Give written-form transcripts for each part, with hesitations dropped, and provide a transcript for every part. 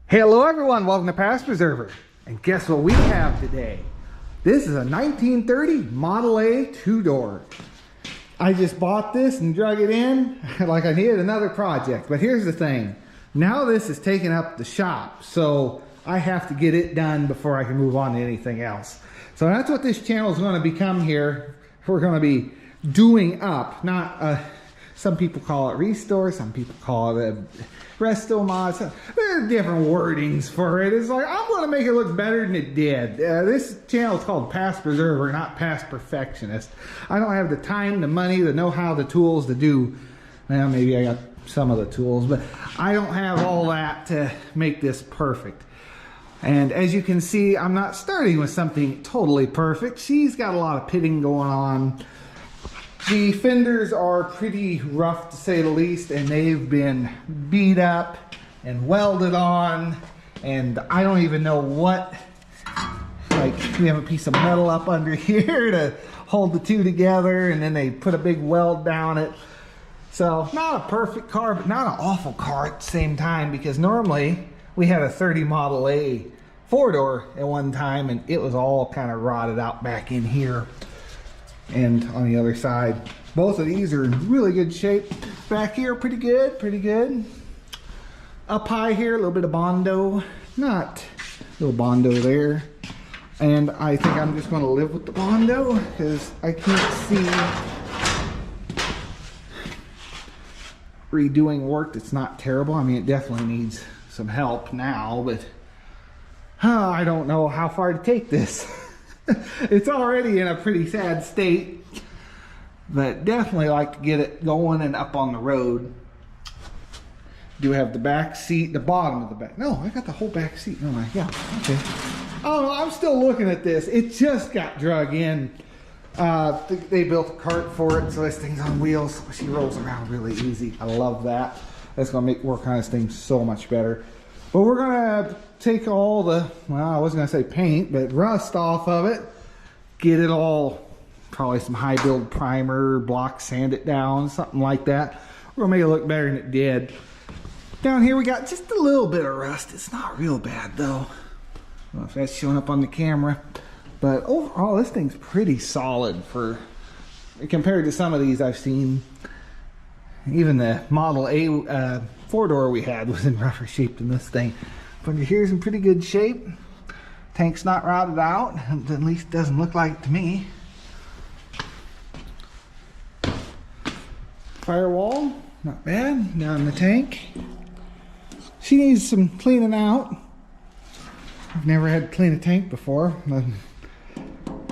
Hello everyone, welcome to Past Preserver. And guess what we have today? This is a 1930 Model A two-door. I just bought this and drug it in like I needed another project. But here's the thing. Now this is taking up the shop, so I have to get it done before I can move on to anything else. So that's what this channel is going to become here. We're going to be doing up, not some people call it restore, some people call it a resto mod. There are different wordings for it. It's like, I'm going to make it look better than it did. This channel is called Past Preserver, not Past Perfectionist. I don't have the time, the money, the know-how, the tools to do. Well, maybe I got some of the tools, but I don't have all that to make this perfect. And as you can see, I'm not starting with something totally perfect. She's got a lot of pitting going on. The fenders are pretty rough to say the least, and they've been beat up and welded on, and I don't even know what, like we have a piece of metal up under here to hold the two together, and then they put a big weld down it. So not a perfect car, but not an awful car at the same time, because normally we had a 30 Model A four-door at one time, and it was all kind of rotted out back in here. And on the other side, both of these are in really good shape. Back here, pretty good, pretty good. Up high here, a little bit of Bondo. Not a little Bondo there. And I think I'm just going to live with the Bondo because I can't see redoing work that's not terrible. I mean, it definitely needs some help now, but I don't know how far to take this. It's already in a pretty sad state, but definitely like to get it going and up on the road. Do have the back seat, the bottom of the back. No, I got the whole back seat. Oh my God. Okay. Oh, I'm still looking at this. It just got drug in. They built a cart for it, so this thing's on wheels. So she rolls around really easy. I love that. That's gonna make work on this thing so much better. But we're gonna take all the, well, I wasn't gonna say paint, but rust off of it, get it all, probably some high build primer, block sand it down, something like that. We're gonna make it look better than it did. Down here we got just a little bit of rust. It's not real bad though. I don't know if that's showing up on the camera, but overall this thing's pretty solid for, compared to some of these I've seen. Even the Model A four-door we had was in rougher shape than this thing. But here's in pretty good shape. Tank's not rotted out. At least doesn't look like it to me. Firewall, not bad. Down in the tank. She needs some cleaning out. I've never had to clean a tank before.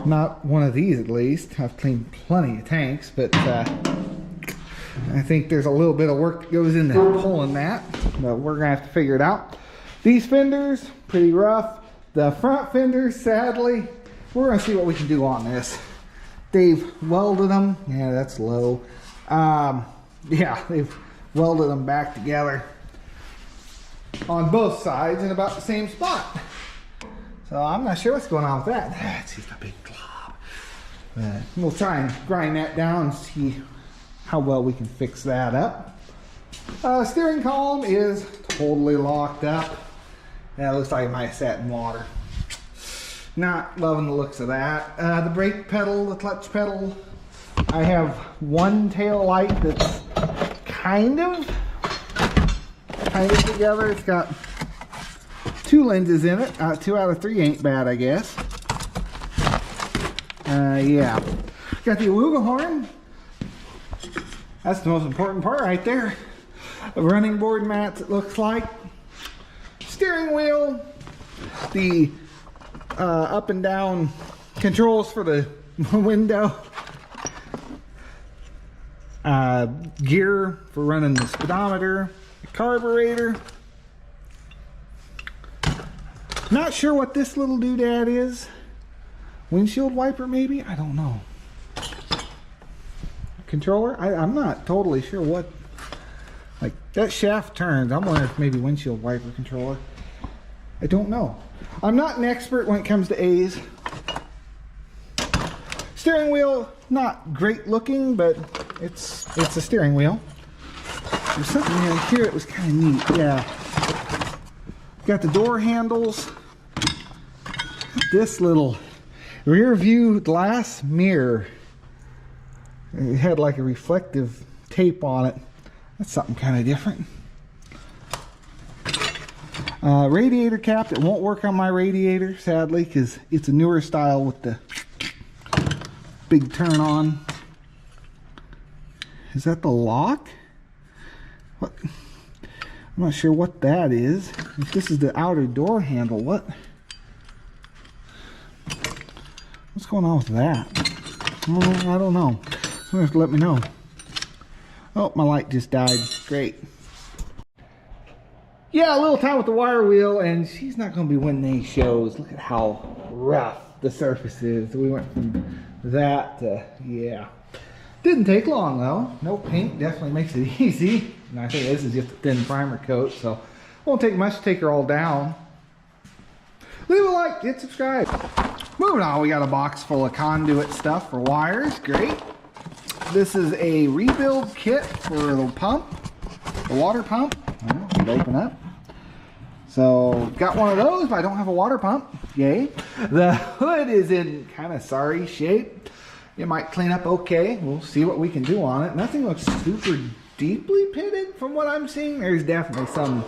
Not one of these at least. I've cleaned plenty of tanks, but I think there's a little bit of work that goes into pulling that, but we're gonna have to figure it out. These fenders, pretty rough. The front fenders, sadly, we're gonna see what we can do on this. They've welded them. Yeah, that's low. Yeah, they've welded them back together on both sides in about the same spot. So I'm not sure what's going on with that. That's just a big glob. We'll try and grind that down and see how well we can fix that up. Steering column is totally locked up. That looks like it might have sat in water. Not loving the looks of that. The brake pedal, the clutch pedal. I have one tail light that's kind of together. It's got two lenses in it. 2 out of 3 ain't bad, I guess. Yeah. Got the Awuga horn. That's the most important part right there. The running board mats, it looks like. Steering wheel. The up and down controls for the window. Gear for running the speedometer. The carburetor. Not sure what this little doodad is. Windshield wiper maybe? I don't know. Controller? I'm not totally sure what, like that shaft turns. I'm wondering if maybe windshield wiper controller. I don't know. I'm not an expert when it comes to A's. Steering wheel, not great looking, but it's a steering wheel. There's something in here that was kind of neat. Yeah. Got the door handles. This little rear view glass mirror. It had like a reflective tape on it. That's something kind of different. Radiator cap. It won't work on my radiator, sadly, because it's a newer style with the big turn on. Is that the lock? What? I'm not sure what that is. If this is the outer door handle, what? What's going on with that? I don't know. Someone have to let me know. Oh, my light just died. Great. Yeah, a little time with the wire wheel, and she's not going to be winning any shows. Look at how rough the surface is. We went from that to, yeah. Didn't take long though. No paint, definitely makes it easy. And I think this is just a thin primer coat, so won't take much to take her all down. Leave a like, hit subscribe. Moving on, we got a box full of conduit stuff for wires. Great. This is a rebuild kit for the pump, the water pump. Well, open up. So got one of those, but I don't have a water pump. Yay. The hood is in kind of sorry shape. It might clean up okay. We'll see what we can do on it. Nothing looks super deeply pitted from what I'm seeing. There's definitely some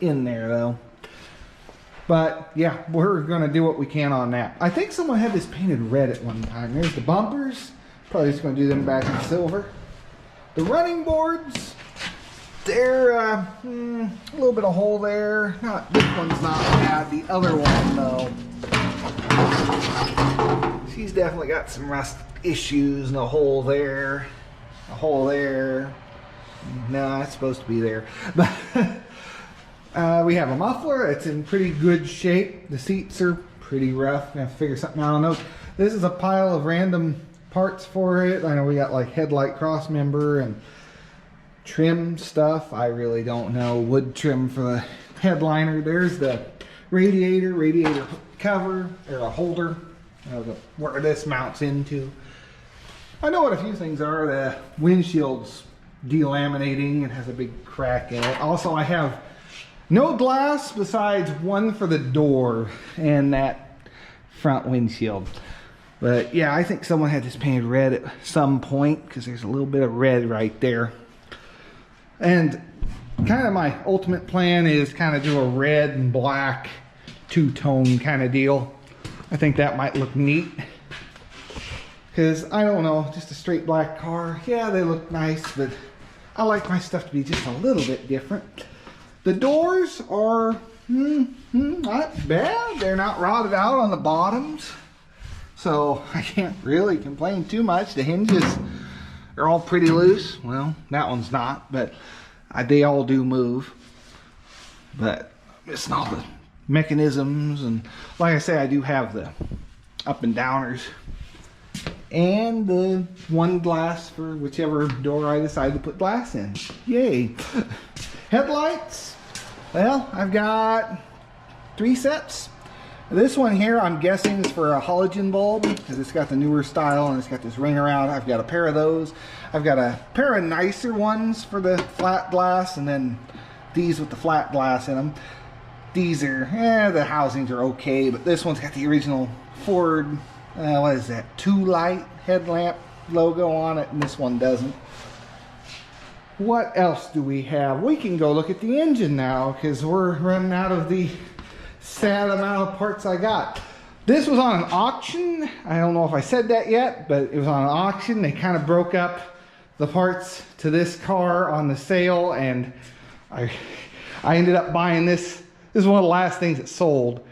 in there though. But yeah, we're gonna do what we can on that. I think someone had this painted red at one time. There's the bumpers. Probably just gonna do them back in silver. The running boards, they're a little bit of hole there. This one's not bad. The other one though, she's definitely got some rust issues, and a hole there, a hole there. No, it's supposed to be there. But we have a muffler. It's in pretty good shape. The seats are pretty rough. I have to figure something out on those. This is a pile of random parts for it. I know we got like headlight cross member and trim stuff. I really don't know. Wood trim for the headliner. There's the radiator cover, or a holder, where this mounts into. I know what a few things are. The windshield's delaminating and has a big crack in it. Also, I have no glass besides one for the door and that front windshield. But yeah, I think someone had this painted red at some point because there's a little bit of red right there. And kind of my ultimate plan is kind of do a red and black two-tone kind of deal. I think that might look neat. Because, I don't know, just a straight black car. Yeah, they look nice, but I like my stuff to be just a little bit different. The doors are not bad. They're not rotted out on the bottoms. So, I can't really complain too much. The hinges are all pretty loose. Well, that one's not, but they all do move. But it's not the mechanisms. And like I say, I do have the up and downers. And the one glass for whichever door I decide to put glass in. Yay. Headlights. Well, I've got 3 sets. This one here, I'm guessing, is for a halogen bulb because it's got the newer style and it's got this ring around. I've got a pair of those. I've got a pair of nicer ones for the flat glass, and then these with the flat glass in them. These are, the housings are okay, but this one's got the original Ford, what is that, 2-light headlamp logo on it, and this one doesn't. What else do we have? We can go look at the engine now because we're running out of the sad amount of parts I got. This was on an auction. I don't know if I said that yet, but it was on an auction. They kind of broke up the parts to this car on the sale, and I ended up buying this. This is one of the last things that sold.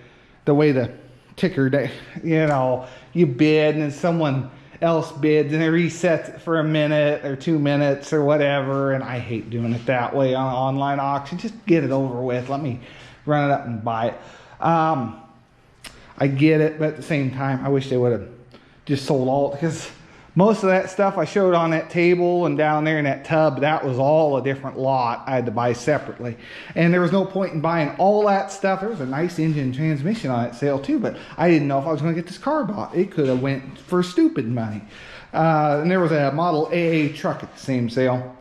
The way the ticker, you know, you bid and then someone else bids and it resets it for a minute or 2 minutes or whatever, and I hate doing it that way on an online auction. Just get it over with. Let me run it up and buy it. I get it, but at the same time, I wish they would have just sold all, because most of that stuff I showed on that table and down there in that tub, that was all a different lot I had to buy separately. And there was no point in buying all that stuff. There was a nice engine and transmission on that sale too, but I didn't know if I was going to get this car bought. It could have went for stupid money. And there was a Model AA truck at the same sale.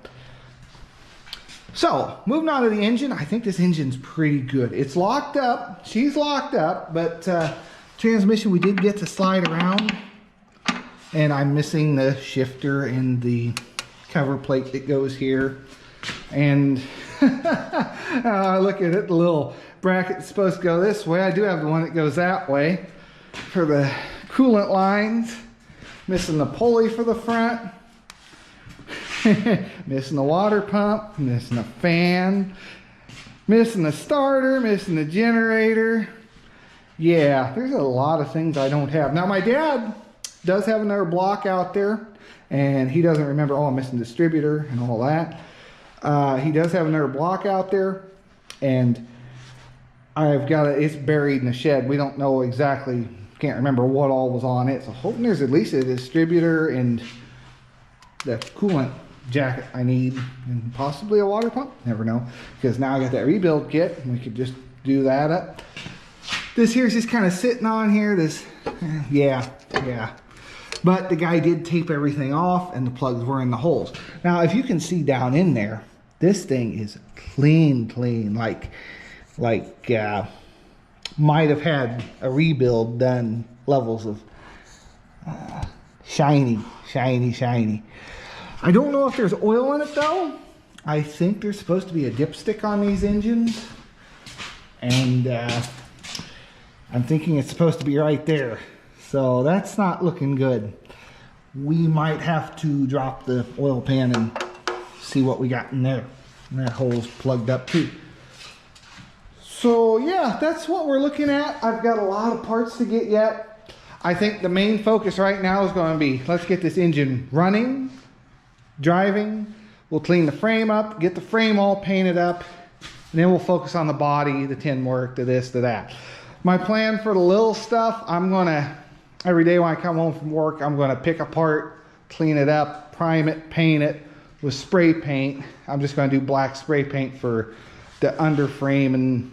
So, moving on to the engine, I think this engine's pretty good. It's locked up, she's locked up, but transmission we did get to slide around. And I'm missing the shifter and the cover plate that goes here. And look at it, the little bracket is supposed to go this way. I do have the one that goes that way for the coolant lines. Missing the pulley for the front. Missing the water pump, missing the fan, missing the starter, missing the generator. Yeah, there's a lot of things I don't have. Now my dad does have another block out there, and he doesn't remember, oh, I'm missing distributor and all that. He does have another block out there, and I've got it, it's buried in the shed. We don't know exactly, can't remember what all was on it. So hoping there's at least a distributor and the coolant jacket I need, and possibly a water pump, never know, because now I got that rebuild kit and we could just do that up. This here's just kind of sitting on here, this, yeah, but the guy did tape everything off and the plugs were in the holes. Now if you can see down in there, this thing is clean, like might have had a rebuild done levels of shiny. I don't know if there's oil in it though. I think there's supposed to be a dipstick on these engines. And I'm thinking it's supposed to be right there. So that's not looking good. We might have to drop the oil pan and see what we got in there. And that hole's plugged up too. So yeah, that's what we're looking at. I've got a lot of parts to get yet. I think the main focus right now is going to be, let's get this engine running, driving. We'll clean the frame up, get the frame all painted up, and then we'll focus on the body, the tin work, the this, the that. My plan for the little stuff, I'm gonna, every day when I come home from work, I'm gonna pick apart, clean it up, prime it, paint it with spray paint. I'm just gonna do black spray paint for the under frame and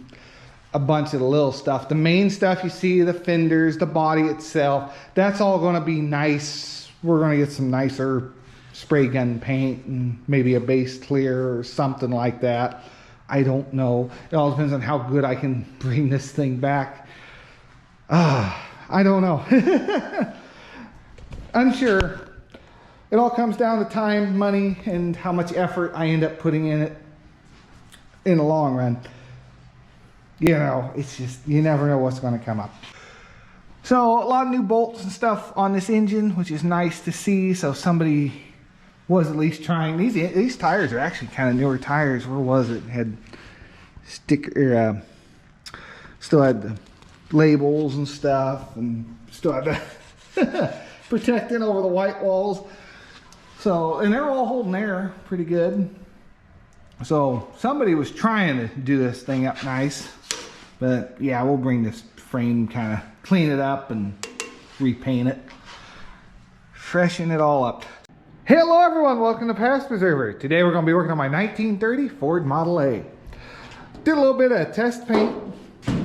a bunch of the little stuff. The main stuff you see, the fenders, the body itself, that's all gonna be nice. We're gonna get some nicer spray gun paint and maybe a base clear or something like that. I don't know. It all depends on how good I can bring this thing back. I don't know. Unsure. It all comes down to time, money, and how much effort I end up putting in it in the long run. You know, it's just, you never know what's going to come up. So a lot of new bolts and stuff on this engine, which is nice to see. So somebody was at least trying. These tires are actually kind of newer tires. Where was it? Had sticker, still had the labels and stuff, and still had the protecting over the white walls. So, and they're all holding air pretty good. So somebody was trying to do this thing up nice, but yeah, we'll bring this frame, kind of clean it up and repaint it, freshen it all up. Hello everyone, welcome to Past Preserver. Today we're going to be working on my 1930 Ford Model A. Did a little bit of test paint.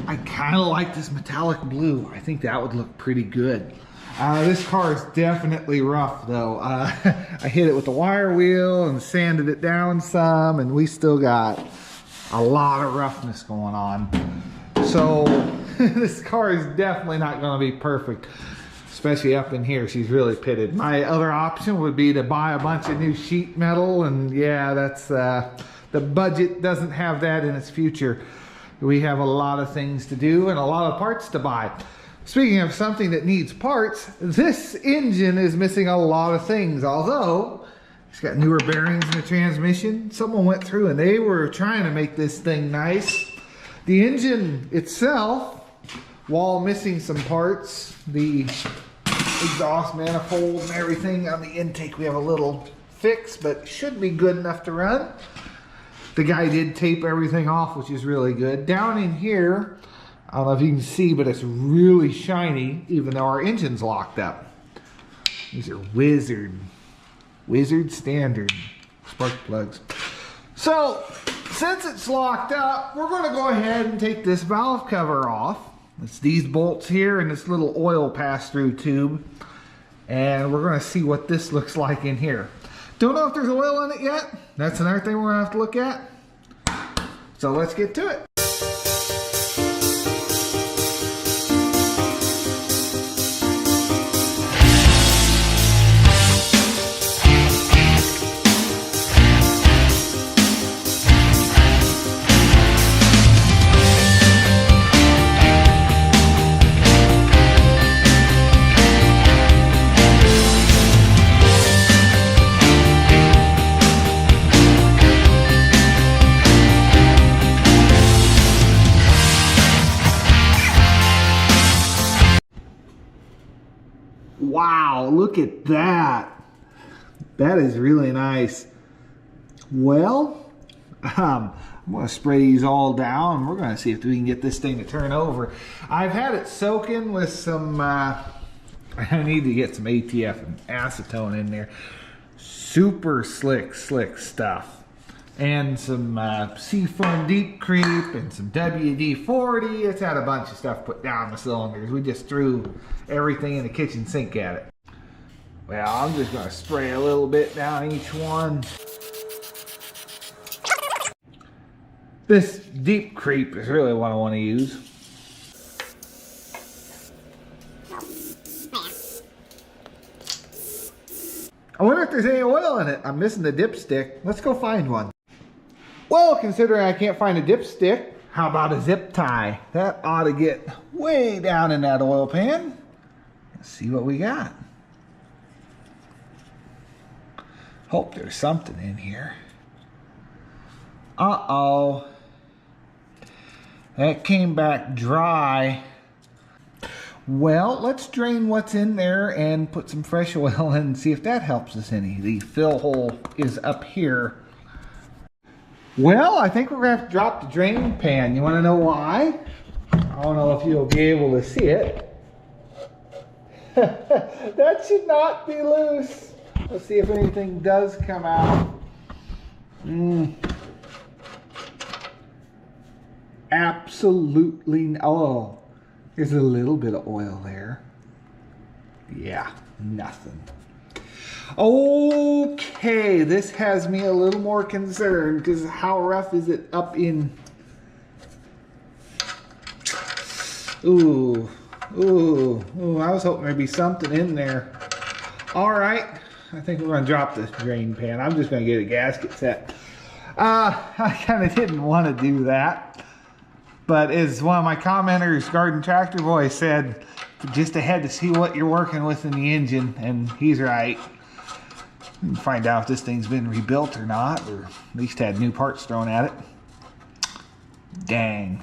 I kind of like this metallic blue. I think that would look pretty good. This car is definitely rough though. I hit it with the wire wheel and sanded it down some, and we still got a lot of roughness going on. So this car is definitely not going to be perfect. Especially up in here, she's really pitted. My other option would be to buy a bunch of new sheet metal, and yeah, that's the budget doesn't have that in its future. We have a lot of things to do and a lot of parts to buy. Speaking of something that needs parts, this engine is missing a lot of things, although it's got newer bearings in the transmission. Someone went through and they were trying to make this thing nice. The engine itself, while missing some parts, the exhaust manifold and everything on the intake, we have a little fix, but should be good enough to run. The guy did tape everything off, which is really good. Down in here, I don't know if you can see, but it's really shiny, even though our engine's locked up. These are Wizard standard spark plugs. So, since it's locked up, we're going to go ahead and take this valve cover off. It's these bolts here and this little oil pass-through tube. And we're going to see what this looks like in here. Don't know if there's oil in it yet. That's another thing we're going to have to look at. So let's get to it. Wow, look at that. That is really nice. Well, I'm going to spray these all down. We're going to see if we can get this thing to turn over. I've had it soaking with some, I need to get some ATF and acetone in there. Super slick stuff. And some Seafoam Deep Creep and some WD-40. It's had a bunch of stuff put down the cylinders. We just threw everything in the kitchen sink at it. Well, I'm just going to spray a little bit down each one. This Deep Creep is really what I want to use. I wonder if there's any oil in it. I'm missing the dipstick. Let's go find one. Well, considering I can't find a dipstick, how about a zip tie? That ought to get way down in that oil pan. Let's see what we got. Hope there's something in here. Uh-oh. That came back dry. Well, let's drain what's in there and put some fresh oil in and see if that helps us any. The fill hole is up here. Well, I think we're going to have to drop the drain pan. You want to know why? I don't know if you'll be able to see it. That should not be loose. Let's see if anything does come out. Absolutely. Oh, there's a little bit of oil there. Yeah, nothing. Okay, this has me a little more concerned because how rough is it up in... Ooh, I was hoping there'd be something in there. All right, I think we're going to drop this drain pan. I'm just going to get a gasket set. I kind of didn't want to do that. But as one of my commenters, Garden Tractor Boy, said, just ahead to see what you're working with in the engine, and he's right. We can find out if this thing's been rebuilt or not, or at least had new parts thrown at it. Dang.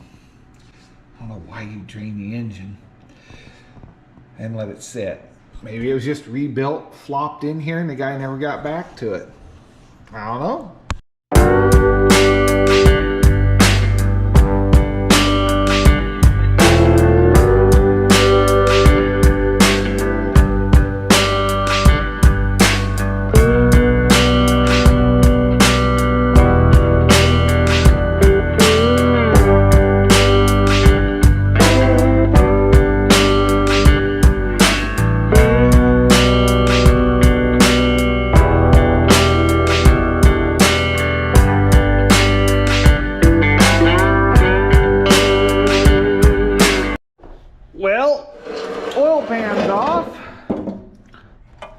I don't know why you drain the engine and let it sit. Maybe it was just rebuilt, flopped in here, and the guy never got back to it. I don't know. Well, oil pan's off.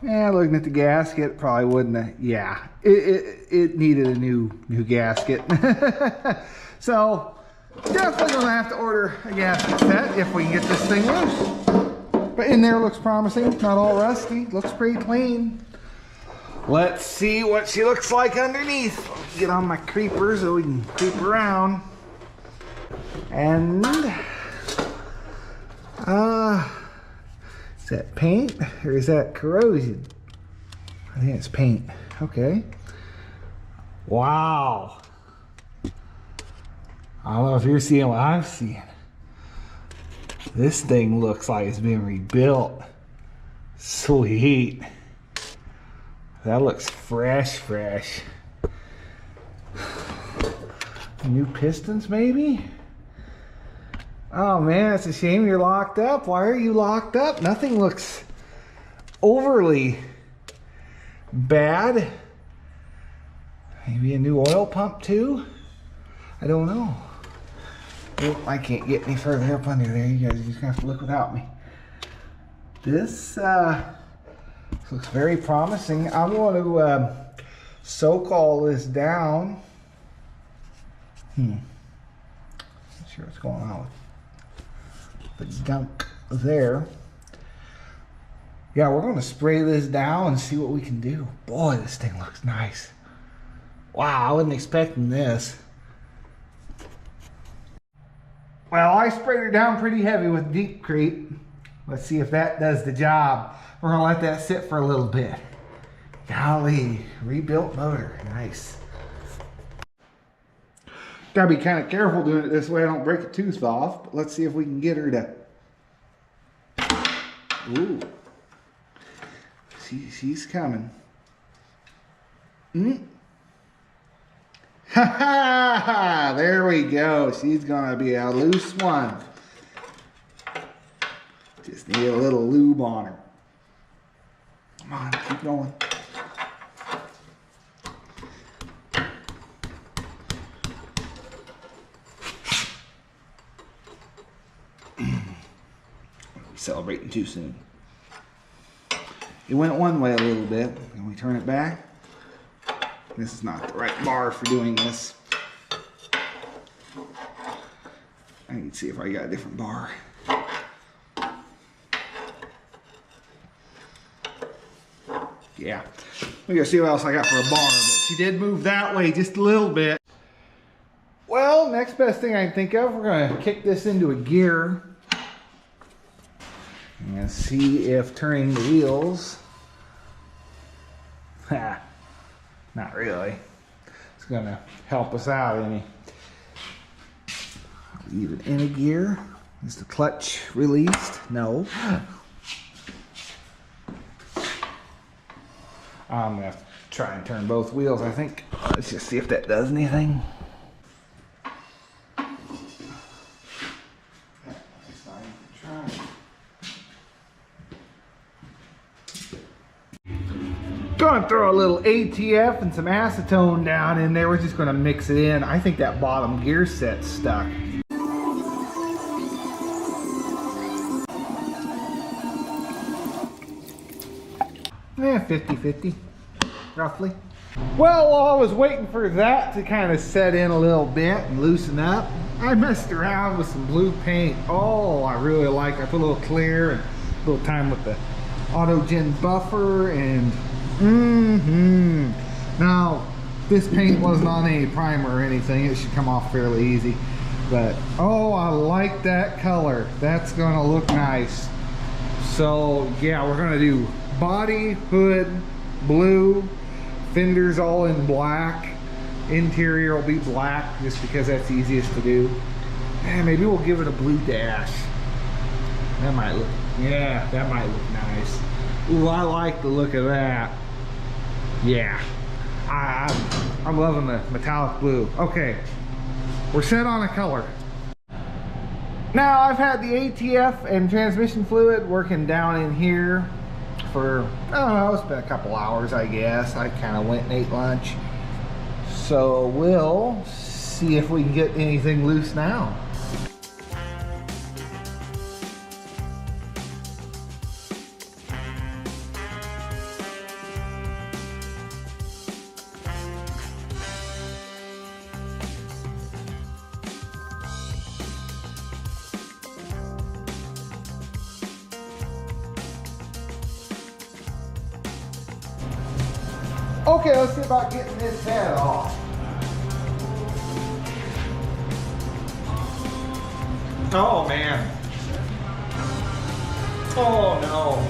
Yeah, looking at the gasket, probably wouldn't have. Yeah, it needed a new gasket. So definitely gonna have to order a gasket set if we can get this thing loose. But in there looks promising, not all rusty, looks pretty clean. Let's see what she looks like underneath. Get on my creeper so we can creep around. And is that paint or is that corrosion? I think it's paint. Okay. Wow. I don't know if you're seeing what I'm seeing. This thing looks like it's been rebuilt. Sweet. That looks fresh. New pistons maybe? Oh man, it's a shame you're locked up. Why are you locked up? Nothing looks overly bad. Maybe a new oil pump too? I don't know. Oh, I can't get any further up under there. You guys are just gonna have to look without me. This looks very promising. I'm going to soak all this down. Not sure what's going on with the gunk there. Yeah, we're going to spray this down and see what we can do. Boy, this thing looks nice. Wow, I wasn't expecting this. Well, I sprayed her down pretty heavy with Deepcrete. Let's see if that does the job. We're gonna let that sit for a little bit. Golly, rebuilt motor, nice. Gotta be kind of careful doing it this way. I don't break a tooth off, but let's see if we can get her to. Ooh, she's coming. Ha ha! There we go. She's gonna be a loose one. Just need a little lube on her. Come on, keep going. Celebrating too soon. It went one way a little bit. Can we turn it back? This is not the right bar for doing this. I need to see if I got a different bar. Yeah, we gotta see what else I got for a bar, but she did move that way just a little bit. Well, next best thing I can think of, we're gonna kick this into a gear and see if turning the wheels, not really, it's gonna help us out any. Leave it in a gear. Is the clutch released? No. I'm gonna have to try and turn both wheels, I think. Let's just see if that does anything. Gonna throw a little ATF and some acetone down in there. We're just gonna mix it in. I think that bottom gear set's stuck. Yeah, 50-50, roughly. Well, while I was waiting for that to kind of set in a little bit and loosen up, I messed around with some blue paint. Oh, I really like it. I put a little clear and a little time with the Autogen buffer and Now, this paint wasn't on any primer or anything. It should come off fairly easy. But, oh, I like that color. That's gonna look nice. So, yeah, we're gonna do body, hood, blue, fenders all in black. Interior will be black just because that's easiest to do. And maybe we'll give it a blue dash. That might look, yeah, that might look nice. Ooh, I like the look of that. Yeah, I'm loving the metallic blue. Okay, we're set on a color. Now I've had the ATF and transmission fluid working down in here for, I don't know, it's been a couple hours, I guess. I kind of went and ate lunch. So we'll see if we can get anything loose now. Okay, let's see about getting this head off. Oh man. Oh no.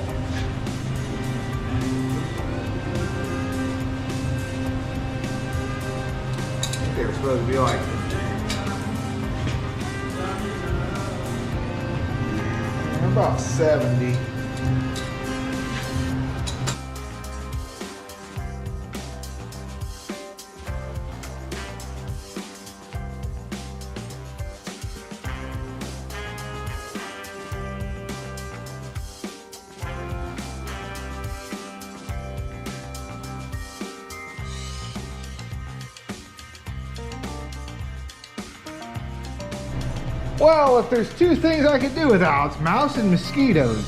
I think they were supposed to be like about 70. Well, if there's two things I could do without, it's mouse and mosquitoes.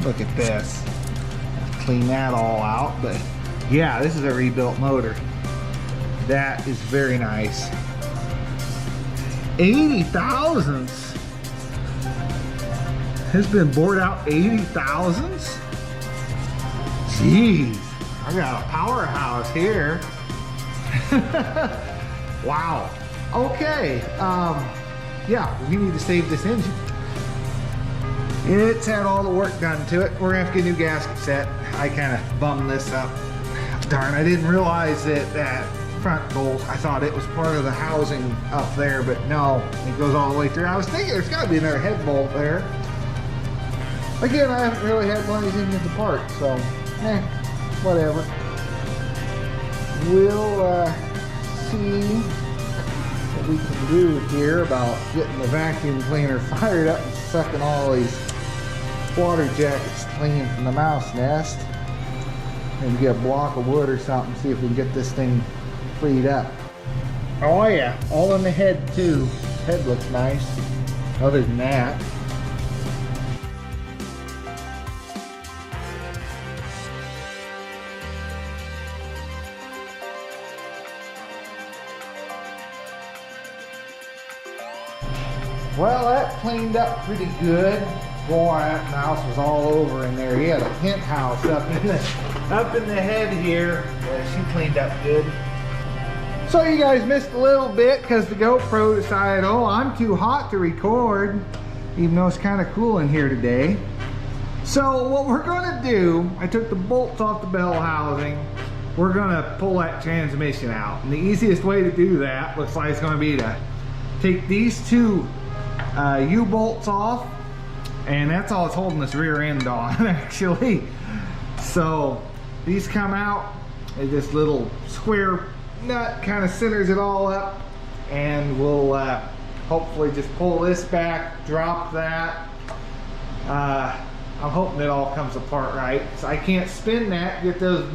Look at this. Clean that all out, but yeah, this is a rebuilt motor. That is very nice. 80 thousandths. Has been bored out 80 thousandths? Jeez, I got a powerhouse here. Wow. Okay, yeah, we need to save this engine. It's had all the work done to it. We're gonna have to get a new gasket set. I kind of bummed this up. Darn, I didn't realize that front bolt, I thought it was part of the housing up there, but no, it goes all the way through. I was thinking there's gotta be another head bolt there. Again, I haven't really had one of these engines apart, so, whatever. We'll see what we can do here about getting the vacuum cleaner fired up and sucking all these water jackets clean from the mouse nest. Maybe get a block of wood or something, see if we can get this thing freed up. Oh yeah, all in the head too. Head looks nice. Other than that, well, that cleaned up pretty good. Boy, that mouse was all over in there. He had a pent house up in the head here. Yeah, she cleaned up good. So you guys missed a little bit because the GoPro decided, oh, I'm too hot to record, even though it's kind of cool in here today. So what we're gonna do, I took the bolts off the bell housing. We're gonna pull that transmission out. And the easiest way to do that looks like it's gonna be to take these two U-bolts off, and that's all it's holding this rear end on actually. So these come out, and this little square nut kind of centers it all up, and we'll hopefully just pull this back, drop that. I'm hoping it all comes apart right, so I can't spin that, get those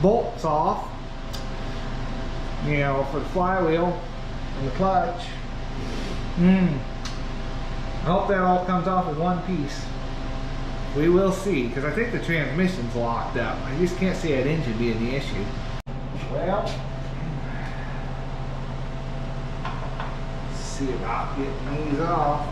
bolts off, you know, for the flywheel and the clutch. I hope that all comes off in one piece. We will see, because I think the transmission's locked up. I just can't see that engine being the issue. Well, let's see about getting these off.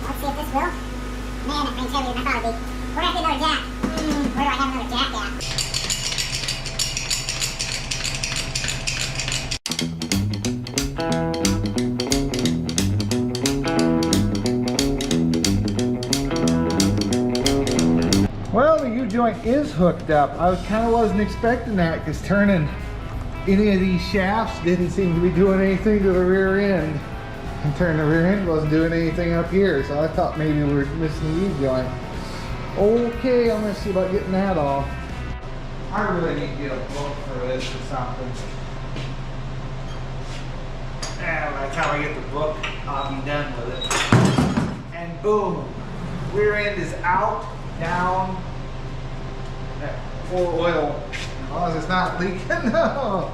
Let's see if this will. Man, that thing's heavier than I thought it'd be. We're gonna have to get another jack. Where do I have another jack at? Well, the U-joint is hooked up. I wasn't expecting that, because turning any of these shafts didn't seem to be doing anything to the rear end. And turning the rear end wasn't doing anything up here, so I thought maybe we were missing the U-joint. Okay, I'm gonna see about getting that off. I really need to get a book for this or something. And by the time I get the book, I'll be done with it. And boom, rear end is out, down, full oil. As long as it's not leaking. No.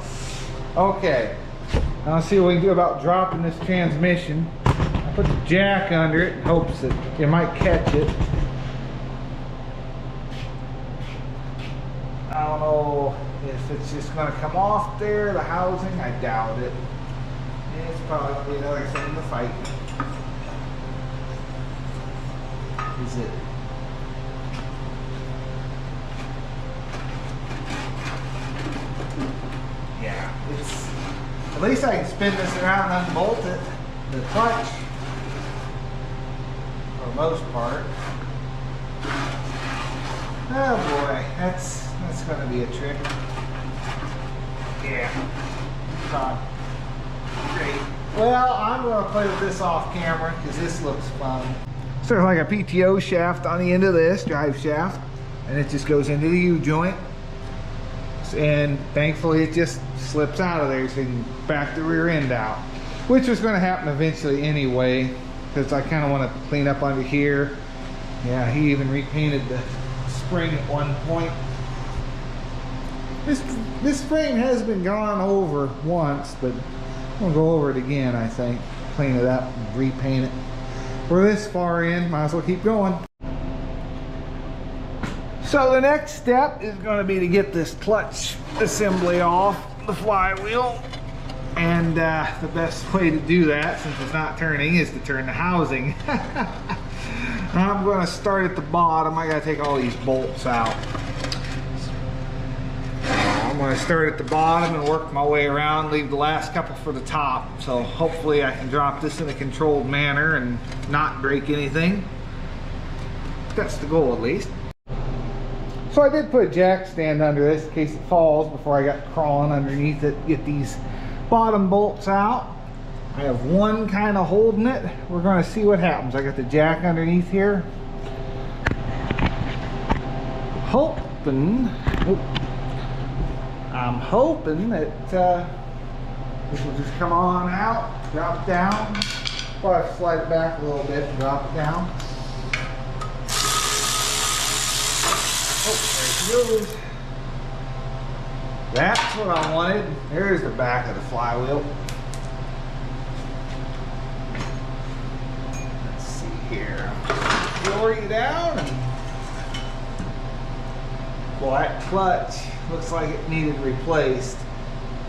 Okay, now let's see what we can do about dropping this transmission. I put the jack under it in hopes that it might catch it. I don't know if it's just going to come off there, the housing. I doubt it. It's probably going to be another thing to fight. Is it? Yeah, it's. At least I can spin this around and unbolt it. The clutch, for the most part. Oh boy, that's going to be a trick. Yeah. Great. Well, I'm going to play with this off camera because this looks fun. So there's like a PTO shaft on the end of this, drive shaft, and it just goes into the U-joint. And thankfully it just slips out of there so you can back the rear end out. Which was going to happen eventually anyway, because I kind of want to clean up under here Yeah, he even repainted the spring at one point. This frame has been gone over once, but I'm gonna go over it again, I think. Clean it up and repaint it. We're this far in, might as well keep going. So the next step is going to be to get this clutch assembly off the flywheel. And the best way to do that, since it's not turning, is to turn the housing. I'm going to start at the bottom. I got to take all these bolts out. I'm going to start at the bottom and work my way around, leave the last couple for the top. So hopefully I can drop this in a controlled manner and not break anything. That's the goal, at least. So I did put a jack stand under this in case it falls before I got crawling underneath it. Get these bottom bolts out. I have one kind of holding it. We're going to see what happens. I got the jack underneath here. I'm hoping that this will just come on out, drop down. Probably slide it back a little bit and drop it down. Oh, there it goes. That's what I wanted. There's the back of the flywheel. Let's see here. Lower you down. Well, that clutch looks like it needed replaced.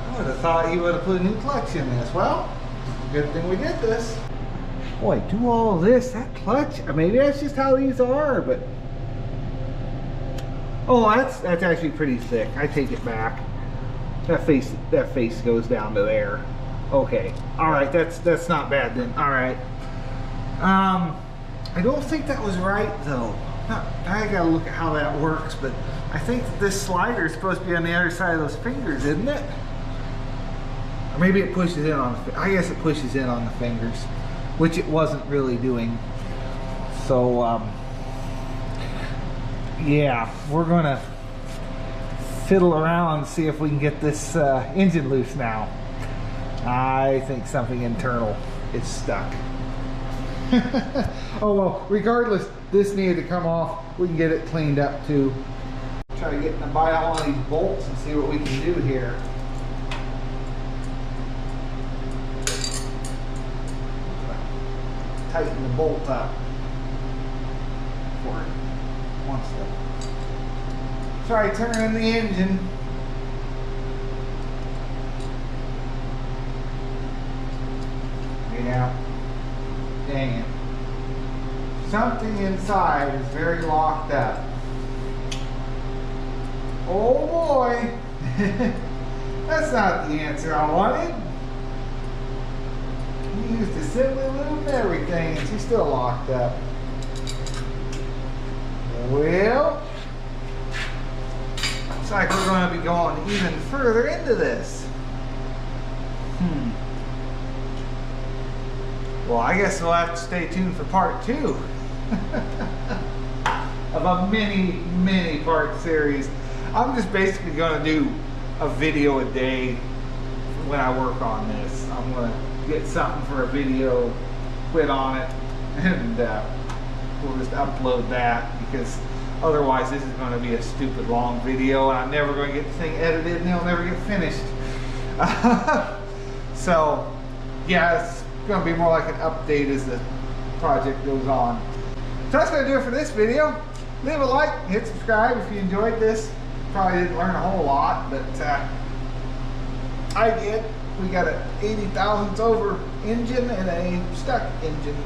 I would have thought you would have put a new clutch in this. Well, good thing we did this. Boy, do all this, that clutch. Maybe that's just how these are, but oh, that's actually pretty thick. I take it back. That face goes down to there. Okay. All right. That's not bad then. All right. I don't think that was right though. I gotta look at how that works, but I think that this slider is supposed to be on the other side of those fingers, isn't it? Or maybe it pushes in on the, I guess it pushes in on the fingers, which it wasn't really doing. So, yeah, we're gonna fiddle around and see if we can get this engine loose now. I think something internal is stuck. Oh well, regardless, this needed to come off. We can get it cleaned up too. Try to get bite all these bolts and see what we can do here. Tighten the bolt up before it wants to try turning the engine. Yeah. Dang it. Something inside is very locked up. Oh boy. That's not the answer I wanted. He used assembly lube and everything and she's still locked up. Well, looks like we're going to be going even further into this. Well, I guess we'll have to stay tuned for part 2 of a many part series. I'm just basically going to do a video a day when I work on this. I'm going to get something for a video, quit on it, and we'll just upload that, because otherwise this is going to be a stupid long video and I'm never going to get the thing edited and it'll never get finished. So yeah, it's going to be more like an update as the project goes on. So that's going to do it for this video. Leave a like, hit subscribe if you enjoyed this. Probably didn't learn a whole lot, but I did. We got an 80 thousandths over engine and a stuck engine.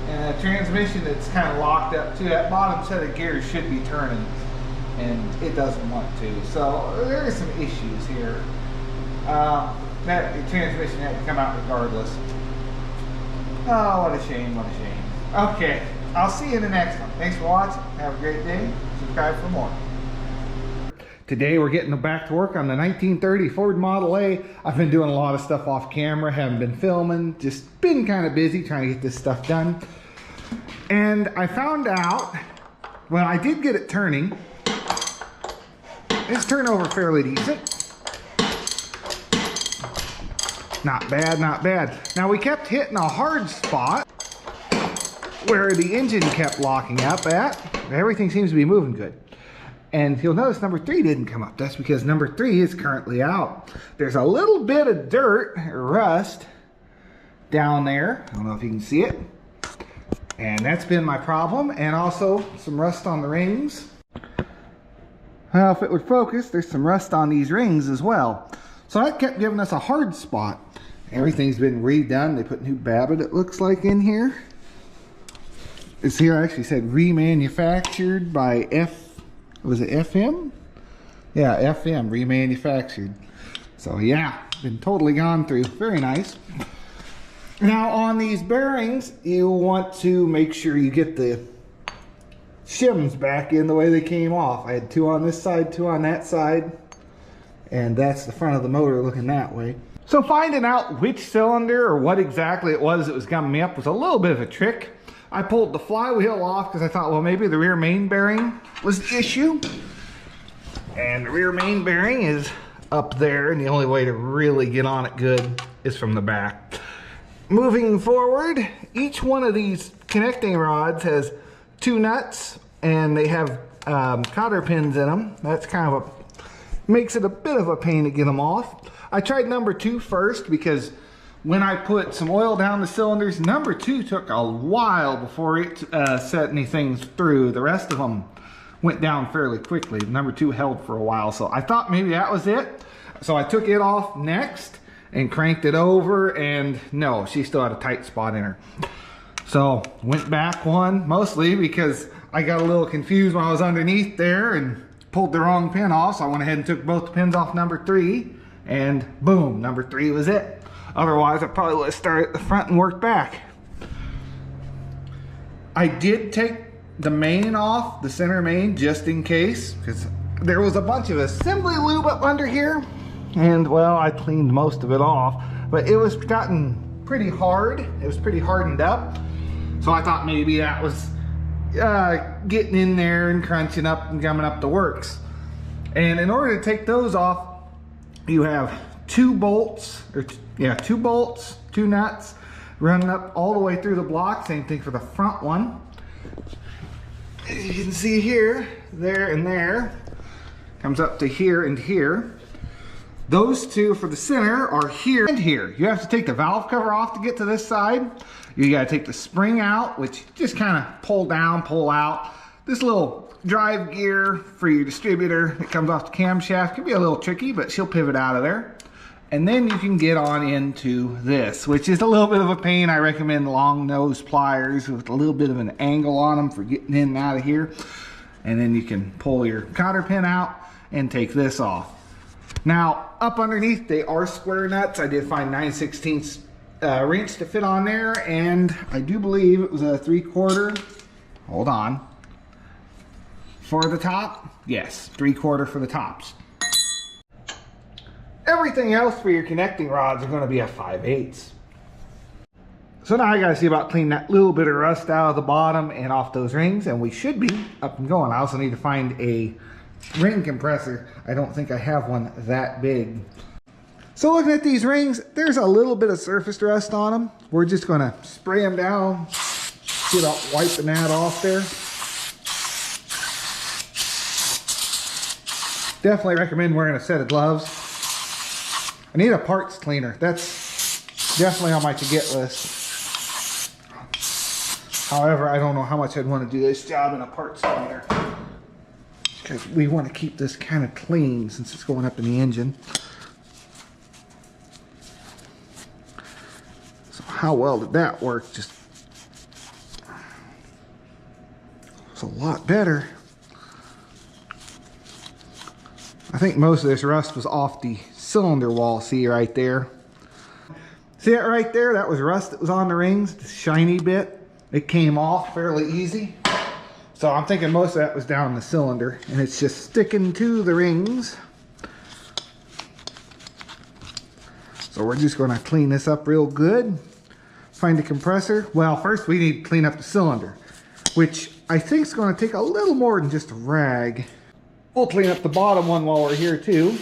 And a transmission that's kind of locked up too. That bottom set of gears should be turning and it doesn't want to. So there are some issues here. That transmission had to come out regardless. Oh, what a shame, what a shame. Okay, I'll see you in the next one. Thanks for watching. Have a great day. Subscribe for more. Today we're getting back to work on the 1930 Ford Model A. I've been doing a lot of stuff off camera, haven't been filming, just been kind of busy trying to get this stuff done. And I found out, well, I did get it turning. It's turned over fairly decent. Not bad, not bad. Now we kept hitting a hard spot where the engine kept locking up at. Everything seems to be moving good. And you'll notice number 3 didn't come up. That's because number 3 is currently out. There's a little bit of dirt or rust down there. I don't know if you can see it. And that's been my problem. And also some rust on the rings. Well, if it would focus, there's some rust on these rings as well. So that kept giving us a hard spot. Everything's been redone. They put new Babbitt, it looks like, in here. It's here actually said remanufactured by was it FM? Yeah, FM, remanufactured. So yeah, been totally gone through. Very nice. Now on these bearings, you want to make sure you get the shims back in the way they came off. I had 2 on this side, 2 on that side, and that's the front of the motor looking that way. So finding out which cylinder or what exactly it was that was gumming me up was a little bit of a trick. I pulled the flywheel off because I thought, well, maybe the rear main bearing was the issue. And the rear main bearing is up there, and the only way to really get on it good is from the back. Moving forward, each one of these connecting rods has 2 nuts, and they have cotter pins in them. That's kind of makes it a bit of a pain to get them off. I tried number 2 first because when I put some oil down the cylinders, number 2 took a while before it set anything through. The rest of them went down fairly quickly. Number 2 held for a while, so I thought maybe that was it. So I took it off next and cranked it over, and no, she still had a tight spot in her. So went back one, mostly because I got a little confused when I was underneath there and pulled the wrong pin off. So I went ahead and took both the pins off number 3, and boom, number 3 was it. Otherwise, I probably would have started at the front and worked back. I did take the main off, the center main, just in case, because there was a bunch of assembly lube up under here. And well, I cleaned most of it off, but it was gotten pretty hard. It was pretty hardened up. So I thought maybe that was getting in there and crunching up and gumming up the works. And in order to take those off, you have 2 bolts, or 2 bolts, 2 nuts, running up all the way through the block. Same thing for the front one. As you can see here, there and there, comes up to here and here. Those 2 for the center are here and here. You have to take the valve cover off to get to this side. You gotta take the spring out, which just kind of pull down, pull out. This little drive gear for your distributor that comes off the camshaft can be a little tricky, but she'll pivot out of there. And then you can get on into this, which is a little bit of a pain. I recommend long nose pliers with a little bit of an angle on them for getting in and out of here. And then you can pull your cotter pin out and take this off. Now, up underneath, they are square nuts. I did find 9/16 wrench to fit on there, and I do believe it was a 3/4. Hold on. For the top, yes, 3/4 for the tops. Everything else for your connecting rods are going to be a 5/8. So now I got to see about cleaning that little bit of rust out of the bottom and off those rings, and we should be up and going. I also need to find a ring compressor. I don't think I have one that big. So looking at these rings, there's a little bit of surface rust on them. We're just going to spray them down, get up, wiping that off there. Definitely recommend wearing a set of gloves. I need a parts cleaner. That's definitely on my to-get list. However, I don't know how much I'd want to do this job in a parts cleaner, because we want to keep this kind of clean since it's going up in the engine. So how well did that work? Just, it's a lot better. I think most of this rust was off the cylinder wall. See right there? See that right there? That was rust that was on the rings, the shiny bit. It came off fairly easy. So I'm thinking most of that was down the cylinder, and it's just sticking to the rings. So we're just going to clean this up real good. Find the compressor. Well, first we need to clean up the cylinder, which I think is going to take a little more than just a rag. We'll clean up the bottom one while we're here too.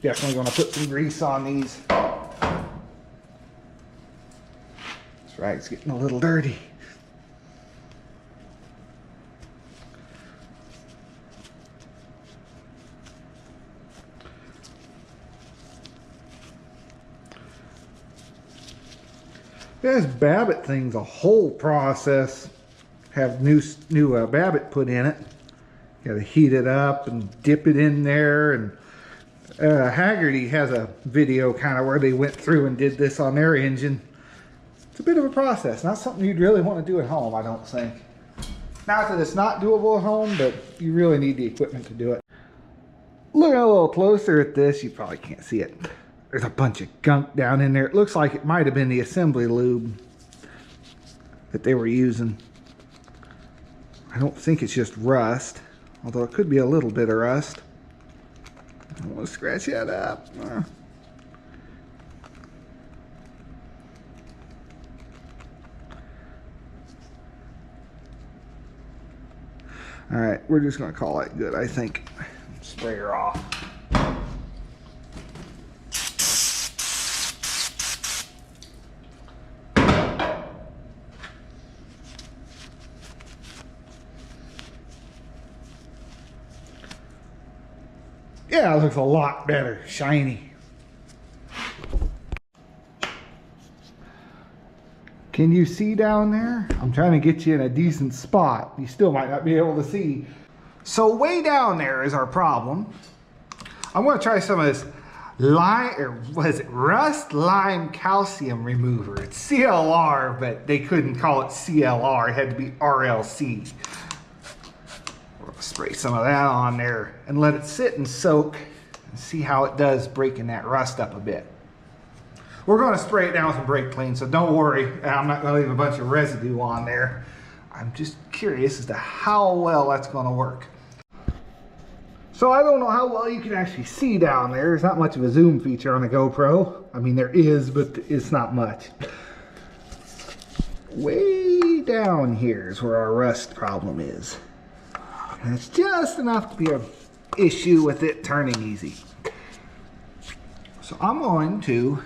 Definitely going to put some grease on these. This rag's getting a little dirty. This Babbitt thing's a whole process. Have new Babbitt put in it. Got to heat it up and dip it in there. And Haggerty has a video kind of where they went through and did this on their engine. It's a bit of a process. Not something you'd really want to do at home, I don't think. Not that it's not doable at home, but you really need the equipment to do it. Looking a little closer at this, you probably can't see it. There's a bunch of gunk down in there. It looks like it might have been the assembly lube that they were using. I don't think it's just rust, although it could be a little bit of rust. I want to scratch that up. All right, we're just going to call it good, I think. Spray her off. Yeah, it looks a lot better, shiny. Can you see down there? I'm trying to get you in a decent spot. You still might not be able to see. So way down there is our problem. I'm going to try some of this lime, or what is it? Rust Lime Calcium Remover. It's CLR, but they couldn't call it CLR. It had to be RLC. We're going to spray some of that on there and let it sit and soak and see how it does breaking that rust up a bit. We're going to spray it down with some brake clean, so don't worry. I'm not going to leave a bunch of residue on there. I'm just curious as to how well that's going to work. So I don't know how well you can actually see down there. There's not much of a zoom feature on the GoPro. I mean, there is, but it's not much. Way down here is where our rust problem is. And it's just enough to be an issue with it turning easy. So I'm going to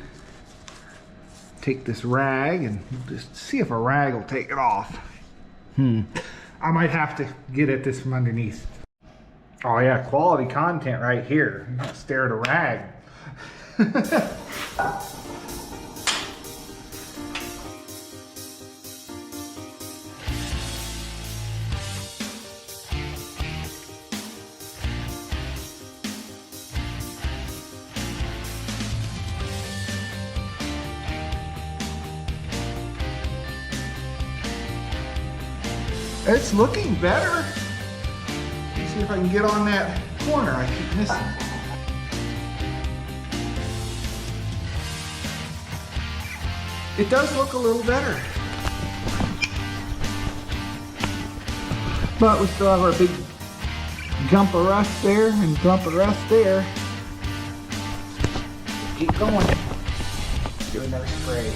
take this rag and just see if a rag will take it off. I might have to get at this from underneath. Oh yeah, quality content right here. You gotta stare at a rag. It's looking better. Let's see if I can get on that corner I keep missing. It does look a little better. But we still have our big gump of rust there and gump of rust there. Keep going. Do another spray.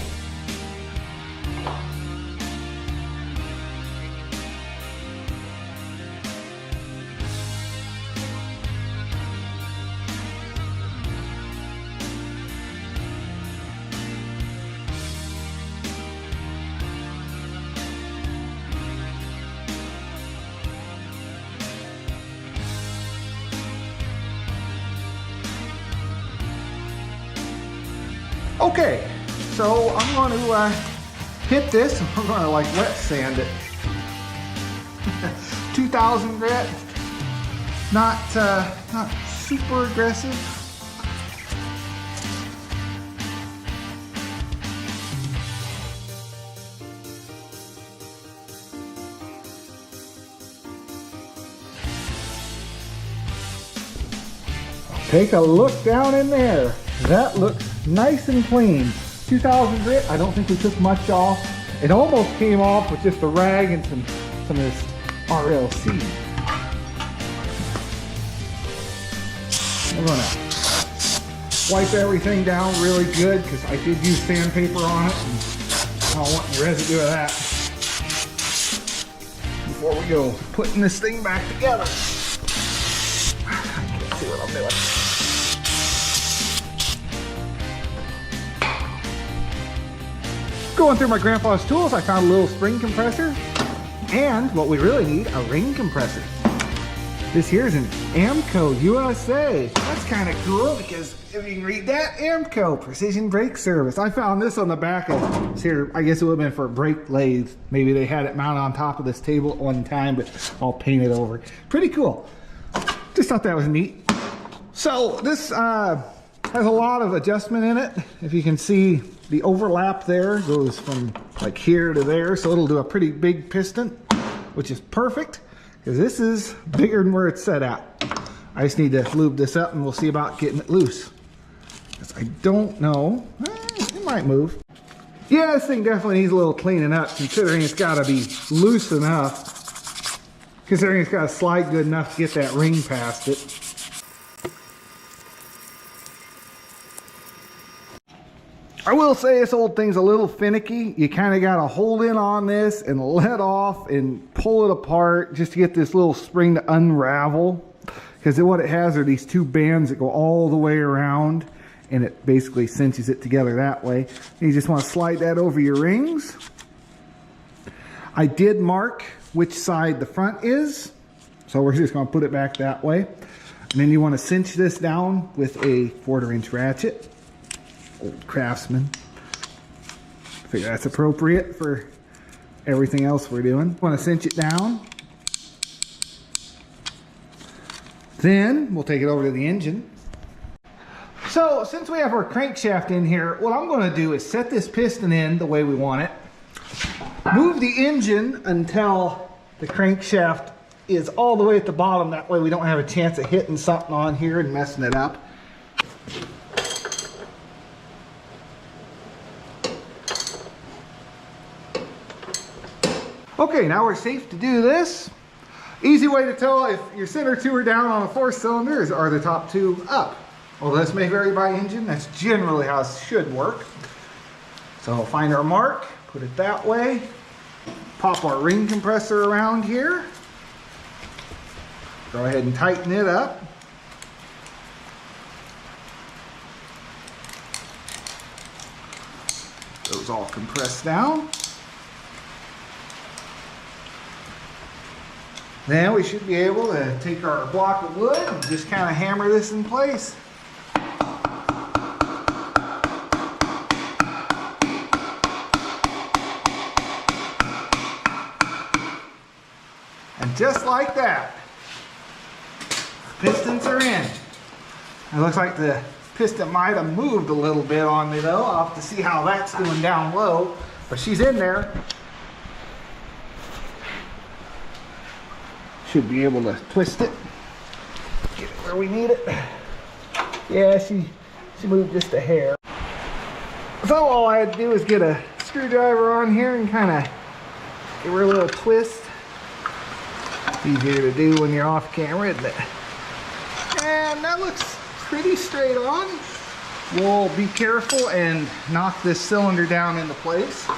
Okay, so I'm going to hit this and we're going to like wet sand it. 2000 grit, not super aggressive. Take a look down in there. That looks nice and clean. 2000 grit, I don't think we took much off. It almost came off with just a rag and some of this RLC. I'm gonna wipe everything down really good because I did use sandpaper on it and I don't want any residue of that before we go putting this thing back together. I can't see what I'm doing. Going through my grandpa's tools, I found a little spring compressor and what we really need, a ring compressor. This here's an AMCO USA. That's kind of cool because if you can read that, AMCO Precision Brake Service. I found this on the back of here. I guess it would have been for a brake lathe. Maybe they had it mounted on top of this table at one time, but all painted over. Pretty cool. Just thought that was neat. So this has a lot of adjustment in it. If you can see, the overlap there goes from like here to there, so it'll do a pretty big piston, which is perfect because this is bigger than where it's set at. I just need to lube this up and we'll see about getting it loose. I don't know. It might move. Yeah, this thing definitely needs a little cleaning up considering it's got to be loose enough. Considering it's got to slide good enough to get that ring past it. I will say this old thing's a little finicky. You kind of got to hold in on this and let off and pull it apart just to get this little spring to unravel. Because what it has are these two bands that go all the way around and it basically cinches it together that way. And you just want to slide that over your rings. I did mark which side the front is. So we're just going to put it back that way. And then you want to cinch this down with a 1/4 inch ratchet. Old Craftsman. Figure that's appropriate for everything else we're doing. Want to cinch it down. Then we'll take it over to the engine. So since we have our crankshaft in here, what I'm going to do is set this piston in the way we want it. Move the engine until the crankshaft is all the way at the bottom. That way we don't have a chance of hitting something on here and messing it up. Okay, now we're safe to do this. Easy way to tell if your center two are down on a 4-cylinder is are the top two up. Well, this may vary by engine. That's generally how it should work. So find our mark, put it that way. Pop our ring compressor around here. Go ahead and tighten it up. Those all compressed down. Then we should be able to take our block of wood and just kind of hammer this in place. And just like that, pistons are in. It looks like the piston might have moved a little bit on me though. I'll have to see how that's doing down low, but she's in there. Should be able to twist it, get it where we need it. Yeah, she moved just a hair. So all I had to do is get a screwdriver on here and kind of give her a little twist. Easier to do when you're off camera, isn't it? And that looks pretty straight on. We'll be careful and knock this cylinder down into place.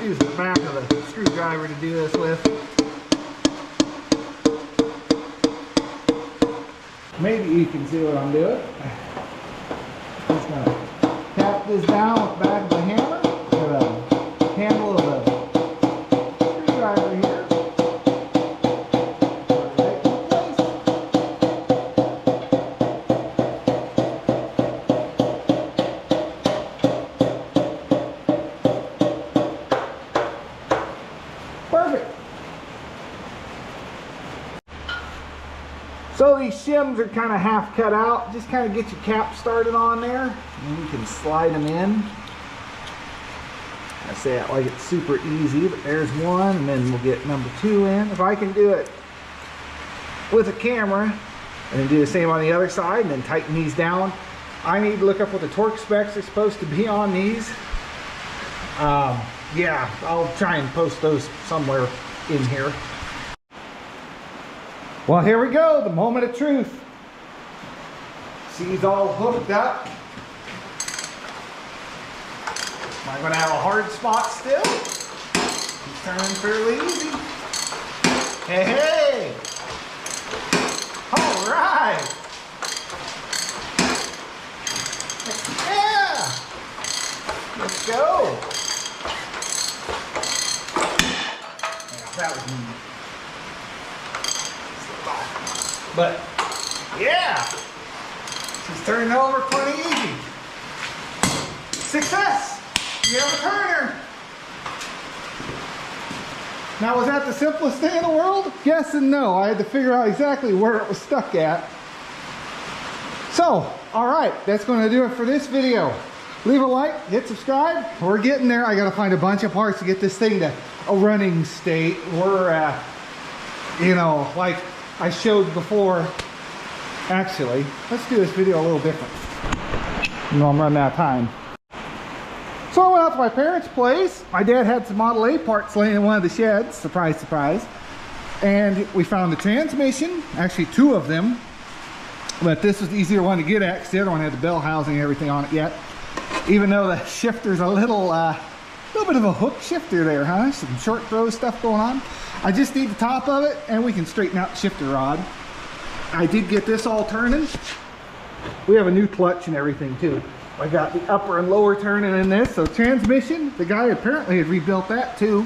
Use the back of the screwdriver to do this with. Maybe you can see what I'm doing. Just gonna tap this down with the back of the hammer. Got a handle of the screwdriver here. Right in place. Perfect. So these shims are kind of half cut out. Just kind of get your cap started on there, and you can slide them in. I say it like it's super easy, but there's one, and then we'll get number 2 in. If I can do it with a camera, and then do the same on the other side, and then tighten these down. I need to look up what the torque specs are supposed to be on these. Yeah, I'll try and post those somewhere in here. Well, here we go, the moment of truth. She's all hooked up. Am I going to have a hard spot still? She's turning fairly easy. Hey, hey! All right! Yeah! Let's go! That was mean. But yeah, she's turning over plenty easy. Success! You have a turner. Now, was that the simplest thing in the world? Yes and no. I had to figure out exactly where it was stuck at. So, all right, that's going to do it for this video. Leave a like, hit subscribe. We're getting there. I got to find a bunch of parts to get this thing to a running state. We're, you know, like I showed before. Actually, let's do this video a little different. You know, I'm running out of time. So I went out to my parents' place. My dad had some Model A parts laying in one of the sheds. Surprise, surprise. And we found the transmission, actually 2 of them. But this was the easier one to get at because the other one had the bell housing and everything on it yet. Even though the shifter's a little bit of a hook shifter there, huh? Some short throw stuff going on. I just need the top of it and we can straighten out the shifter rod. I did get this all turning. We have a new clutch and everything too. I got the upper and lower turning in this. So transmission, the guy apparently had rebuilt that too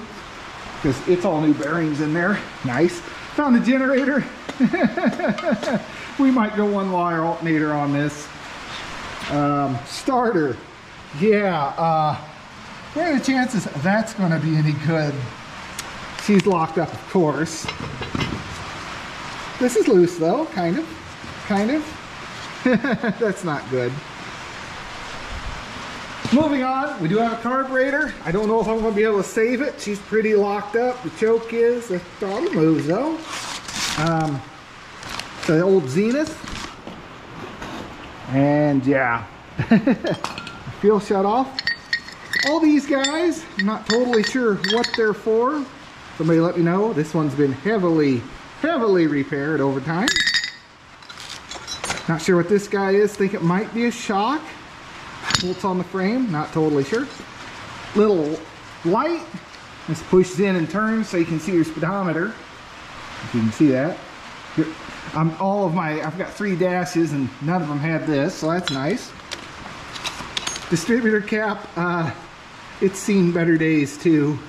because it's all new bearings in there. Nice. Found the generator. We might go 1-wire alternator on this. Starter. Yeah, what are the chances that's going to be any good? She's locked up, of course. This is loose though, kind of. That's not good. Moving on, we do have a carburetor. I don't know if I'm going to be able to save it. She's pretty locked up. The choke is. The throttle moves though. The old Zenith. And yeah. Fuel shut off. All these guys, I'm not totally sure what they're for. Somebody let me know. This one's been heavily repaired over time. Not sure what this guy is. Think it might be a shock. Bolts on the frame, not totally sure. Little light. This pushes in and turns so you can see your speedometer. If you can see that. I've got 3 dashes and none of them had this, so that's nice. Distributor cap, it's seen better days too.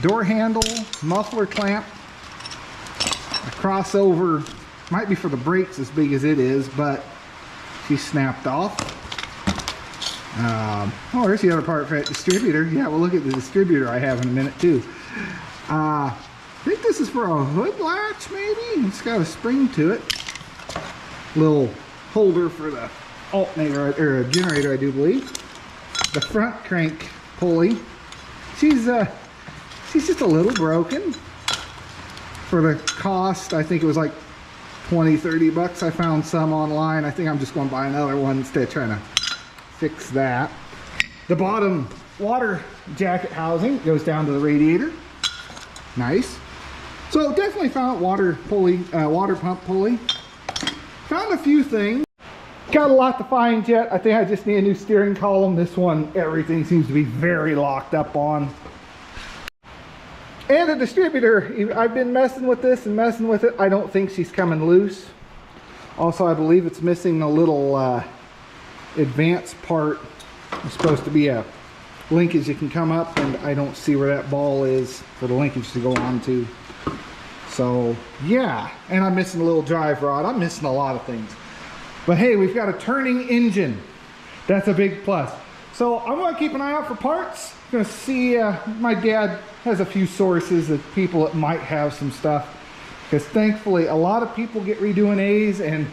Door handle, muffler clamp, a crossover, might be for the brakes as big as it is, but she snapped off. Oh, there's the other part for that distributor. Yeah, we'll look at the distributor I have in a minute too. I think this is for a hood latch maybe. It's got a spring to it. Little holder for the alternator or generator, I do believe. The front crank pulley. She's just a little broken. For the cost, I think it was like 20-30 bucks. I found some online. I think I'm just going to buy another one instead of trying to fix that. The bottom water jacket housing goes down to the radiator. Nice. So definitely found water pump pulley. Found a few things. Got a lot to find yet. I think I just need a new steering column. This one, everything seems to be very locked up on. And the distributor, I've been messing with this and messing with it. I don't think she's coming loose. Also, I believe it's missing a little advanced part. It's supposed to be a linkage that can come up, and I don't see where that ball is for the linkage to go on to. So, yeah. And I'm missing a little drive rod. I'm missing a lot of things. But hey, we've got a turning engine. That's a big plus. So I'm going to keep an eye out for parts. I'm going to see, my dad has a few sources of people that might have some stuff. Because thankfully, a lot of people get redoing A's. And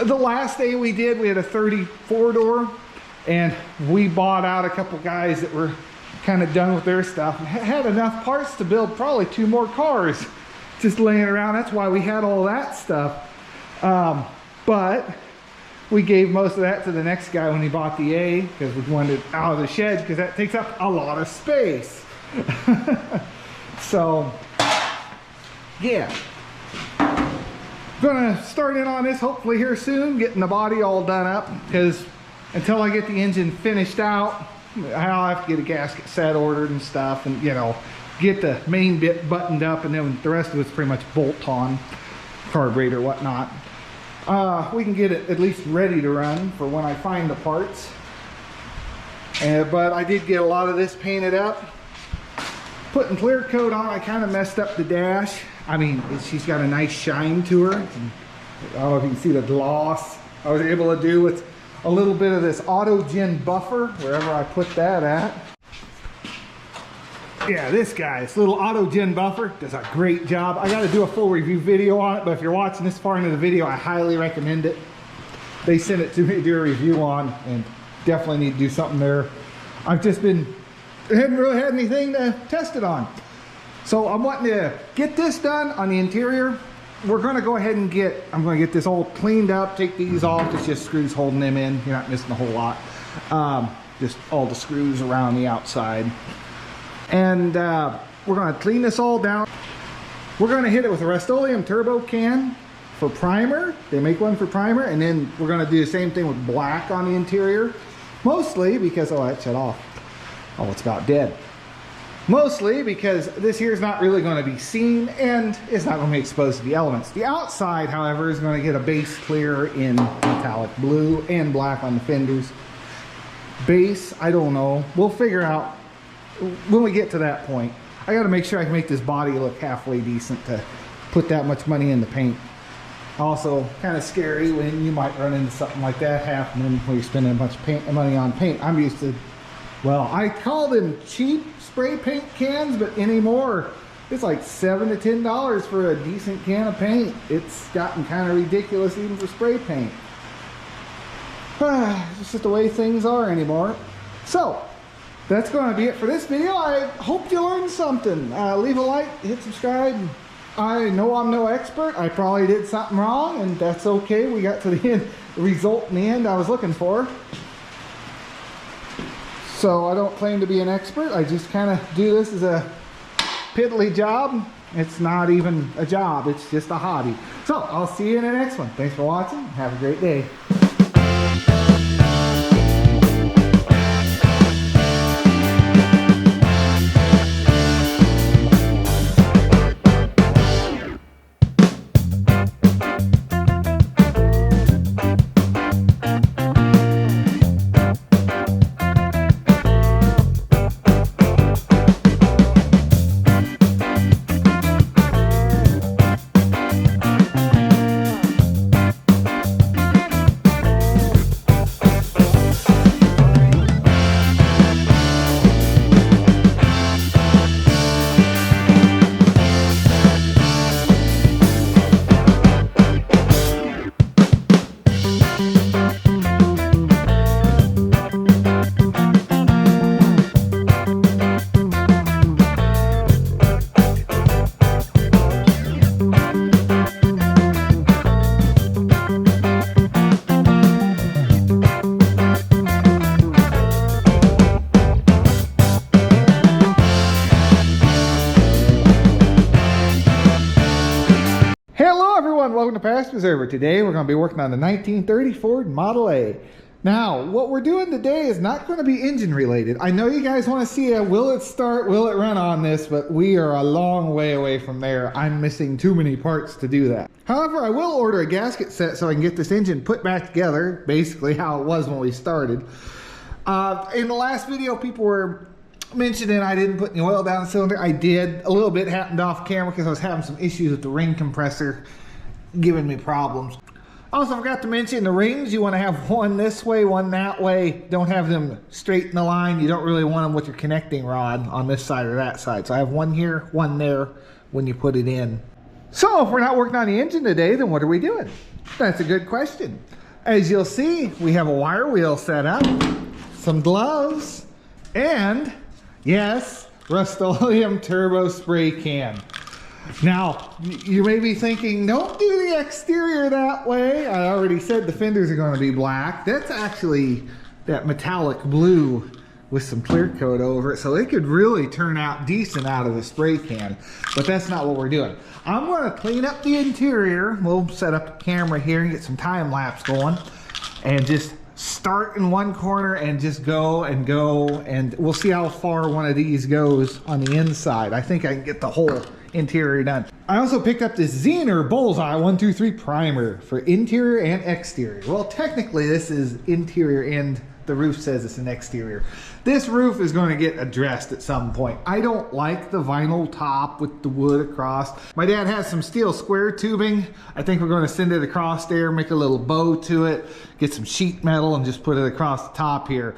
the last A we did, we had a 34 door. And we bought out a couple guys that were kind of done with their stuff. And had enough parts to build probably 2 more cars just laying around. That's why we had all that stuff. But we gave most of that to the next guy when he bought the A, because we wanted it out of the shed, because that takes up a lot of space. So, yeah. Gonna start in on this hopefully here soon, getting the body all done up, because until I get the engine finished out, I'll have to get a gasket set ordered and stuff, and you know, get the main bit buttoned up, and then the rest of it's pretty much bolt on, carburetor, whatnot. We can get it at least ready to run for when I find the parts. But I did get a lot of this painted up. putting clear coat on. I kind of messed up the dash. I mean, she's got a nice shine to her. I don't know if you can see the gloss I was able to do with a little bit of this Autogen buffer, wherever I put that at. Yeah, this guy, this little Autogen buffer, does a great job. I got to do a full review video on it, but if you're watching this far into the video, I highly recommend it. They sent it to me to do a review on, and definitely need to do something there. I've just been, haven't really had anything to test it on. So I'm wanting to get this done on the interior. We're going to go ahead and I'm going to get this all cleaned up, take these off. It's just screws holding them in. You're not missing a whole lot. Just all the screws around the outside. And we're going to clean this all down. We're going to hit it with a Rust-Oleum turbo can for primer. They make one for primer. And then we're going to do the same thing with black on the interior. Mostly because, oh, that shut off. Oh, it's about dead. Mostly because this here is not really going to be seen and it's not going to be exposed to the elements. The outside, however, is going to get a base clear in metallic blue and black on the fenders. Base, I don't know. We'll figure out when we get to that point. I got to make sure I can make this body look halfway decent to put that much money in the paint. Also, kind of scary when you might run into something like that happening when you're spending a bunch of money on paint. I'm used to, well, I call them cheap spray paint cans, but anymore it's like $7 to $10 for a decent can of paint. It's gotten kind of ridiculous even for spray paint. It's just the way things are anymore. So that's going to be it for this video. I hope you learned something. Leave a like, hit subscribe. I know I'm no expert. I probably did something wrong, and that's okay. We got to the end, the result in the end I was looking for. So I don't claim to be an expert. I just kind of do this as a piddly job. It's not even a job. It's just a hobby. So I'll see you in the next one. Thanks for watching. Have a great day. Welcome to Past Preserver. Today we're going to be working on the 1930 Ford Model A. Now, what we're doing today is not going to be engine related. I know you guys want to see a will it start, will it run on this, but we are a long way away from there. I'm missing too many parts to do that. However, I will order a gasket set so I can get this engine put back together, basically how it was when we started. In the last video, people were mentioning I didn't put any oil down the cylinder. I did. A little bit happened off camera because I was having some issues with the ring compressor giving me problems. Also, I forgot to mention the rings. You want to have one this way, one that way. Don't have them straight in the line. You don't really want them with your connecting rod on this side or that side. So I have one here, one there when you put it in. So if we're not working on the engine today, then what are we doing? That's a good question. As you'll see, we have a wire wheel set up, some gloves, and yes, Rust-Oleum turbo spray can. Now, you may be thinking, don't do the exterior that way. I already said the fenders are going to be black. That's actually that metallic blue with some clear coat over it. So it could really turn out decent out of the spray can. But that's not what we're doing. I'm going to clean up the interior. We'll set up the camera here and get some time lapse going. And just start in one corner and just go. And we'll see how far one of these goes on the inside. I think I can get the whole interior done. I also picked up this Zener Bullseye 123 primer for interior and exterior. Well, technically this is interior and the roof says it's an exterior. This roof is going to get addressed at some point. I don't like the vinyl top with the wood across. My dad has some steel square tubing. I think we're going to send it across there, make a little bow to it, get some sheet metal and just put it across the top here.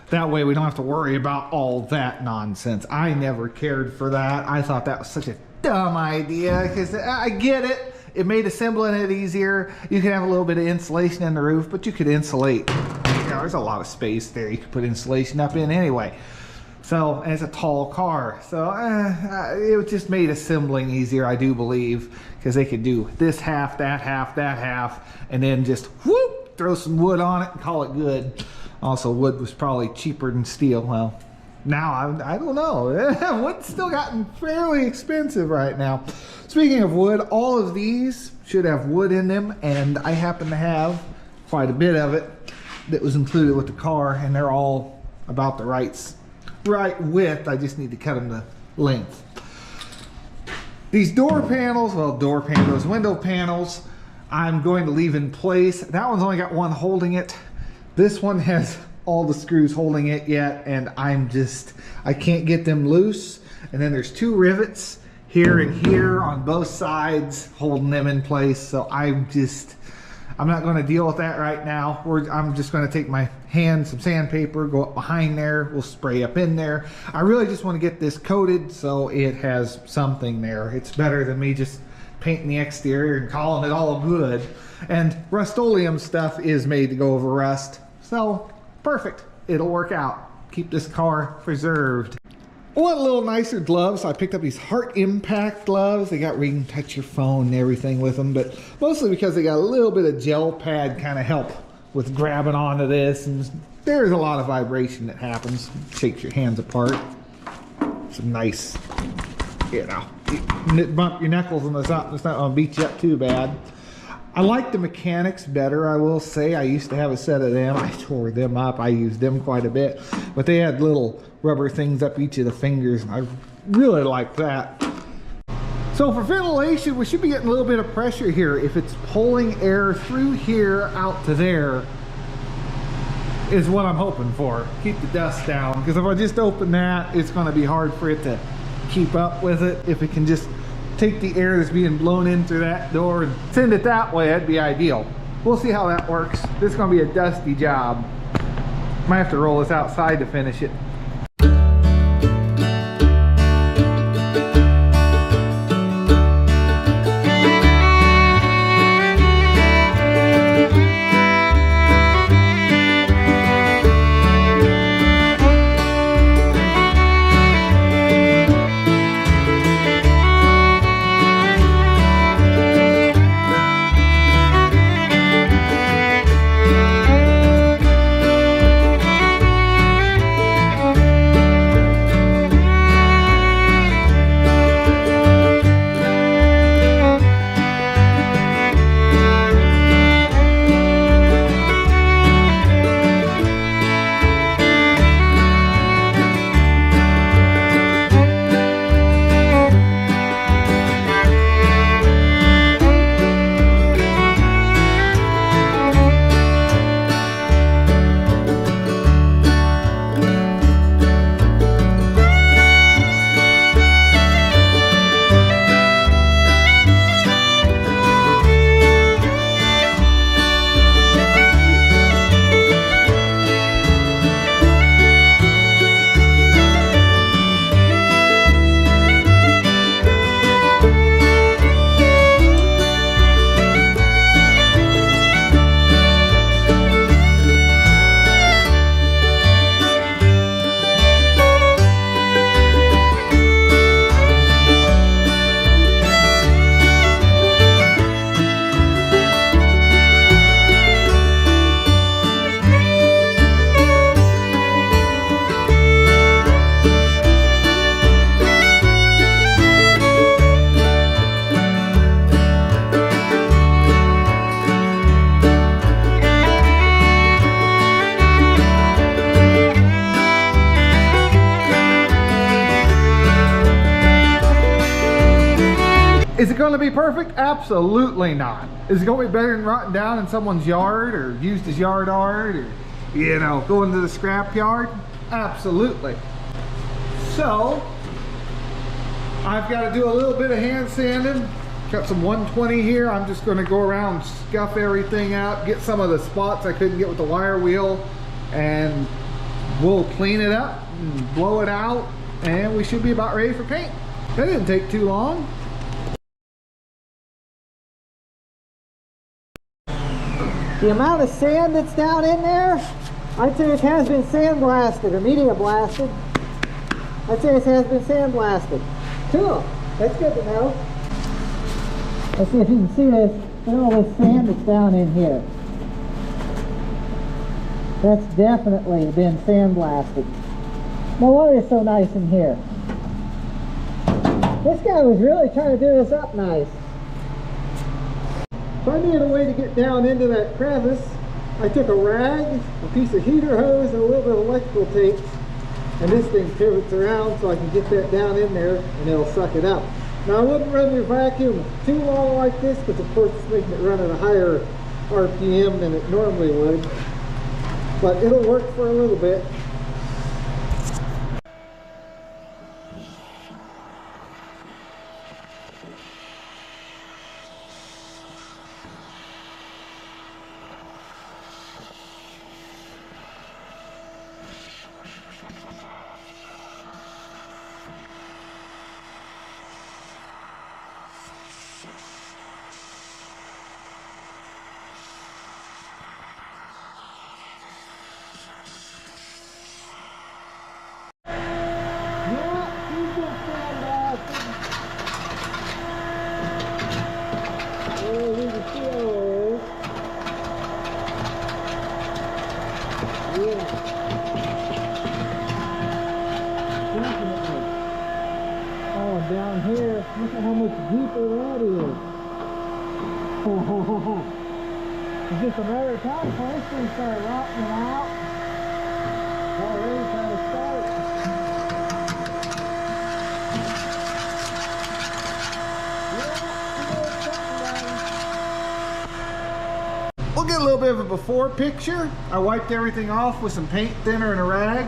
That way we don't have to worry about all that nonsense. I never cared for that. I thought that was such a dumb idea because I get it. It made assembling it easier. You can have a little bit of insulation in the roof, but you could insulate. You know, there's a lot of space there. You could put insulation up in anyway. So, and it's a tall car. So it just made assembling easier, I do believe, because they could do this half, that half, and then just whoop, throw some wood on it and call it good. Also, wood was probably cheaper than steel. Well, now I don't know. Wood's still gotten fairly expensive right now. Speaking of wood, all of these should have wood in them, and I happen to have quite a bit of it that was included with the car, and they're all about the right width. I just need to cut them to length. These door panels, window panels, I'm going to leave in place. That one's only got one holding it. This one has all the screws holding it yet, and I can't get them loose. And then there's two rivets here and here on both sides holding them in place. So I'm not going to deal with that right now. I'm just going to take my hand, some sandpaper, go up behind there. We'll spray up in there. I really just want to get this coated so it has something there. It's better than me just painting the exterior and calling it all good. And Rust-Oleum stuff is made to go over rust. So perfect. It'll work out. Keep this car preserved. I want a little nicer gloves. So I picked up these Heart Impact gloves. They got where you can touch your phone and everything with them, but mostly because they got a little bit of gel pad kind of help with grabbing onto this. And there's a lot of vibration that happens. Shakes your hands apart. Some nice, you bump your knuckles and it's not going to beat you up too bad. I like the mechanics better, I will say. I used to have a set of them. I tore them up. I used them quite a bit. But they had little rubber things up each of the fingers, and I really like that. So for ventilation, we should be getting a little bit of pressure here. If it's pulling air through here out to there, is what I'm hoping for. Keep the dust down. Because if I just open that, it's going to be hard for it to keep up with it. If it can just take the air that's being blown in through that door and send it that way, that'd be ideal. We'll see how that works. This is going to be a dusty job. Might have to roll this outside to finish it. Is it going to be perfect? Absolutely not. Is it going to be better than rotting down in someone's yard or used as yard art? Or you know, going to the scrap yard? Absolutely. So I've got to do a little bit of hand sanding. Got some 120 here. I'm just going to go around, scuff everything out, get some of the spots I couldn't get with the wire wheel, and we'll clean it up and blow it out, and we should be about ready for paint. That didn't take too long. The amount of sand that's down in there, I'd say it has been sandblasted or media blasted. I'd say it has been sandblasted. Cool. That's good to know. Let's see if you can see this. Look at all this sand that's down in here. That's definitely been sandblasted. No wonder it's so nice in here. This guy was really trying to do this up nice. So I needed a way to get down into that crevice. I took a rag, a piece of heater hose, and a little bit of electrical tape, and this thing pivots around so I can get that down in there and it'll suck it up. Now I wouldn't run your vacuum too long like this because of course it's making it run at a higher RPM than it normally would, but it'll work for a little bit. Down here, look at how much deeper that is. It's just a matter of time before this thing starts rotting out. Already trying to start. We'll get a little bit of a before picture. I wiped everything off with some paint thinner and a rag.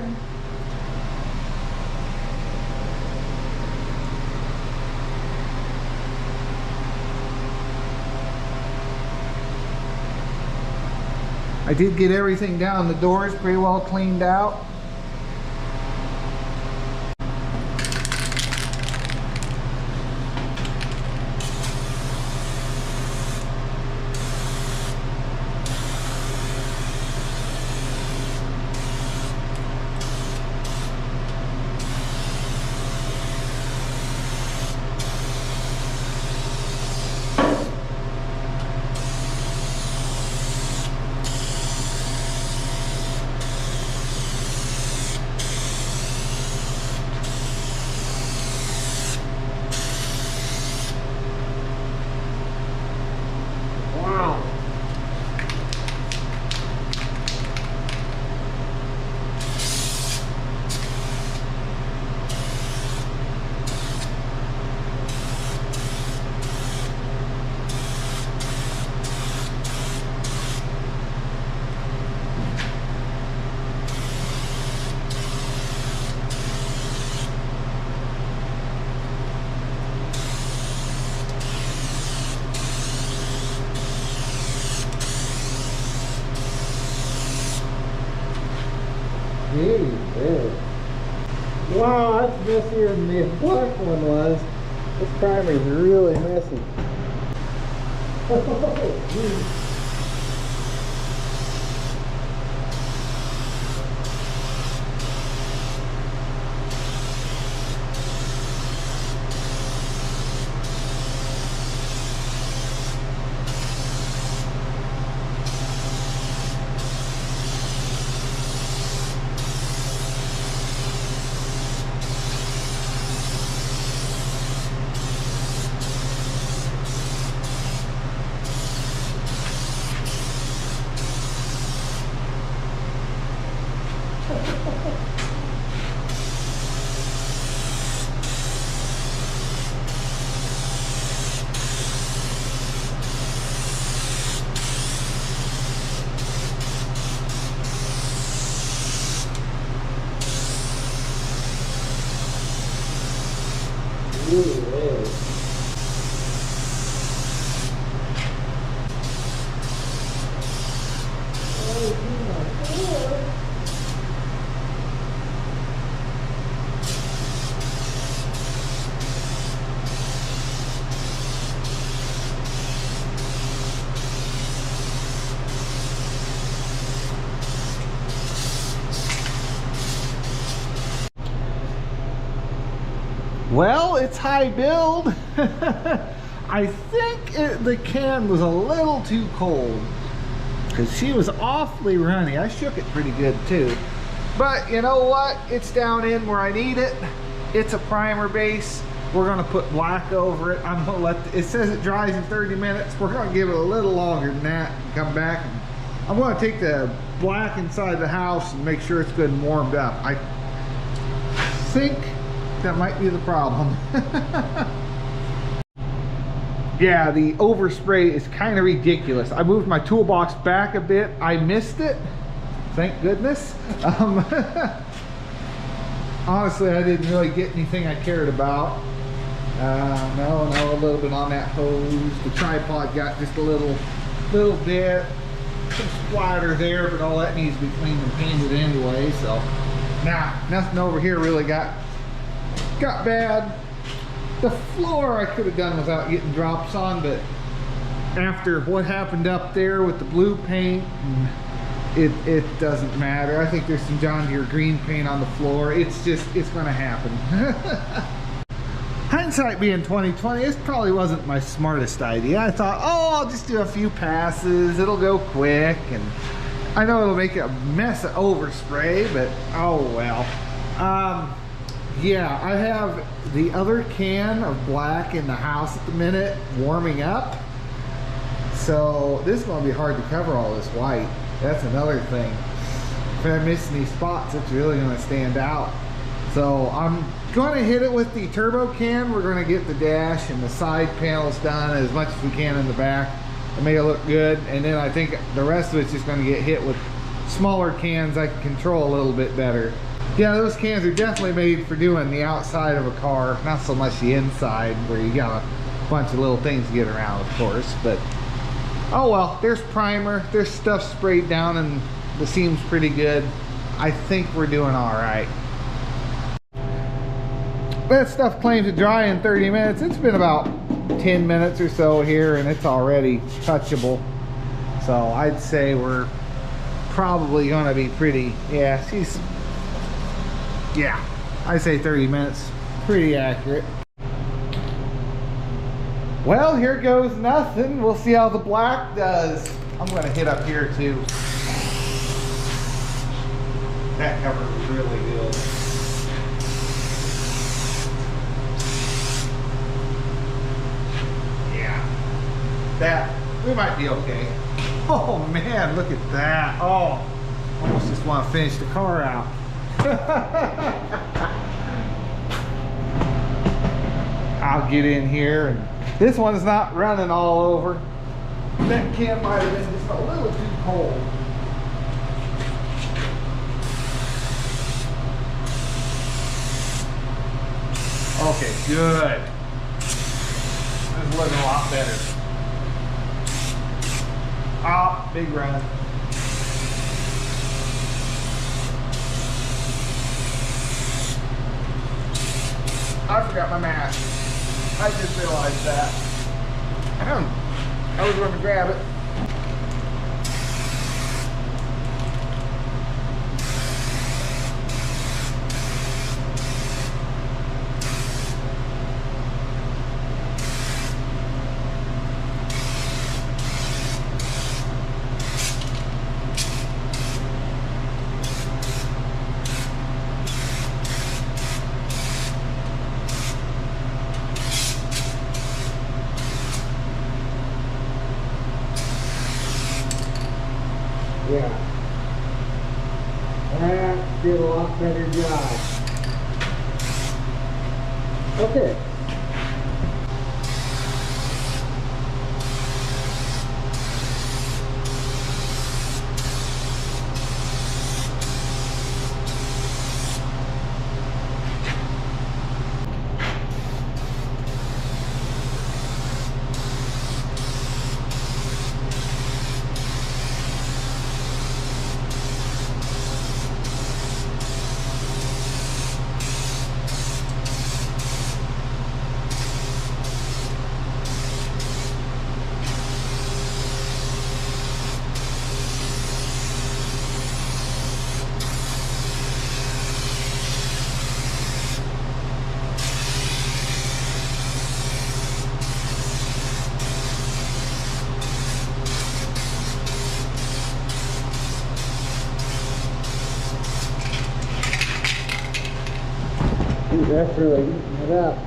I did get everything down. The doors pretty well cleaned out. Wow, that's messier than the black one was. This primer is really messy. Ooh, Well, it's high build. I think the can was a little too cold because she was awfully runny. I shook it pretty good too. But you know what? It's down in where I need it. It's a primer base. We're gonna put black over it. I'm gonna let it says it dries in 30 minutes. We're gonna give it a little longer than that and come back. And I'm gonna take the black inside the house and make sure it's good and warmed up. I think that might be the problem. Yeah, the overspray is kind of ridiculous. I moved my toolbox back a bit. I missed it. Thank goodness. Honestly, I didn't really get anything I cared about. No, a little bit on that hose. The tripod got just a little bit. Some splatter there, but all that needs to be cleaned and painted anyway. So, nah, nothing over here really got bad. The floor I could have done without getting drops on, but after what happened up there with the blue paint, it doesn't matter. I think there's some John Deere green paint on the floor. It's gonna happen. Hindsight being 2020, this probably wasn't my smartest idea. I thought, oh, I'll just do a few passes, it'll go quick, and I know it'll make a mess of overspray, but oh well. Yeah, I have the other can of black in the house at the minute warming up. So this is going to be hard to cover all this white. That's another thing. If I miss any spots, it's really going to stand out. So I'm going to hit it with the turbo can. We're going to get the dash and the side panels done as much as we can in the back to make it look good. And then I think the rest of it's just going to get hit with smaller cans I can control a little bit better. Yeah, those cans are definitely made for doing the outside of a car, not so much the inside where you got a bunch of little things to get around, of course. But oh well, there's primer, there's stuff sprayed down and the seam's pretty good. I think we're doing all right. That stuff claims to dry in 30 minutes. It's been about 10 minutes or so here and it's already touchable. So I'd say we're probably gonna be pretty, yeah, I'd say 30 minutes, pretty accurate. Well, here goes nothing. We'll see how the black does. I'm gonna hit up here too. That cover was really good. Yeah, that, we might be okay. Oh man, look at that. Oh, almost just want to finish the car out. I'll get in here, and this one's not running all over. That can might have been just a little too cold. Okay, good. This is looking a lot better. Ah, big run. I forgot my mask. I just realized that. I was going to grab it. Yeah. That did a lot better job. Okay. That's really eating it up.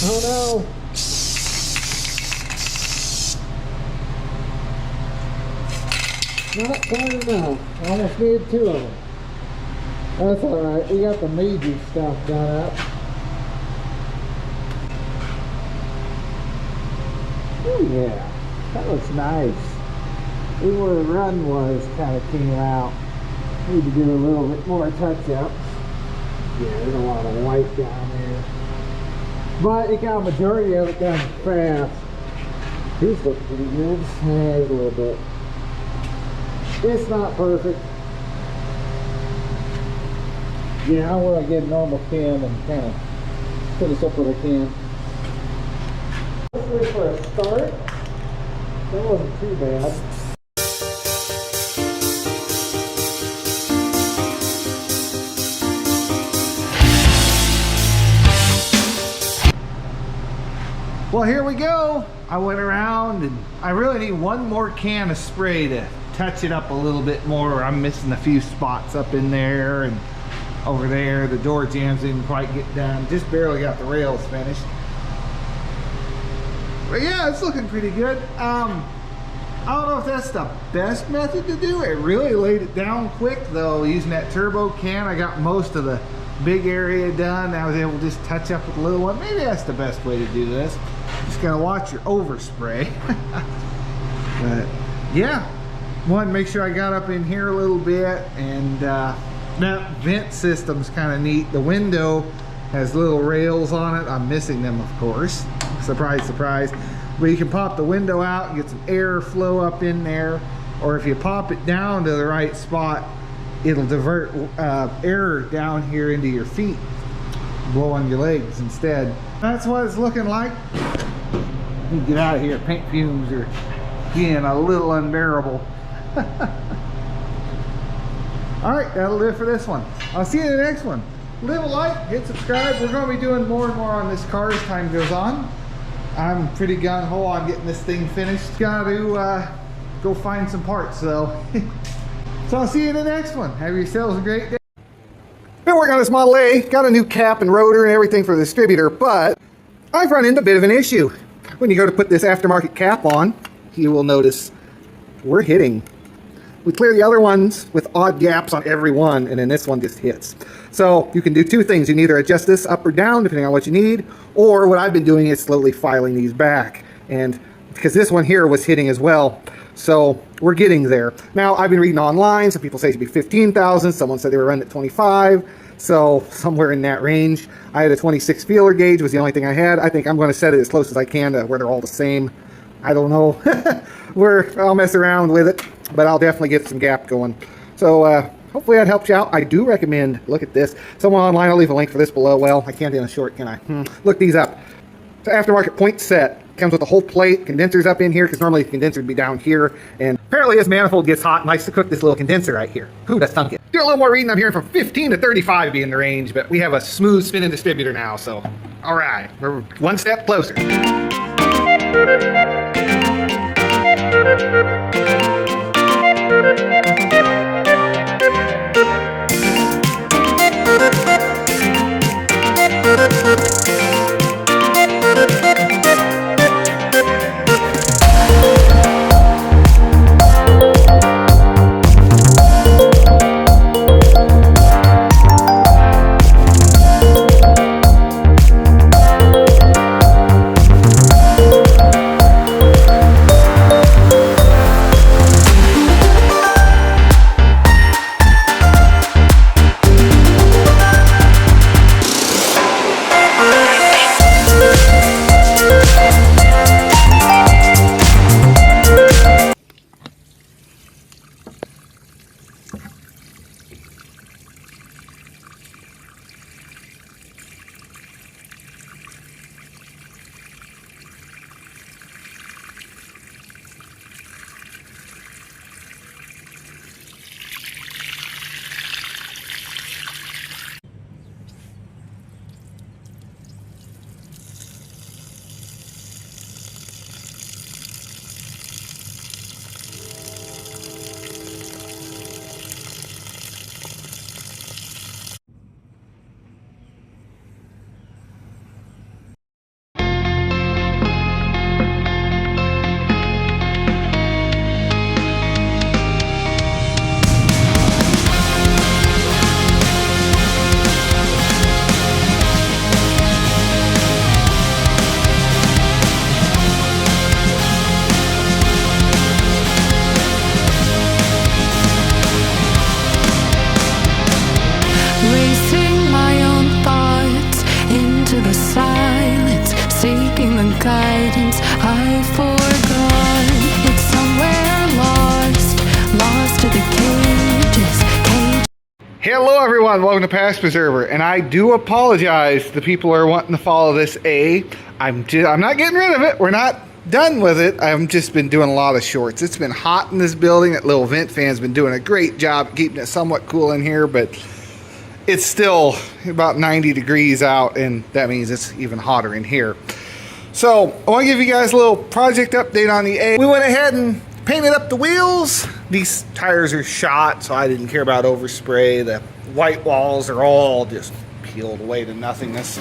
Oh no! Not quite enough. I almost needed 2 of them. That's alright. We got the major stuff done up. Oh yeah, that looks nice. Even where the run was kind of came out. Need to do a little bit more touch up. Yeah, there's a lot of white down there. But it got a majority of it done fast. These look pretty good. There's a little bit. It's not perfect. Yeah, I want to get a normal cam and kind of finish up what I can. Hopefully for a start, that wasn't too bad. Well, here we go. I went around and I really need one more can of spray to touch it up a little bit more. I'm missing a few spots up in there and over there. The door jambs didn't quite get done. Just barely got the rails finished. But yeah, it's looking pretty good. I don't know if that's the best method to do it. Really laid it down quick though. Using that turbo can, I got most of the big area done. I was able to just touch up with the little one. Maybe that's the best way to do this. Just gotta watch your overspray. But yeah, one, make sure I got up in here a little bit, and that vent system's kind of neat. The window has little rails on it. I'm missing them, of course. Surprise, surprise. But you can pop the window out and get some air flow up in there, or if you pop it down to the right spot, it'll divert air down here into your feet, blow on your legs instead. That's what it's looking like. Get out of here. Paint fumes are getting a little unbearable. Alright, that'll do it for this one. I'll see you in the next one. Leave a like, hit subscribe. We're going to be doing more and more on this car as time goes on. I'm pretty gung-ho on getting this thing finished. Gotta go find some parts though. So I'll see you in the next one. Have yourselves a great day. Been working on this Model A. Got a new cap and rotor and everything for the distributor, but I've run into a bit of an issue. When you go to put this aftermarket cap on, you will notice we're hitting. We clear the other ones with odd gaps on every one, and then this one just hits. So you can do two things. You can either adjust this up or down, depending on what you need, or what I've been doing is slowly filing these back. And because this one here was hitting as well, so we're getting there. Now, I've been reading online. Some people say it should be 15,000. Someone said they were running at 25. So somewhere in that range. I had a 26 feeler gauge, was the only thing I had. I think I'm going to set it as close as I can to where they're all the same. I don't know. I'll mess around with it, but I'll definitely get some gap going. So hopefully that helps you out. I do recommend, look at this. Someone online, I'll leave a link for this below. Well, I can't in a short, can I? Look these up. It's an aftermarket point set. Comes with a whole plate, condensers up in here, because normally the condenser would be down here. And apparently this manifold gets hot and likes to cook this little condenser right here. Ooh, that's stunk it. Do a little more reading. I'm hearing from 15 to 35 being the range, but we have a smooth spinning distributor now, so all right, we're one step closer. forgot. It's somewhere lost to the cages. Hello everyone, welcome to Past Preserver, and I do apologize to the people who are wanting to follow this I'm not getting rid of it. We're not done with it. I've just been doing a lot of shorts. It's been hot in this building. That little vent fan's been doing a great job keeping it somewhat cool in here, but it's still about 90 degrees out, and that means it's even hotter in here. So I want to give you guys a little project update on the A. We went ahead and painted up the wheels. These tires are shot, so I didn't care about overspray. The white walls are all just peeled away to nothingness.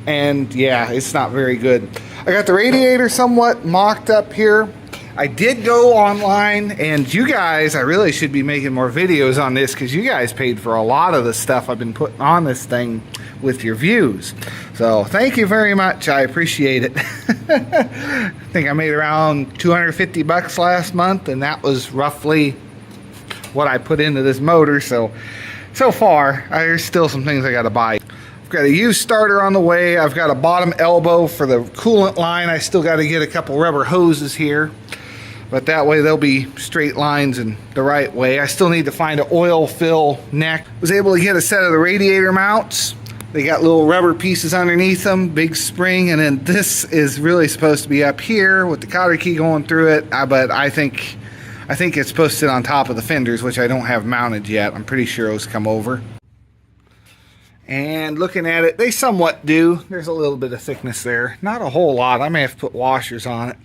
And yeah, it's not very good. I got the radiator somewhat mocked up here. I did go online, and you guys, I really should be making more videos on this because you guys paid for a lot of the stuff I've been putting on this thing with your views. So thank you very much. I appreciate it. I think I made around 250 bucks last month, and that was roughly what I put into this motor. So far, there's still some things I got to buy. I've got a used starter on the way. I've got a bottom elbow for the coolant line. I still got to get a couple rubber hoses here, but that way they'll be straight lines and the right way. I still need to find an oil fill neck. Was able to get a set of the radiator mounts. They got little rubber pieces underneath them, big spring, and then this is really supposed to be up here with the cotter key going through it, but I think it's supposed to sit on top of the fenders, which I don't have mounted yet. I'm pretty sure those come over. And looking at it, they somewhat do. There's a little bit of thickness there. Not a whole lot. I may have to put washers on it.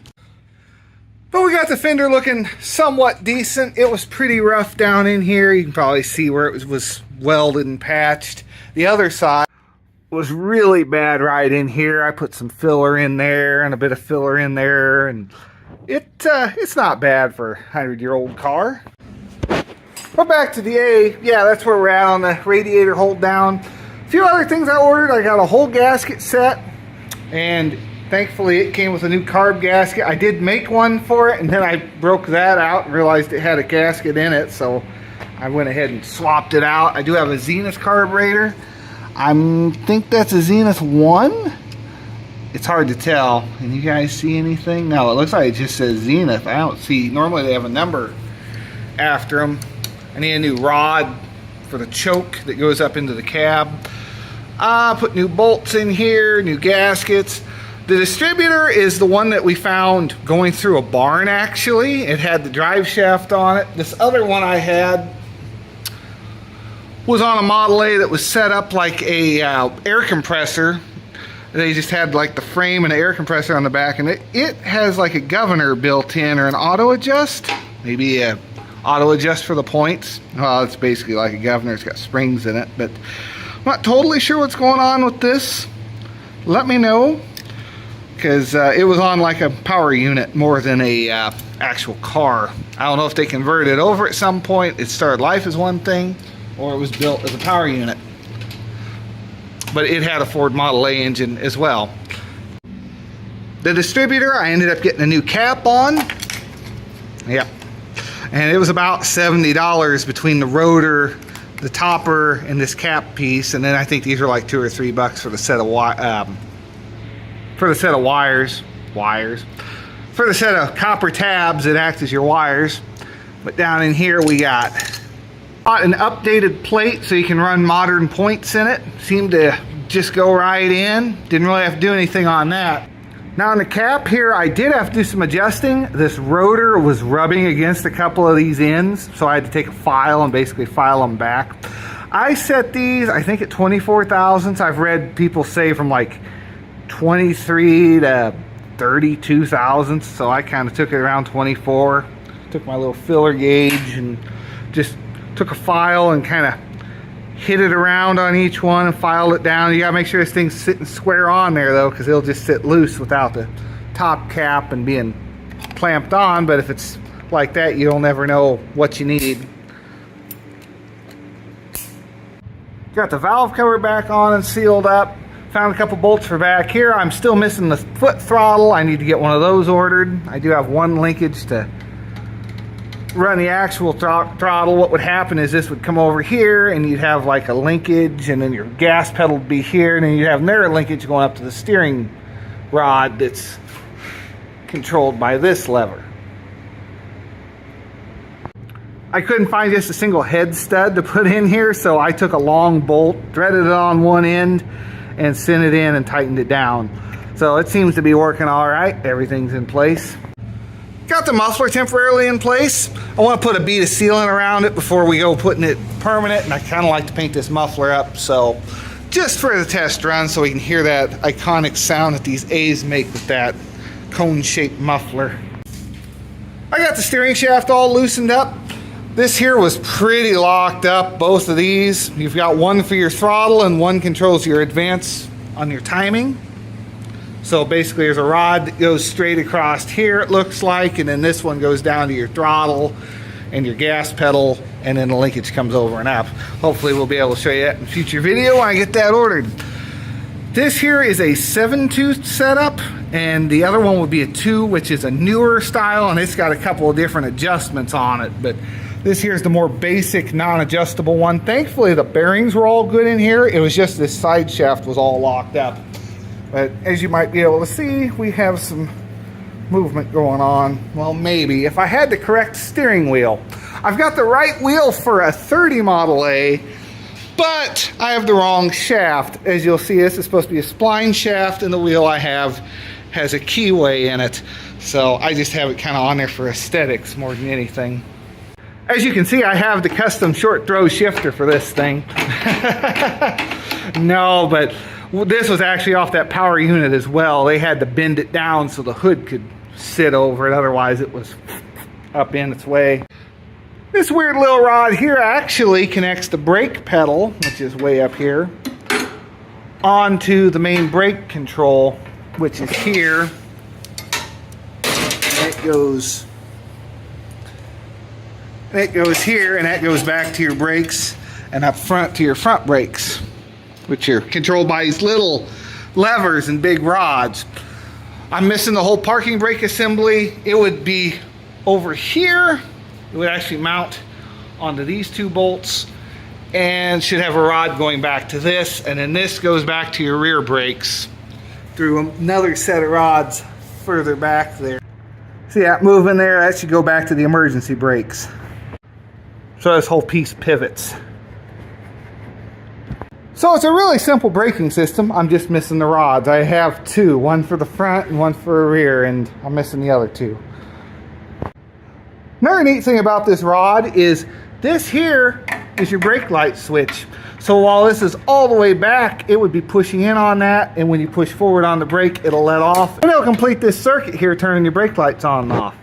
But we got the fender looking somewhat decent. It was pretty rough down in here. You can probably see where it was welded and patched. The other side was really bad right in here. I put some filler in there and a bit of filler in there, and it's not bad for a 100-year-old car. But back to the A, yeah, that's where we're at on the radiator hold down. A few other things I ordered. I got a whole gasket set, and thankfully it came with a new carb gasket. I did make one for it, and then I broke that out and realized it had a gasket in it, so I went ahead and swapped it out. I do have a Zenith carburetor. I think that's a Zenith 1. It's hard to tell. Can you guys see anything? No, it looks like it just says Zenith. I don't see. Normally they have a number after them. I need a new rod for the choke that goes up into the cab. Put new bolts in here, new gaskets. The distributor is the one that we found going through a barn, actually. It had the drive shaft on it. This other one I had was on a Model A that was set up like a air compressor. They just had like the frame and an air compressor on the back, and it has like a governor built in, or an auto adjust. Maybe a auto adjust for the points. Well, it's basically like a governor. It's got springs in it, but I'm not totally sure what's going on with this. Let me know, because it was on like a power unit more than a actual car. I don't know if they converted it over at some point. It started life as one thing, or it was built as a power unit. But it had a Ford Model A engine as well. The distributor, I ended up getting a new cap on. Yep. And it was about $70 between the rotor, the topper, and this cap piece. And then I think these are like $2 or $3 for the set of wires. For the set of copper tabs that act as your wires. But down in here we got an updated plate so you can run modern points in it. Seemed to just go right in. Didn't really have to do anything on that. Now on the cap here, I did have to do some adjusting. This rotor was rubbing against a couple of these ends, so I had to take a file and basically file them back. I set these, I think, at 24 thousandths. I've read people say from like 23 to 32 thousandths, so I kind of took it around 24. Took my little filler gauge and just took a file and kind of hit it around on each one and filed it down. You gotta make sure this thing's sitting square on there though, because it'll just sit loose without the top cap and being clamped on. But if it's like that, you'll never know what you need. Got the valve cover back on and sealed up. Found a couple bolts for back here. I'm still missing the foot throttle. I need to get one of those ordered. I do have one linkage to run the actual throttle. What would happen is this would come over here and you'd have like a linkage, and then your gas pedal would be here, and then you'd have another linkage going up to the steering rod that's controlled by this lever. I couldn't find just a single head stud to put in here, so I took a long bolt, threaded it on one end, and sent it in and tightened it down. So it seems to be working all right. Everything's in place. Got the muffler temporarily in place. I want to put a bead of sealant around it before we go putting it permanent, and I kind of like to paint this muffler up, so just for the test run so we can hear that iconic sound that these A's make with that cone-shaped muffler. I got the steering shaft all loosened up. This here was pretty locked up, both of these. You've got one for your throttle and one controls your advance on your timing. So basically there's a rod that goes straight across here, it looks like, and then this one goes down to your throttle and your gas pedal, and then the linkage comes over and up. Hopefully we'll be able to show you that in a future video when I get that ordered. This here is a 7-tooth setup, and the other one would be a 2, which is a newer style, and it's got a couple of different adjustments on it. But this here is the more basic, non-adjustable one. Thankfully, the bearings were all good in here. It was just this side shaft was all locked up. But as you might be able to see, we have some movement going on. Well, maybe. If I had the correct steering wheel. I've got the right wheel for a 30 Model A, but I have the wrong shaft. As you'll see, this is supposed to be a spline shaft, and the wheel I have has a keyway in it. So I just have it kind of on there for aesthetics more than anything. As you can see, I have the custom short throw shifter for this thing. No, but this was actually off that power unit as well. They had to bend it down so the hood could sit over it, otherwise it was up in its way. This weird little rod here actually connects the brake pedal, which is way up here, onto the main brake control, which is here. It goes here, and that goes back to your brakes, and up front to your front brakes, which are controlled by these little levers and big rods. I'm missing the whole parking brake assembly. It would be over here. It would actually mount onto these 2 bolts and should have a rod going back to this, and then this goes back to your rear brakes through another set of rods further back there. See that moving there? That should go back to the emergency brakes. So this whole piece pivots. So it's a really simple braking system. I'm just missing the rods. I have 2, one for the front and one for the rear, and I'm missing the other 2. Another neat thing about this rod is this here is your brake light switch. So while this is all the way back, it would be pushing in on that, and when you push forward on the brake, it'll let off, and it'll complete this circuit here, turning your brake lights on and off.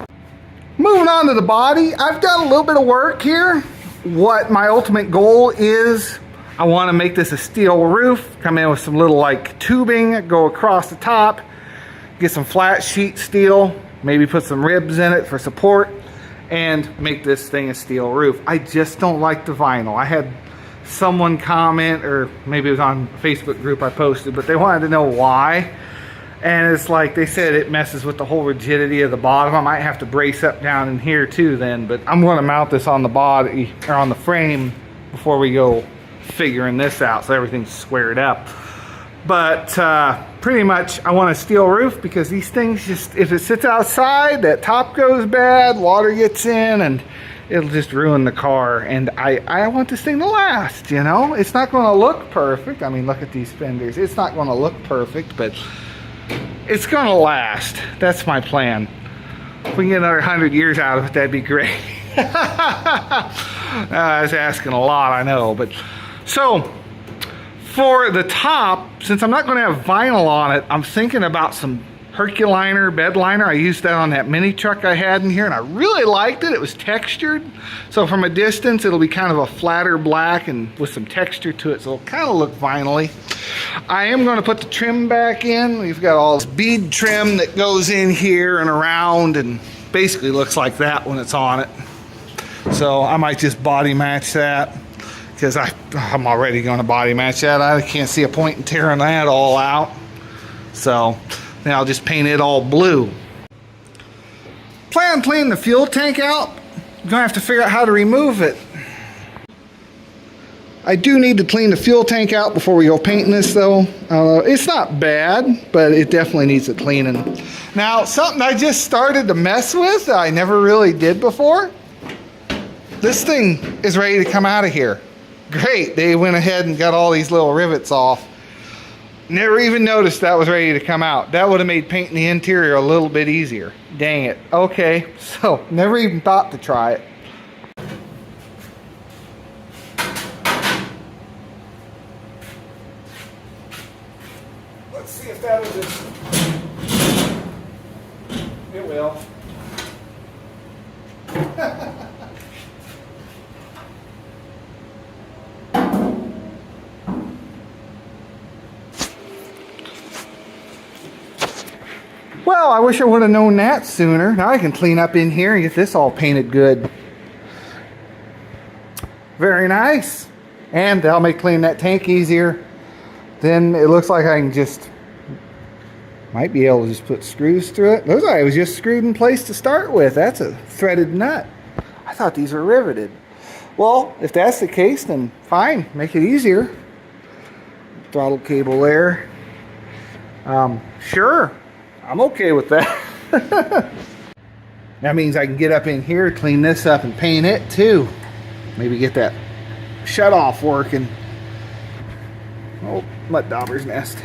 Moving on to the body, I've done a little bit of work here. What my ultimate goal is, I want to make this a steel roof, come in with some little like tubing, go across the top, get some flat sheet steel, maybe put some ribs in it for support, and make this thing a steel roof. I just don't like the vinyl. I had someone comment, or maybe it was on a Facebook group I posted, but they wanted to know why. And it's like they said it messes with the whole rigidity of the bottom. I might have to brace up down in here too then, but I'm going to mount this on the body or on the frame before we go figuring this out so everything's squared up. But pretty much I want a steel roof because these things just, if it sits outside, that top goes bad, water gets in, and it'll just ruin the car. And I want this thing to last, you know? It's not going to look perfect. I mean, look at these fenders. It's not going to look perfect, but it's going to last. That's my plan. If we can get another 100 years out of it, that'd be great. I was asking a lot, I know. But so for the top, since I'm not going to have vinyl on it, I'm thinking about some Herculiner bed liner. I used that on that mini truck I had in here, and I really liked it. It was textured, so from a distance it'll be kind of a flatter black and with some texture to it, so it'll kind of look vinyl-y. I am going to put the trim back in. We've got all this bead trim that goes in here and around, and basically looks like that when it's on it. So I might just body match that, because I'm already going to body match that. I can't see a point in tearing that all out. So then I'll just paint it all blue. Plan on cleaning the fuel tank out. I'm gonna have to figure out how to remove it. I do need to clean the fuel tank out before we go painting this though. It's not bad, but it definitely needs a cleaning. Now, something I just started to mess with that I never really did before. This thing is ready to come out of here. Great, they went ahead and got all these little rivets off. Never even noticed that was ready to come out. That would have made painting the interior a little bit easier. Dang it. Okay, so never even thought to try it. Let's see if that'll just... It will. Well, I wish I would have known that sooner. Now I can clean up in here and get this all painted good. Very nice. And that'll make cleaning that tank easier. Then it looks like I can just, might be able to just put screws through it. Looks like it was just screwed in place to start with. That's a threaded nut. I thought these were riveted. Well, if that's the case, then fine. Make it easier. Throttle cable there. Sure. I'm okay with that. That means I can get up in here, clean this up, and paint it too. Maybe get that shut-off working. Oh, mud dauber's nest.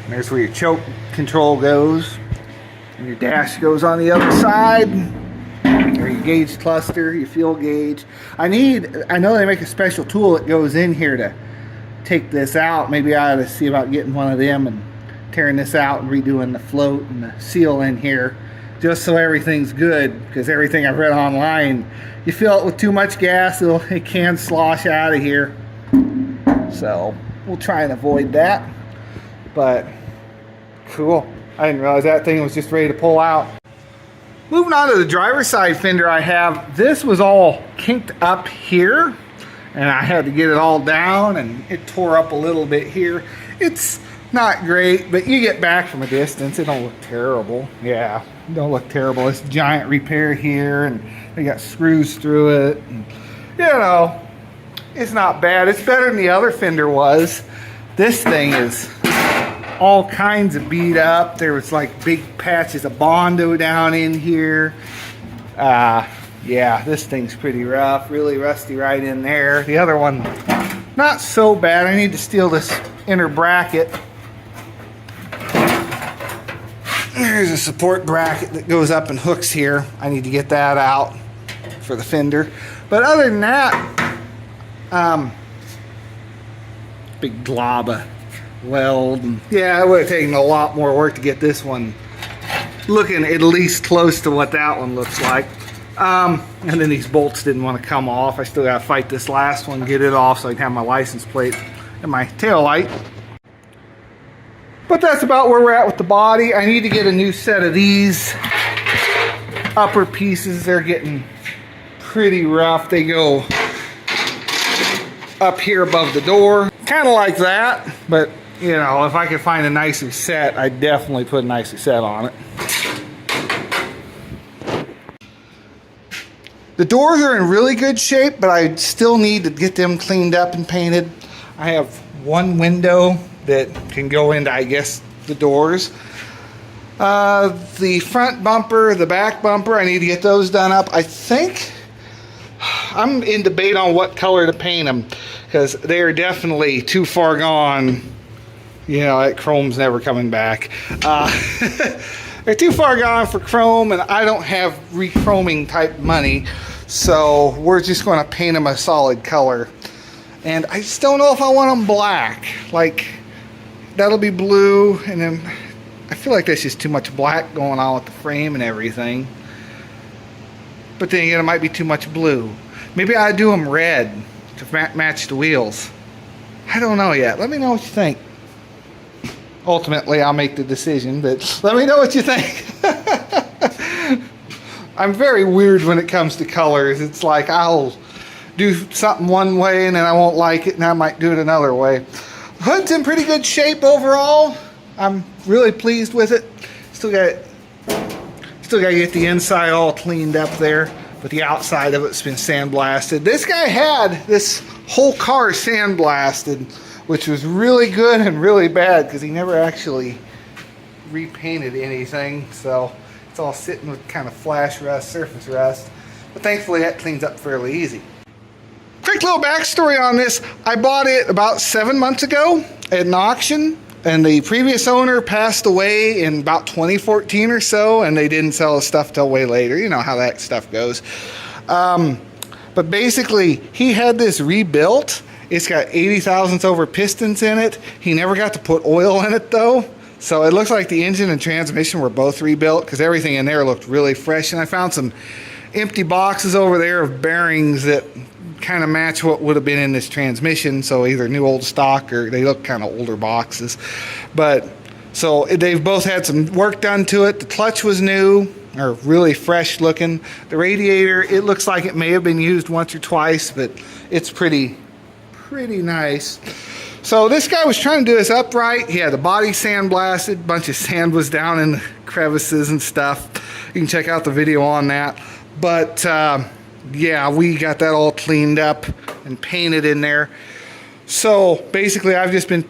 And there's where your choke control goes. And your dash goes on the other side. Or your gauge cluster, your fuel gauge. I know they make a special tool that goes in here to take this out. Maybe I ought to see about getting one of them and tearing this out and redoing the float and the seal in here, just so everything's good, because everything I've read online, you fill it with too much gas, it can slosh out of here. So we'll try and avoid that. But cool, I didn't realize that thing was just ready to pull out. Moving on to the driver's side fender I have, this was all kinked up here and I had to get it all down, and it tore up a little bit here. It's not great, but you get back from a distance, it don't look terrible. Yeah, it don't look terrible. It's a giant repair here, and they got screws through it. And, you know, it's not bad. It's better than the other fender was. This thing is all kinds of beat up. There was like big patches of Bondo down in here. Yeah, this thing's pretty rough, really rusty right in there. The other one, not so bad. I need to steal this inner bracket. There's a support bracket that goes up and hooks here. I need to get that out for the fender. But other than that, big glob of weld. And yeah, it would have taken a lot more work to get this one looking at least close to what that one looks like. And then these bolts didn't want to come off. I still got to fight this last one, get it off so I can have my license plate and my tail light. But that's about where we're at with the body. I need to get a new set of these upper pieces. They're getting pretty rough. They go up here above the door, kind of like that. But you know, if I could find a nicer set, I'd definitely put a nicer set on it. The doors are in really good shape, but I still need to get them cleaned up and painted. I have one window that can go into, I guess, the doors. The front bumper, the back bumper, I need to get those done up. I think I'm in debate on what color to paint them, because they're definitely too far gone. You know, that chrome's never coming back. They're too far gone for chrome, and I don't have re-chroming type money, so we're just going to paint them a solid color. And I just don't know if I want them black. Like, that'll be blue, and then I feel like there's just too much black going on with the frame and everything. But then again, it might be too much blue. Maybe I do them red to match the wheels. I don't know yet. Let me know what you think. Ultimately, I'll make the decision, but let me know what you think. I'm very weird when it comes to colors. It's like I'll do something one way and then I won't like it and I might do it another way. The hood's in pretty good shape overall. I'm really pleased with it. Still got to get the inside all cleaned up there. but the outside of it's been sandblasted. This guy had this whole car sandblasted, which was really good and really bad because he never actually repainted anything. So it's all sitting with kind of flash rust, surface rust. But thankfully that cleans up fairly easy. Quick little backstory on this. I bought it about 7 months ago at an auction, and the previous owner passed away in about 2014 or so, and they didn't sell the stuff till way later. You know how that stuff goes. But basically, he had this rebuilt. It's got 80 thousandths over pistons in it. He never got to put oil in it though. So it looks like the engine and transmission were both rebuilt because everything in there looked really fresh. And I found some empty boxes over there of bearings that kind of match what would have been in this transmission. So either new old stock or they look kind of older boxes. But so they've both had some work done to it. The clutch was new, or really fresh looking. The radiator, it looks like it may have been used once or twice, but it's pretty nice. So this guy was trying to do this upright. He had the body sandblasted. A bunch of sand was down in the crevices and stuff. You can check out the video on that. But yeah, we got that all cleaned up and painted in there. So basically I've just been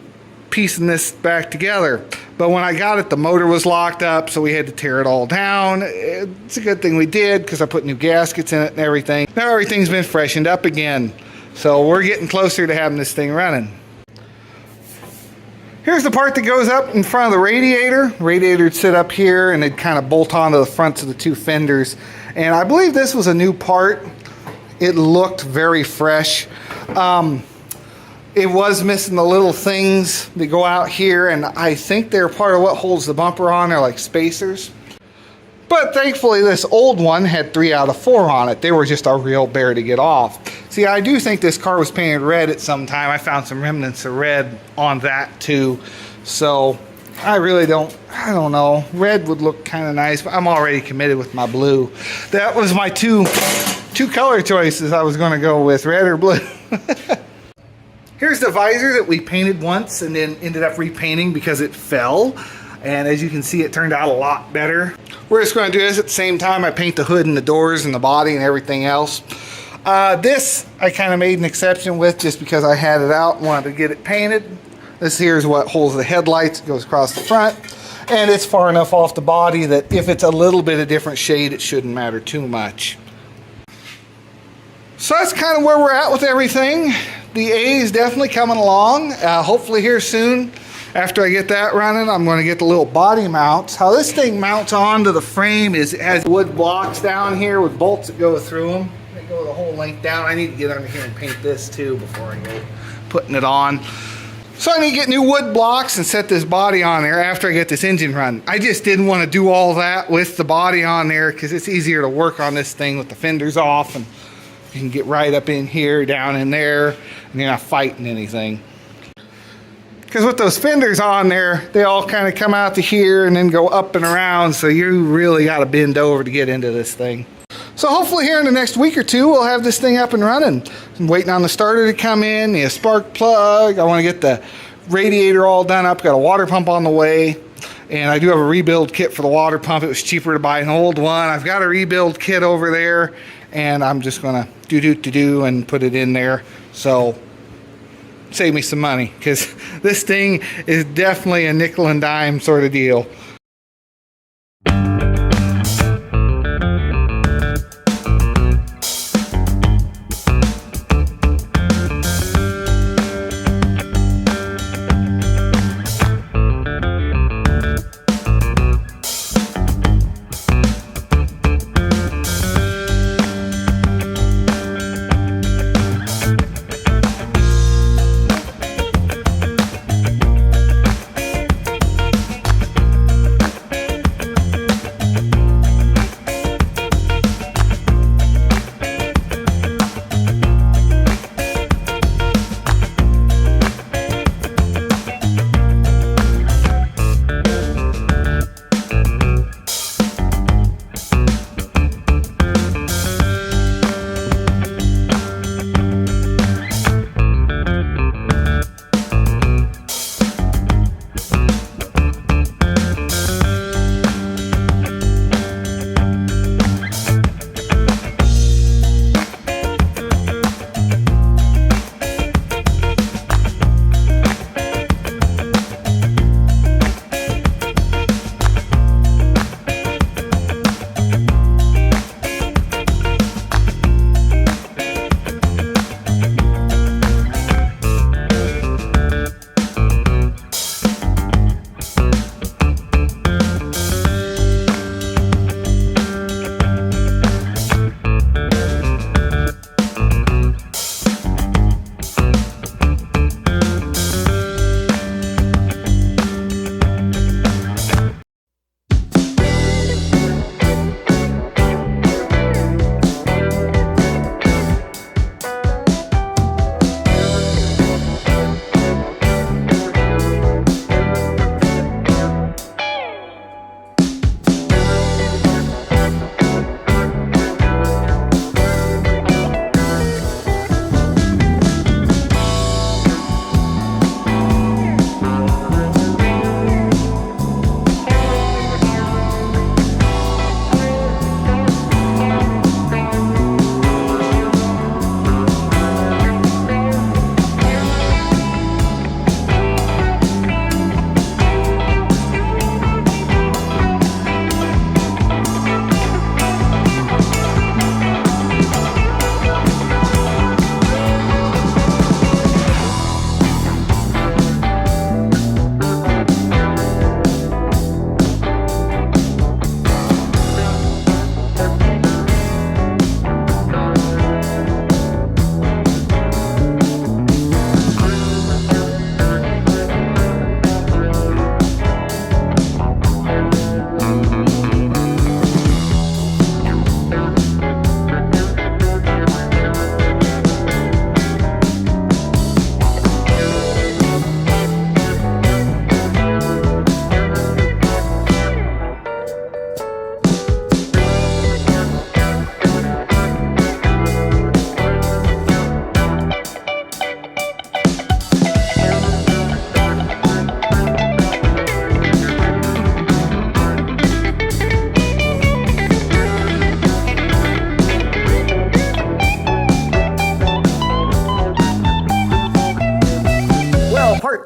piecing this back together. But when I got it, the motor was locked up, so we had to tear it all down. It's a good thing we did because I put new gaskets in it and everything. Now everything's been freshened up again. So we're getting closer to having this thing running. Here's the part that goes up in front of the radiator. Radiator would sit up here and it'd kind of bolt onto the fronts of the two fenders. And I believe this was a new part. It looked very fresh. It was missing the little things that go out here, and I think they're part of what holds the bumper on. They're like spacers. But thankfully this old one had 3 out of 4 on it. They were just a real bear to get off. See, I do think this car was painted red at some time. I found some remnants of red on that too. So I don't know. Red would look kind of nice, but I'm already committed with my blue. That was my two color choices I was going to go with, red or blue. Here's the visor that we painted once and then ended up repainting because it fell. And as you can see, it turned out a lot better. We're just going to do this at the same time. I paint the hood and the doors and the body and everything else. This I kind of made an exception with just because I had it out and wanted to get it painted. This here is what holds the headlights. It goes across the front. And it's far enough off the body that if it's a little bit of different shade, it shouldn't matter too much. So that's kind of where we're at with everything. The A is definitely coming along. Hopefully here soon, after I get that running, I'm going to get the little body mounts. How this thing mounts onto the frame is it has wood blocks down here with bolts that go through them. They go the whole length down. I need to get under here and paint this too before I go putting it on. So I need to get new wood blocks and set this body on there after I get this engine running. I just didn't want to do all that with the body on there because it's easier to work on this thing with the fenders off, and you can get right up in here, down in there, and you're not fighting anything. Because with those fenders on there, they all kind of come out to here and then go up and around, so you really got to bend over to get into this thing. So hopefully here in the next week or two, we'll have this thing up and running. I'm waiting on the starter to come in, the spark plug. I want to get the radiator all done up. Got a water pump on the way. And I do have a rebuild kit for the water pump. It was cheaper to buy an old one. I've got a rebuild kit over there, and I'm just going to do and put it in there. So save me some money, because this thing is definitely a nickel and dime sort of deal.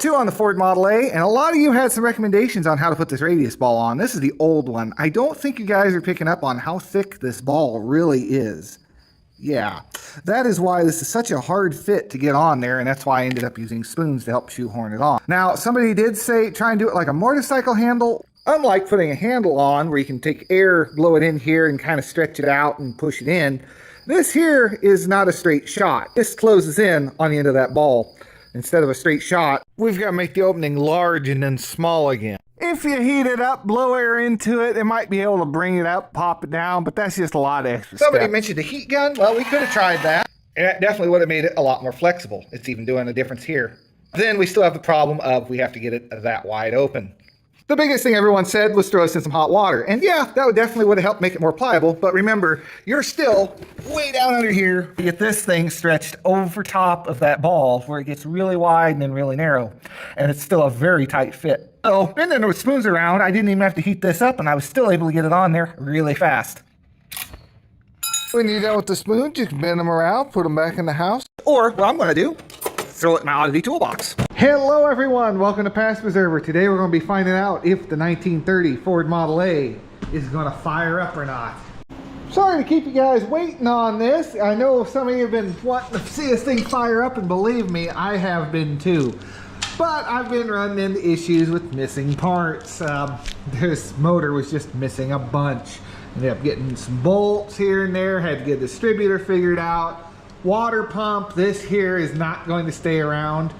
2 on the Ford Model A, and a lot of you had some recommendations on how to put this radius ball on. This is the old one. I don't think you guys are picking up on how thick this ball really is. Yeah, that is why this is such a hard fit to get on there, and that's why I ended up using spoons to help shoehorn it on. Now, somebody did say try and do it like a motorcycle handle. Unlike putting a handle on where you can take air, blow it in here, and kind of stretch it out and push it in, this here is not a straight shot. This closes in on the end of that ball. Instead of a straight shot, we've got to make the opening large and then small again. If you heat it up, blow air into it, it might be able to bring it up, pop it down, but that's just a lot of extra stuff. Somebody mentioned a heat gun. Well, we could have tried that. And that definitely would have made it a lot more flexible. It's even doing a difference here. Then we still have the problem of we have to get it that wide open. The biggest thing everyone said was throw us in some hot water. And yeah, that would definitely would have helped make it more pliable. But remember, you're still way down under here. You get this thing stretched over top of that ball where it gets really wide and then really narrow. And it's still a very tight fit. So, and then with spoons around, I didn't even have to heat this up and I was still able to get it on there really fast. When you're done with the spoons, you can bend them around, put them back in the house. Or what I'm going to do, throw it in my oddity toolbox. Hello everyone, welcome to Past Preserver. Today we're going to be finding out if the 1930 Ford Model A is going to fire up or not. Sorry to keep you guys waiting on this. I know some of you have been wanting to see this thing fire up, and believe me, I have been too. But I've been running into issues with missing parts. This motor was just missing a bunch. Ended up getting some bolts here and there, had to get a distributor figured out. Water pump, this here is not going to stay around.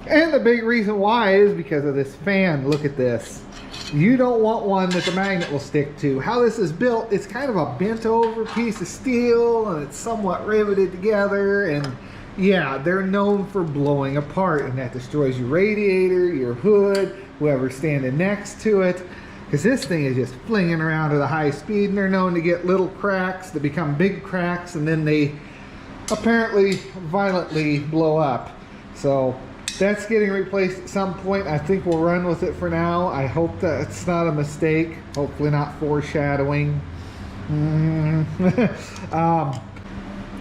And the big reason why is because of this fan. Look at this. You don't want one that the magnet will stick to. How this is built, it's kind of a bent over piece of steel and it's somewhat riveted together, and yeah, they're known for blowing apart, and that destroys your radiator, your hood, whoever's standing next to it, because this thing is just flinging around at a high speed, and they're known to get little cracks that become big cracks, and then they apparently violently blow up. So that's getting replaced at some point. I think we'll run with it for now. I hope that it's not a mistake. Hopefully not foreshadowing.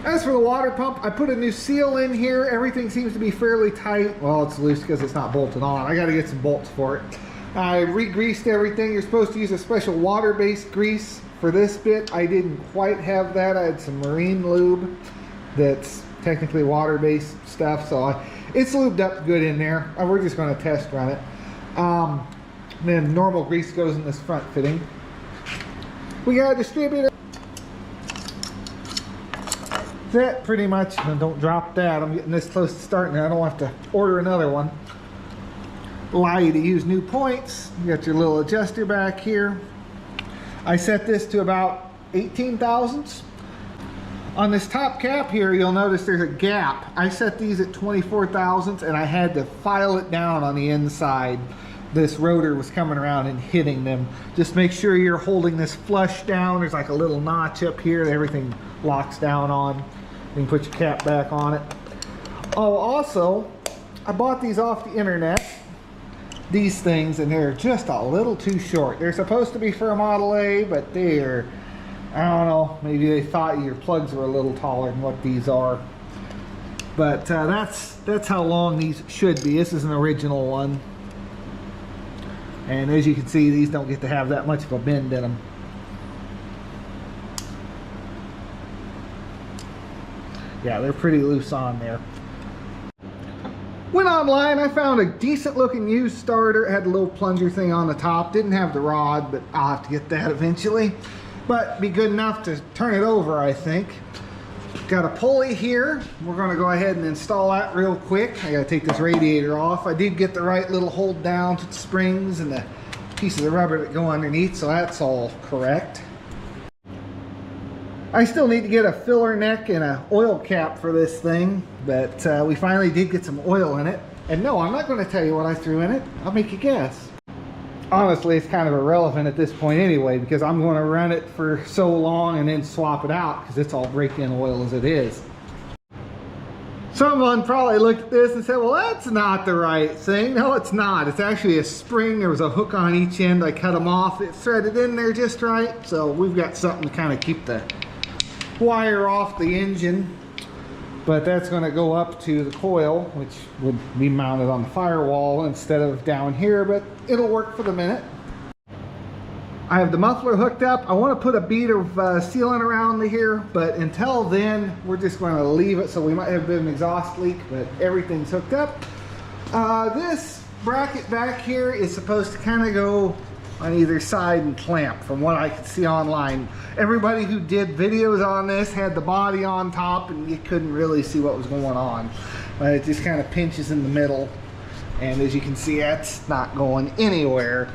As for the water pump, I put a new seal in here. Everything seems to be fairly tight. Well, it's loose because it's not bolted on. I got to get some bolts for it. I re-greased everything. You're supposed to use a special water-based grease for this bit. I didn't quite have that. I had some marine lube that's technically water-based stuff, so it's lubed up good in there. We're just going to test run it. Then normal grease goes in this front fitting. We got a distributor. That pretty much, and don't drop that. I'm getting this close to starting. I don't have to order another one. Allow you to use new points. You got your little adjuster back here. I set this to about 18 thousandths. On this top cap here, you'll notice there's a gap. I set these at 24 thousandths, and I had to file it down on the inside. This rotor was coming around and hitting them. Just make sure you're holding this flush down. There's like a little notch up here that everything locks down on. You can put your cap back on it. Oh, also, I bought these off the internet. These things, and they're just a little too short. They're supposed to be for a Model A, but they're, I don't know, maybe they thought your plugs were a little taller than what these are. But that's how long these should be. This is an original one. And as you can see, these don't get to have that much of a bend in them. Yeah, they're pretty loose on there. Went online, I found a decent looking used starter. It had a little plunger thing on the top. Didn't have the rod, but I'll have to get that eventually. But be good enough to turn it over, I think. Got a pulley here. We're going to go ahead and install that real quick. I got to take this radiator off. I did get the right little hold down to the springs and the pieces of rubber that go underneath, so that's all correct. I still need to get a filler neck and an oil cap for this thing, but we finally did get some oil in it. And no, I'm not going to tell you what I threw in it. I'll make you guess. Honestly, it's kind of irrelevant at this point anyway, because I'm going to run it for so long and then swap it out because it's all break-in oil as it is. Someone probably looked at this and said, well, that's not the right thing. No, it's not. It's actually a spring. There was a hook on each end. I cut them off. It threaded in there just right. So we've got something to kind of keep the wire off the engine. but that's going to go up to the coil, which would be mounted on the firewall instead of down here, but it'll work for the minute. I have the muffler hooked up. I want to put a bead of sealant around here, but until then, we're just going to leave it. So we might have a bit of an exhaust leak, but everything's hooked up. This bracket back here is supposed to kind of go on either side and clamp from what I could see online. Everybody who did videos on this had the body on top and you couldn't really see what was going on. But it just kind of pinches in the middle. And as you can see, that's not going anywhere.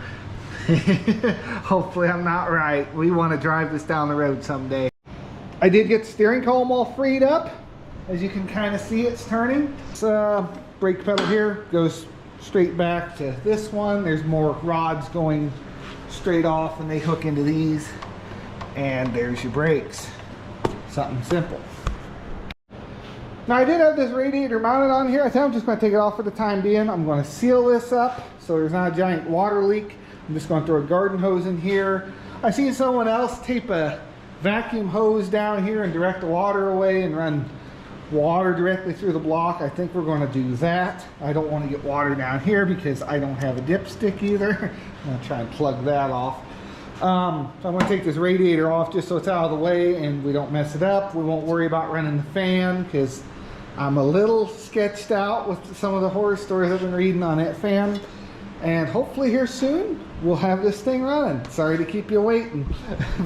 Hopefully I'm not right. We want to drive this down the road someday. I did get the steering column all freed up. As you can kind of see, it's turning. This brake pedal here goes straight back to this one. There's more rods going straight off and they hook into these. And there's your brakes. Something simple. Now I did have this radiator mounted on here. I think I'm just going to take it off for the time being. I'm going to seal this up so there's not a giant water leak. I'm just going to throw a garden hose in here. I've seen someone else tape a vacuum hose down here and direct the water away and run water directly through the block. I think we're going to do that. I don't want to get water down here because I don't have a dipstick either. I'm going to try and plug that off. So I'm going to take this radiator off just so it's out of the way and we don't mess it up. We won't worry about running the fan because I'm a little sketched out with some of the horror stories I've been reading on that fan. And hopefully here soon we'll have this thing running. Sorry to keep you waiting,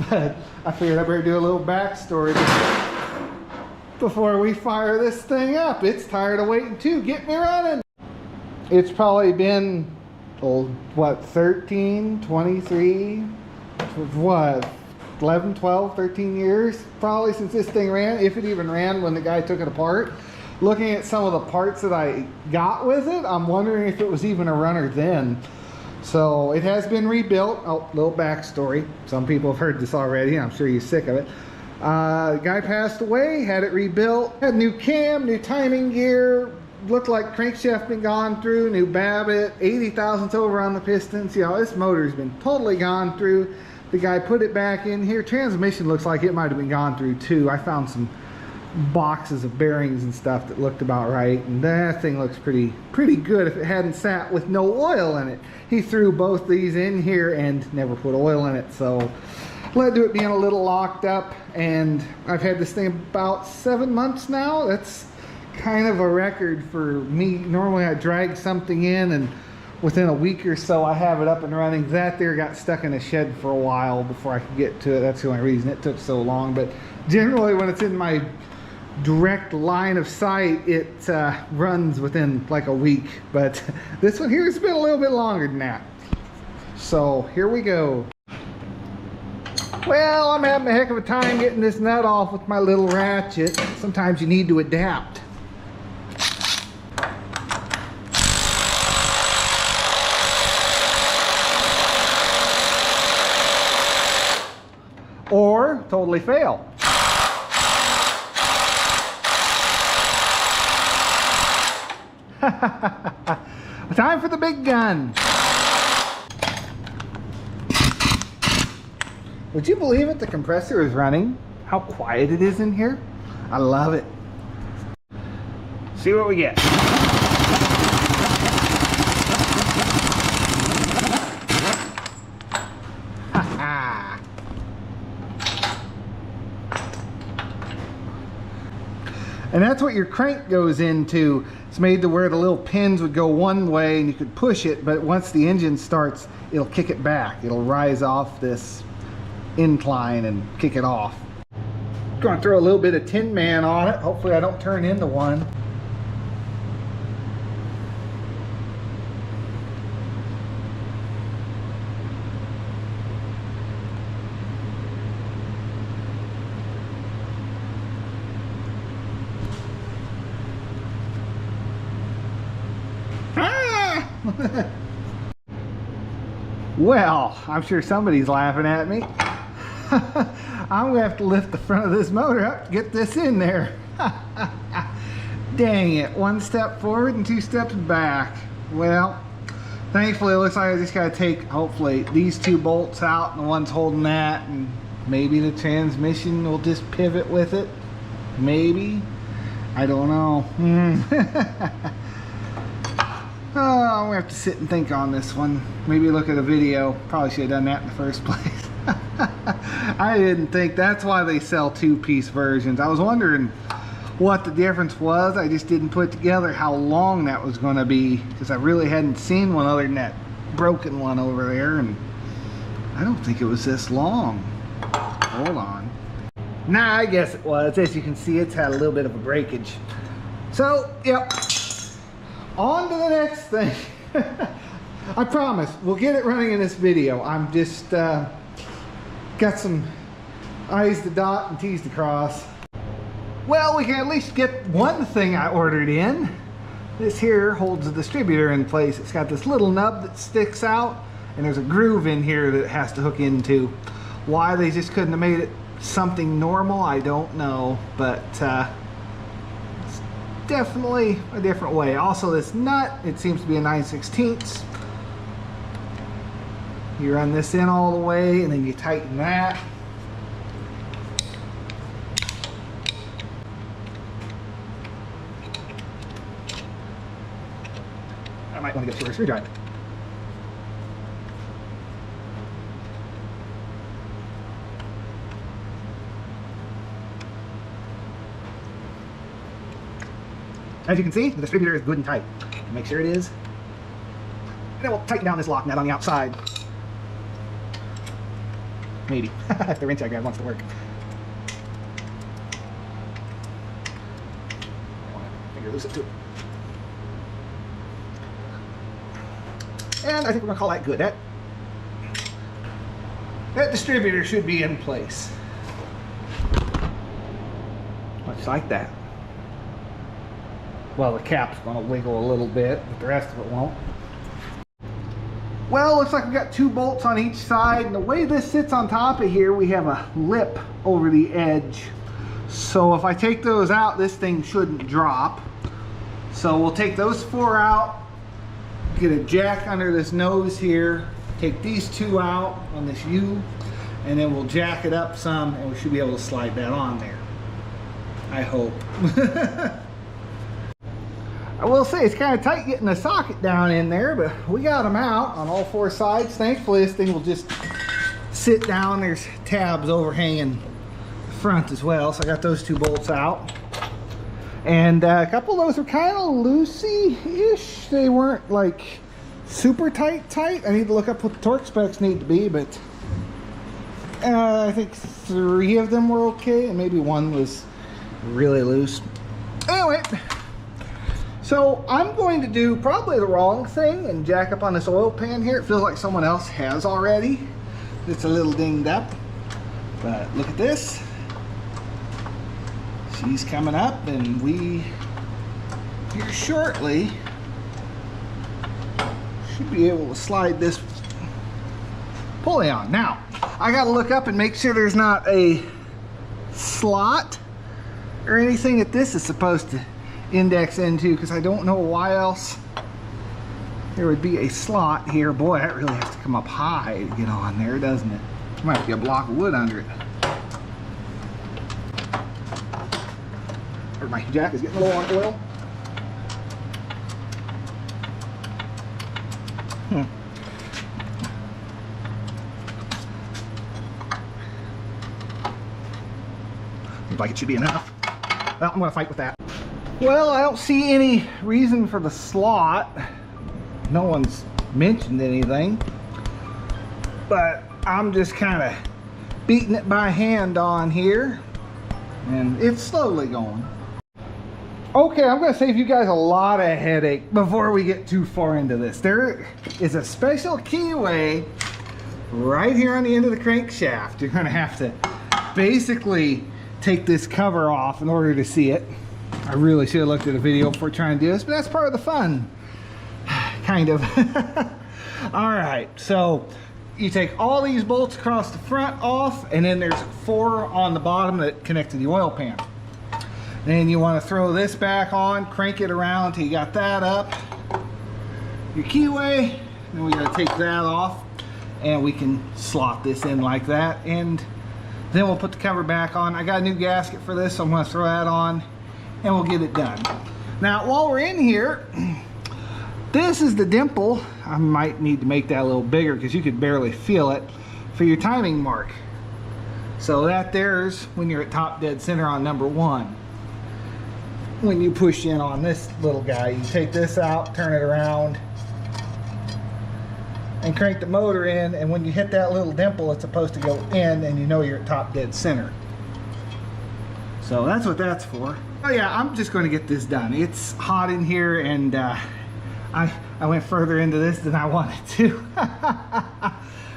but I figured I better do a little backstory before we fire this thing up. It's tired of waiting too. Get me running. It's probably been, what, 13, 23, what, 11, 12, 13 years probably since this thing ran, if it even ran when the guy took it apart. Looking at some of the parts that I got with it, I'm wondering if it was even a runner then. So it has been rebuilt. Oh, little backstory. Some people have heard this already. I'm sure you're sick of it. The guy passed away, had it rebuilt, had new cam, new timing gear, looked like crankshaft been gone through, new Babbitt, 80 thousandths over on the pistons. You know, this motor's been totally gone through. The guy put it back in here. Transmission looks like it might have been gone through too. I found some boxes of bearings and stuff that looked about right, and that thing looks pretty good if it hadn't sat with no oil in it. He threw both these in here and never put oil in it, so led to it being a little locked up. And I've had this thing about 7 months now. That's kind of a record for me. Normally I drag something in and within a week or so I have it up and running. That there got stuck in a shed for a while before I could get to it. That's the only reason it took so long. But generally when it's in my direct line of sight, it runs within like a week. But this one here has been a little bit longer than that. So here we go. Well, I'm having a heck of a time getting this nut off with my little ratchet. Sometimes you need to adapt. Or totally fail. Time for the big gun. Would you believe it? The compressor is running. How quiet it is in here. I love it. See what we get. And that's what your crank goes into. It's made to where the little pins would go one way and you could push it, but once the engine starts, it'll kick it back. It'll rise off this incline and kick it off. Going to throw a little bit of Tin Man on it. Hopefully I don't turn into one. Well, I'm sure somebody's laughing at me. I'm gonna have to lift the front of this motor up to get this in there. Dang it, 1 step forward and 2 steps back. Well, thankfully it looks like I just gotta take, hopefully, these 2 bolts out and the one's holding that, and maybe the transmission will just pivot with it. Maybe. I don't know. Oh, I'm gonna have to sit and think on this one. Maybe look at a video. Probably should have done that in the first place. I didn't think that's why they sell two-piece versions. I was wondering what the difference was. I just didn't put together how long that was going to be, because I really hadn't seen one other than that broken one over there, and I don't think it was this long. Hold on. Nah, I guess it was. As you can see, it's had a little bit of a breakage. So, yep. On to the next thing. I promise, we'll get it running in this video. I'm just got some I's to dot and T's to cross. Well, we can at least get one thing I ordered in. This here holds the distributor in place. It's got this little nub that sticks out, and there's a groove in here that it has to hook into. Why they just couldn't have made it something normal, I don't know, but it's definitely a different way. Also, this nut, it seems to be a 9/16. You run this in all the way, and then you tighten that. I might want to get a screwdriver. As you can see, the distributor is good and tight. Make sure it is. And then we'll tighten down this lock nut on the outside. Maybe. If the wrench I grabbed wants to work. Finger loose it too. And I think we're going to call that good. That distributor should be in place. Much like that. Well, the cap's going to wiggle a little bit, but the rest of it won't. Well, looks like we got two bolts on each side, and the way this sits on top of here, we have a lip over the edge. So if I take those out, this thing shouldn't drop. So we'll take those four out, get a jack under this nose here, take these two out on this U, and then we'll jack it up some, and we should be able to slide that on there. I hope. I will say it's kind of tight getting the socket down in there, but we got them out on all four sides. Thankfully, this thing will just sit down. There's tabs overhanging the front as well, so I got those two bolts out. And a couple of those were kind of loosey-ish. They weren't like super tight. I need to look up what the torque specs need to be, but I think 3 of them were okay, and maybe one was really loose. Anyway. So I'm going to do probably the wrong thing and jack up on this oil pan here. It feels like someone else has already. It's a little dinged up, but look at this. She's coming up, and we here shortly should be able to slide this pulley on. Now, I got to look up and make sure there's not a slot or anything that this is supposed to index into, because I don't know why else there would be a slot here. Boy, that really has to come up high to get on there, doesn't it? There might be a block of wood under it. Or my jack is getting low on oil. Looks like it should be enough. Well, I'm going to fight with that. Well, I don't see any reason for the slot. No one's mentioned anything. But I'm just kind of beating it by hand on here. And it's slowly going. Okay, I'm going to save you guys a lot of headache before we get too far into this. There is a special keyway right here on the end of the crankshaft. You're going to have to basically take this cover off in order to see it. I really should have looked at a video before trying to do this, but that's part of the fun. Kind of. Alright, so you take all these bolts across the front off, and then there's 4 on the bottom that connect to the oil pan. Then you want to throw this back on, crank it around till you got that up. Your keyway, then we got to take that off, and we can slot this in like that, and then we'll put the cover back on. I got a new gasket for this, so I'm going to throw that on. and we'll get it done. Now, while we're in here, this is the dimple. I might need to make that a little bigger because you could barely feel it, for your timing mark. So that there's when you're at top dead center on number 1. When you push in on this little guy, you take this out, turn it around, and crank the motor in, and when you hit that little dimple, it's supposed to go in, and you know you're at top dead center. So that's what that's for. Oh yeah, I'm just going to get this done. It's hot in here, and I went further into this than I wanted to.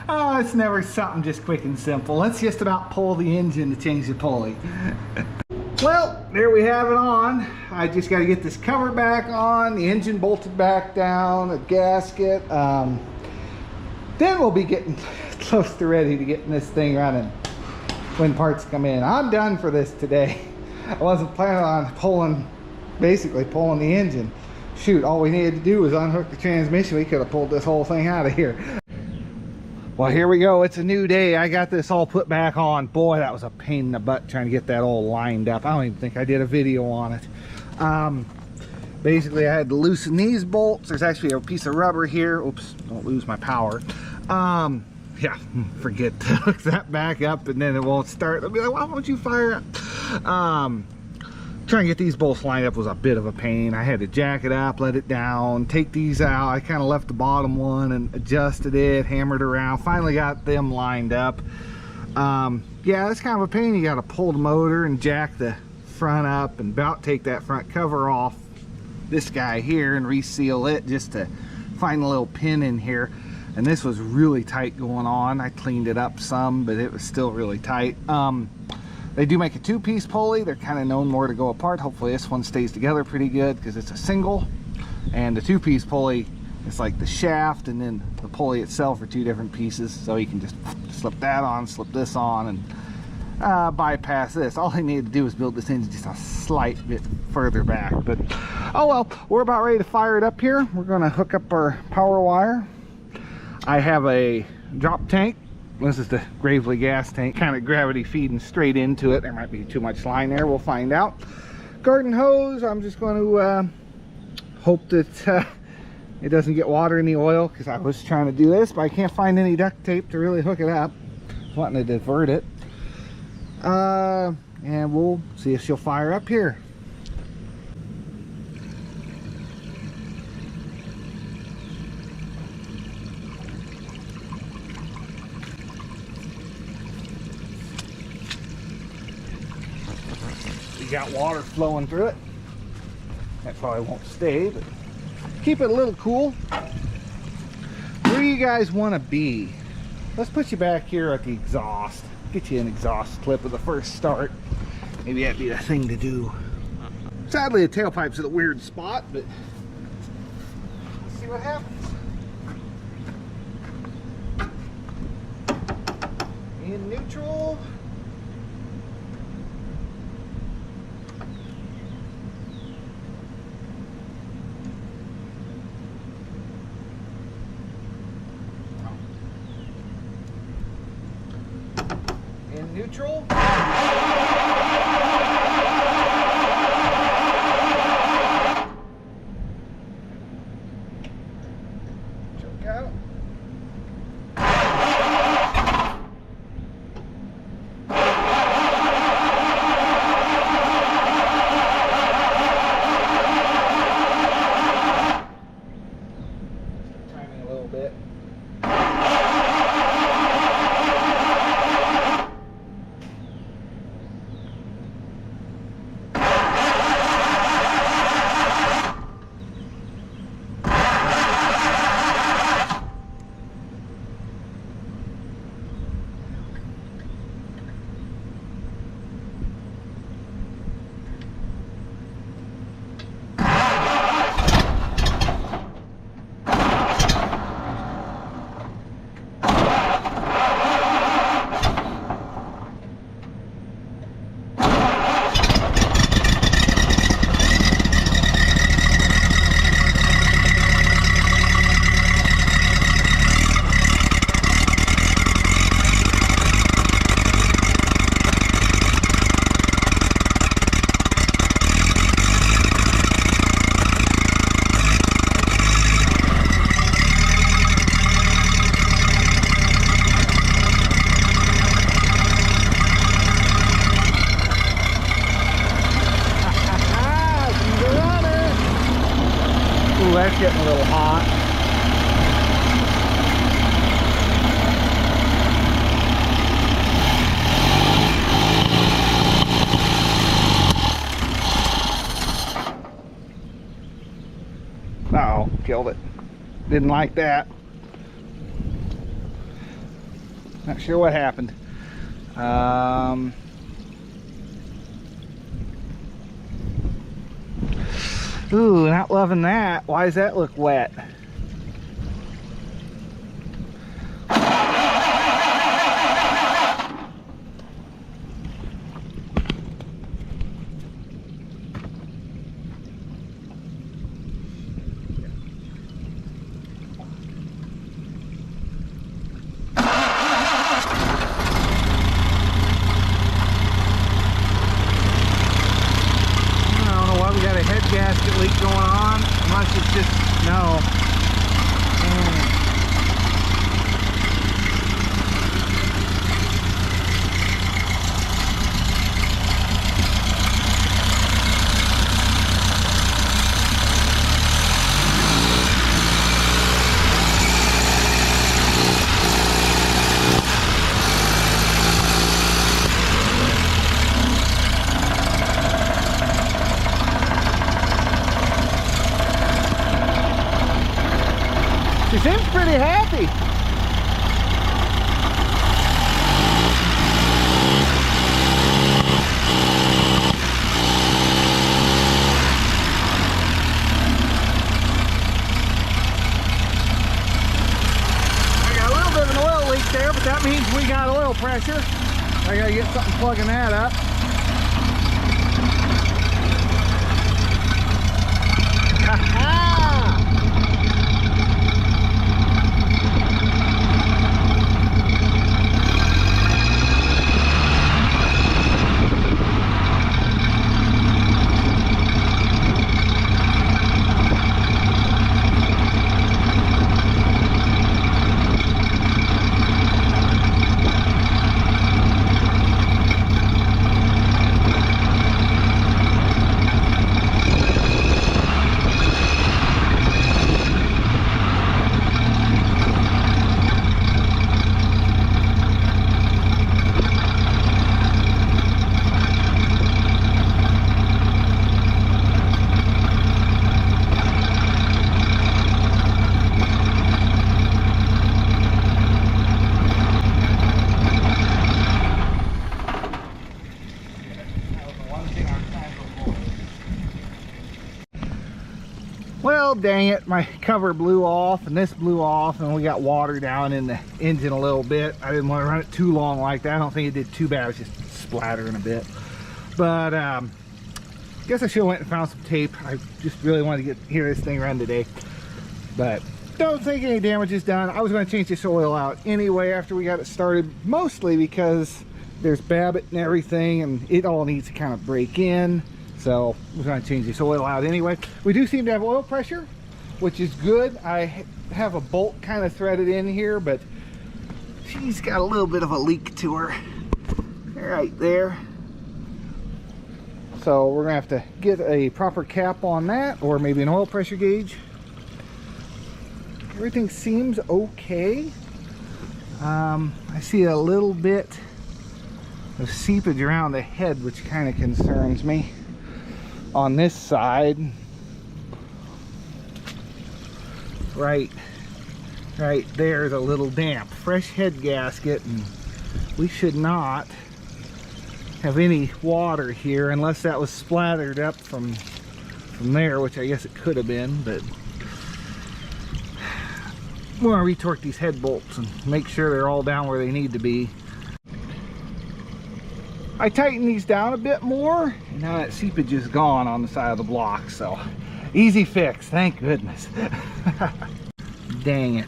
Oh, it's never something just quick and simple. Let's just about pull the engine to change the pulley. Well, there we have it on. I just got to get this cover back on, the engine bolted back down, a gasket. Then we'll be getting close to ready to getting this thing running when parts come in. I'm done for this today. I wasn't planning on basically pulling the engine. Shoot, all we needed to do was unhook the transmission. We could have pulled this whole thing out of here. Well, here we go. It's a new day. I got this all put back on. Boy, that was a pain in the butt trying to get that all lined up. I don't even think I did a video on it. Basically, I had to loosen these bolts. There's actually a piece of rubber here. Oops, don't lose my power. Yeah, forget to hook that back up and then it won't start. I'll be like, why won't you fire up? Trying to get these bolts lined up was a bit of a pain. I had to jack it up, let it down, take these out. I kind of left the bottom one and adjusted it, hammered around, finally got them lined up. Yeah, it's kind of a pain. You got to pull the motor and jack the front up and about take that front cover off this guy here and reseal it just to find a little pin in here. And this was really tight going on. I cleaned it up some, but it was still really tight. They do make a 2-piece pulley. They're kind of known more to go apart. Hopefully this one stays together pretty good because it's a single. And the 2-piece pulley, it's like the shaft and then the pulley itself are 2 different pieces. So you can just slip that on, slip this on, and bypass this. All I need to do is build this engine just a slight bit further back. But oh well, we're about ready to fire it up here. We're going to hook up our power wire. I have a drop tank. This is the Gravely gas tank, kind of gravity feeding straight into it. There might be too much line there, we'll find out. Garden hose, I'm just going to hope that it doesn't get water in the oil, because I was trying to do this, but I can't find any duct tape to really hook it up. I'm wanting to divert it. And we'll see if she'll fire up here. Got water flowing through it. That probably won't stay, but keep it a little cool. Where do you guys want to be? Let's put you back here at the exhaust. Get you an exhaust clip of the first start. Maybe that'd be the thing to do. Sadly, the tailpipe's at a weird spot, but let's see what happens. In neutral. Neutral. Choke out. Timing a little bit. It's getting a little hot. Uh-oh, killed it. Didn't like that. Not sure what happened. Ooh, not loving that. Why does that look wet? Gasket leak going on, unless it's just no. She seems pretty happy. I got a little bit of an oil leak there, but that means we got oil pressure. I gotta get something plugging that up. Well, dang it, my cover blew off and this blew off and we got water down in the engine a little bit. I didn't want to run it too long like that. I don't think it did too bad. It was just splattering a bit. But guess I should have went and found some tape. I just really wanted to hear this thing run today. But don't think any damage is done. I was going to change this oil out anyway after we got it started, mostly because there's Babbitt and everything and it all needs to kind of break in. So we're going to change this oil out anyway. We do seem to have oil pressure, which is good. I have a bolt kind of threaded in here, but she's got a little bit of a leak to her right there. So we're going to have to get a proper cap on that, or maybe an oil pressure gauge. Everything seems okay. I see a little bit of seepage around the head, which kind of concerns me. On this side, right there's a little damp. Fresh head gasket, and we should not have any water here unless that was splattered up from there, which I guess it could have been. But we're gonna retorque these head bolts and make sure they're all down where they need to be. I tightened these down a bit more, and now that seepage is gone on the side of the block, so easy fix, thank goodness. Dang it.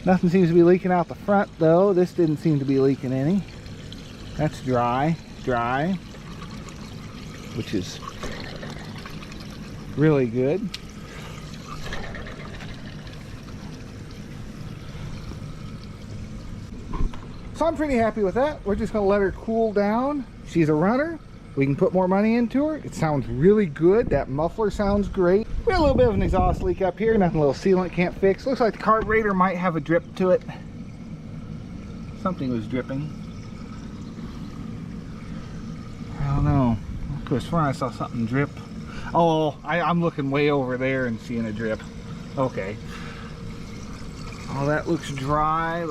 Nothing seems to be leaking out the front though. This didn't seem to be leaking any. That's dry, which is really good. So I'm pretty happy with that. We're just gonna let her cool down. She's a runner. we can put more money into her. It sounds really good. That muffler sounds great. We had a little bit of an exhaust leak up here, nothing a little sealant can't fix. Looks like the carburetor might have a drip to it. Something was dripping. I don't know. I could have sworn I saw something drip. Oh, I'm looking way over there and seeing a drip. Okay. Oh, that looks dry,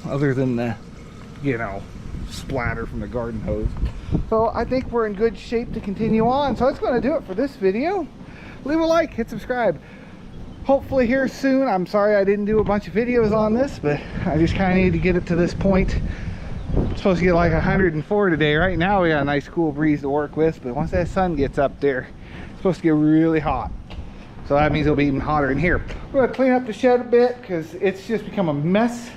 other than the, you know, splatter from the garden hose. So I think we're in good shape to continue on. So that's going to do it for this video. Leave a like, hit subscribe. Hopefully here soon. I'm sorry I didn't do a bunch of videos on this, but I just kind of need to get it to this point. I'm supposed to get like 104 today. Right now we got a nice cool breeze to work with, but once that sun gets up there, it's supposed to get really hot. So that means it'll be even hotter in here. We're going to clean up the shed a bit because it's just become a mess.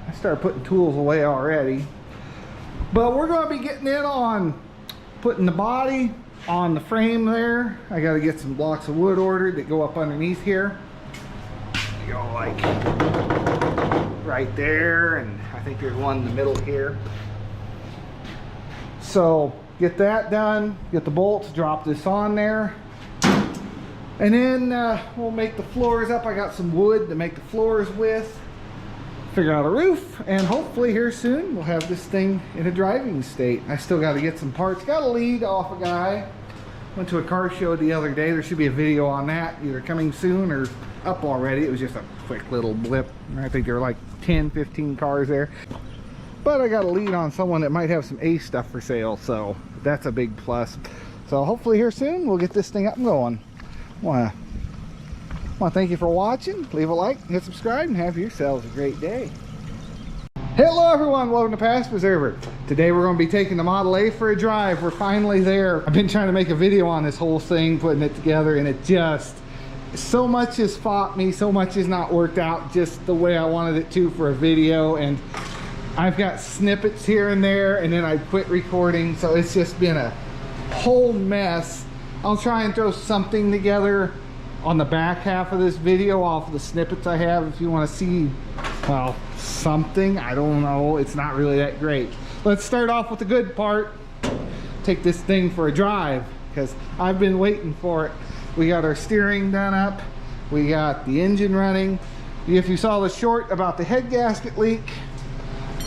I started putting tools away already. But we're going to be getting in on putting the body on the frame there. I got to get some blocks of wood ordered that go up underneath here. They go like right there, and I think there's one in the middle here. So get that done, get the bolts, drop this on there. And then we'll make the floors up. I got some wood to make the floors with. Figure out a roof, and hopefully here soon we'll have this thing in a driving state. I still got to get some parts. Got a lead off a guy. Went to a car show the other day. There should be a video on that, either coming soon or up already. It was just a quick little blip. I think there were like 10, 15 cars there. But I got a lead on someone that might have some Ace stuff for sale, so that's a big plus. So hopefully here soon we'll get this thing up and going. I want to thank you for watching. Leave a like, hit subscribe, and have yourselves a great day. Hello everyone, welcome to Past Preserver. Today we're going to be taking the Model A for a drive. We're finally there. I've been trying to make a video on this whole thing, putting it together, and it just, so much has fought me, so much has not worked out just the way I wanted it to for a video, and I've got snippets here and there, and then I quit recording, so it's just been a whole mess. I'll try and throw something together on the back half of this video off of the snippets I have if you want to see, well, something. I don't know, it's not really that great. Let's start off with the good part. Take this thing for a drive because I've been waiting for it. We got our steering done up, we got the engine running. If you saw the short about the head gasket leak,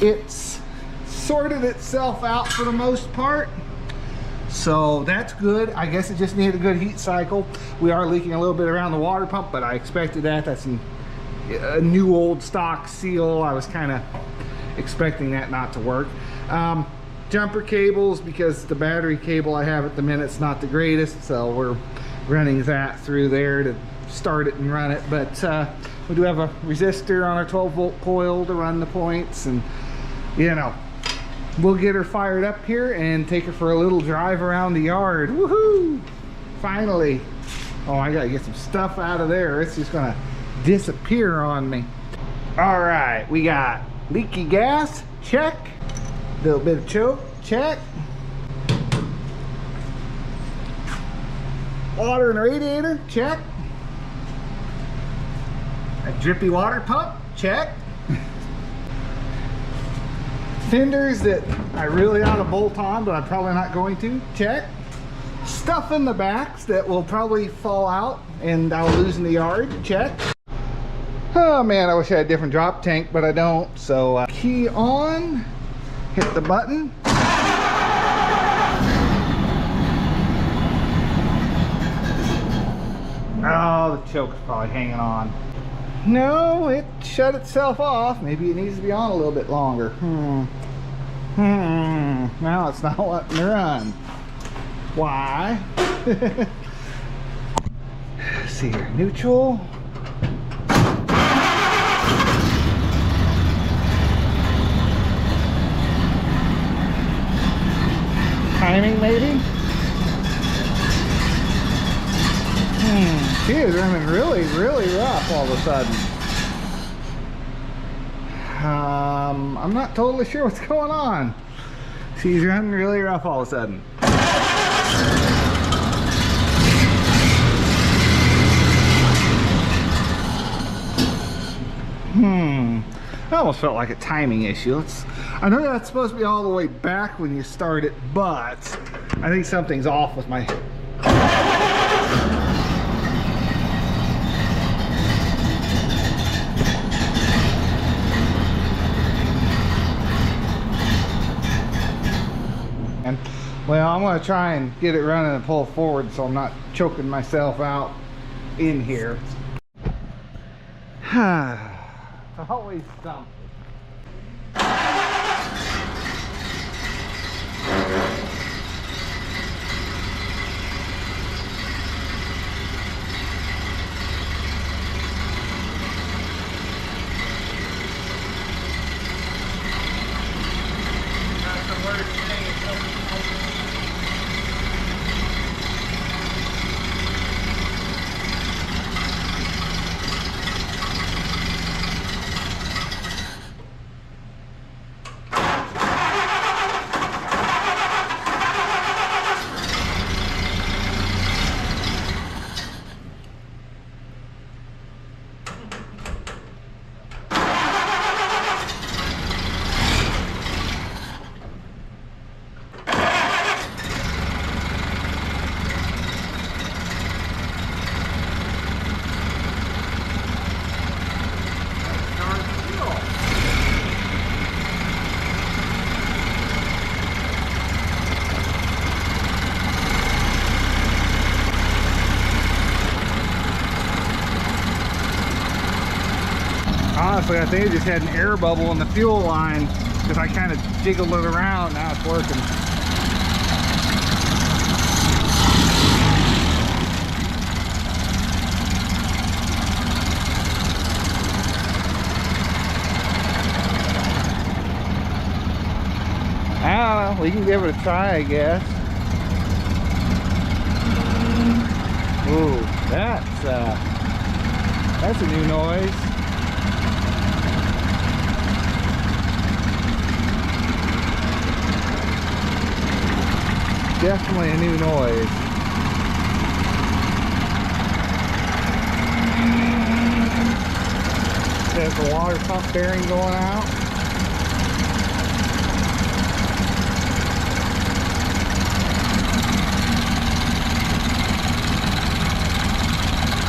it's sorted itself out for the most part. So that's good. I guess it just needed a good heat cycle. We are leaking a little bit around the water pump, but I expected that. That's a new old stock seal. I was kind of expecting that not to work. Jumper cables, because the battery cable I have at the minute is not the greatest, so we're running that through there to start it and run it. But we do have a resistor on our 12-volt coil to run the points, and you know, we'll get her fired up here and take her for a little drive around the yard. Woohoo! Finally. Oh, I gotta get some stuff out of there. It's just gonna disappear on me. All right, we got leaky gas, check. Little bit of choke, check. Water in the radiator, check. A drippy water pump, check. Fenders that I really ought to bolt on, but I'm probably not going to, check. Stuff in the backs that will probably fall out and I'll lose in the yard, check. Oh man, I wish I had a different drop tank, but I don't. So key on, hit the button. Oh, the choke's probably hanging on. No, it shut itself off. Maybe it needs to be on a little bit longer. Now it's not letting me run. Why? Let's see here, neutral. Timing maybe? She is running really, really rough all of a sudden. I'm not totally sure what's going on. She's running really rough all of a sudden. I almost felt like a timing issue. I know that's supposed to be all the way back when you start it, but I think something's off with my... And well, I'm going to try and get it running and pull forward so I'm not choking myself out in here. Always something. Honestly, I think it just had an air bubble in the fuel line because I kind of jiggled it around. Now it's working. I don't know. We can give it a try, I guess. Ooh, that's a new noise. Definitely a new noise. There's the water pump bearing going out.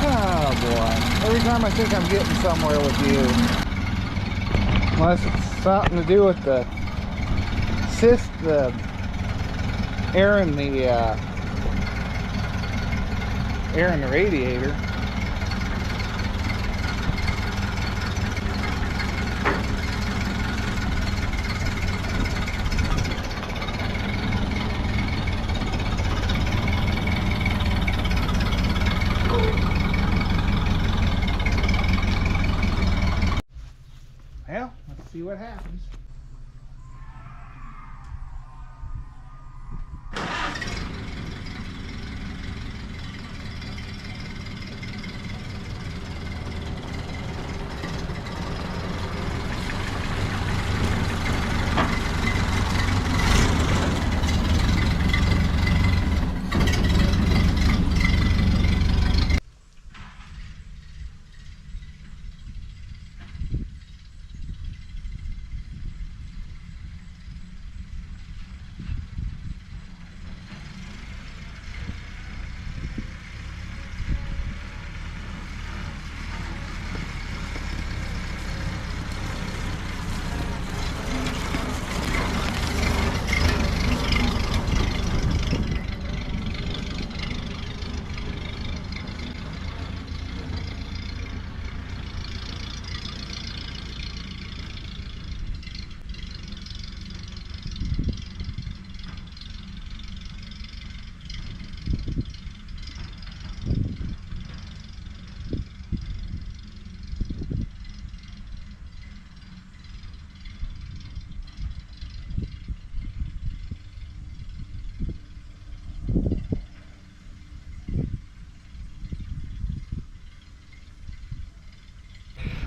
Oh boy. Every time I think I'm getting somewhere with you. Unless it's something to do with the air in the radiator. Well, let's see what happens.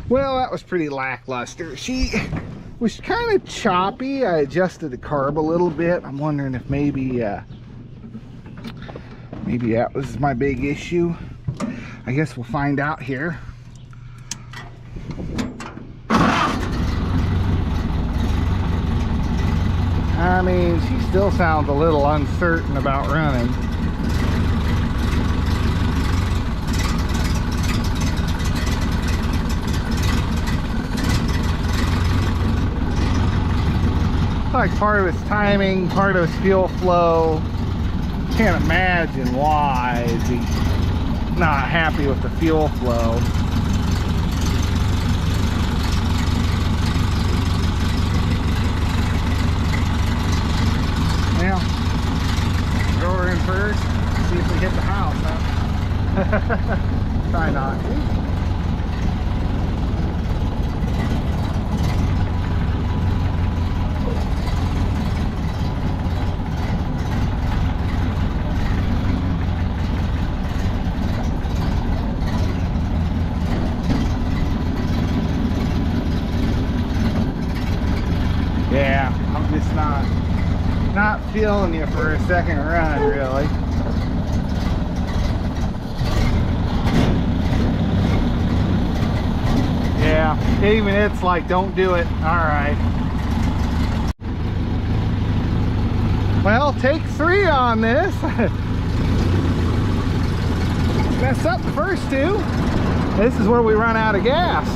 Well, that was pretty lackluster. She was kind of choppy. I adjusted the carb a little bit. I'm wondering if maybe that was my big issue. I guess we'll find out here. I mean, she still sounds a little uncertain about running. Like part of its timing, part of its fuel flow. Can't imagine why it'd be not happy with the fuel flow. Well, throw her in first, see if we hit the house, huh? Try not to. Yeah, I'm just not feeling you for a second run, really. Yeah, even it's like, don't do it. All right. Well, take 3 on this. Messed up the first 2. This is where we run out of gas.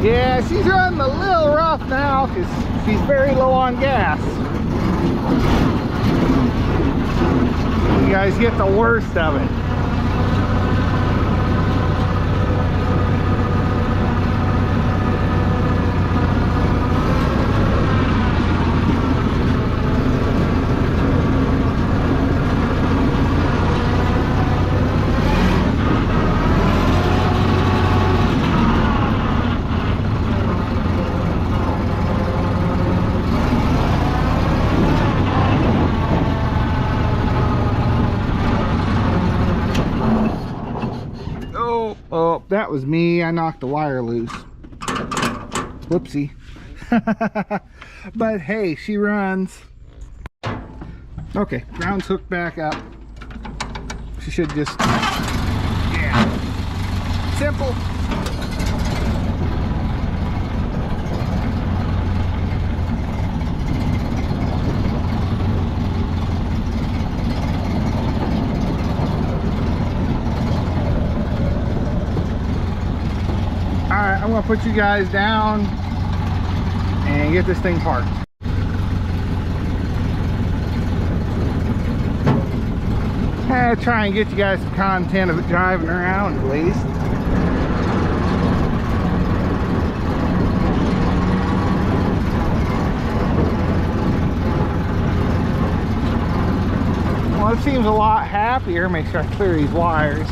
Yeah, she's running a little rough now because she's very low on gas. You guys get the worst of it. Oh, that was me. I knocked the wire loose. Whoopsie. But hey, she runs. Okay, ground's hooked back up. She should just... Yeah. Simple. Alright, I'm going to put you guys down and get this thing parked. Try and get you guys some content of it driving around at least. Well, it seems a lot happier. Make sure I clear these wires.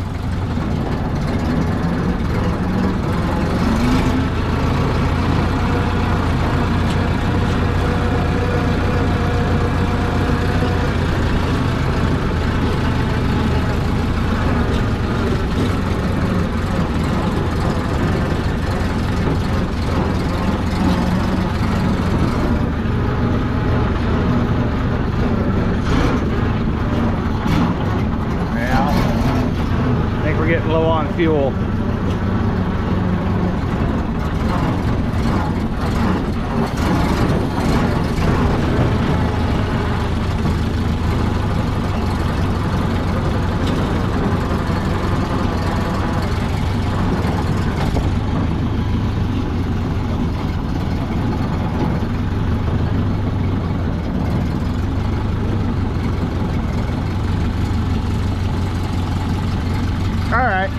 Getting low on fuel. Alright.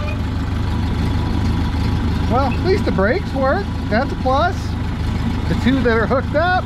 Well, at least the brakes work. That's a plus. The 2 that are hooked up.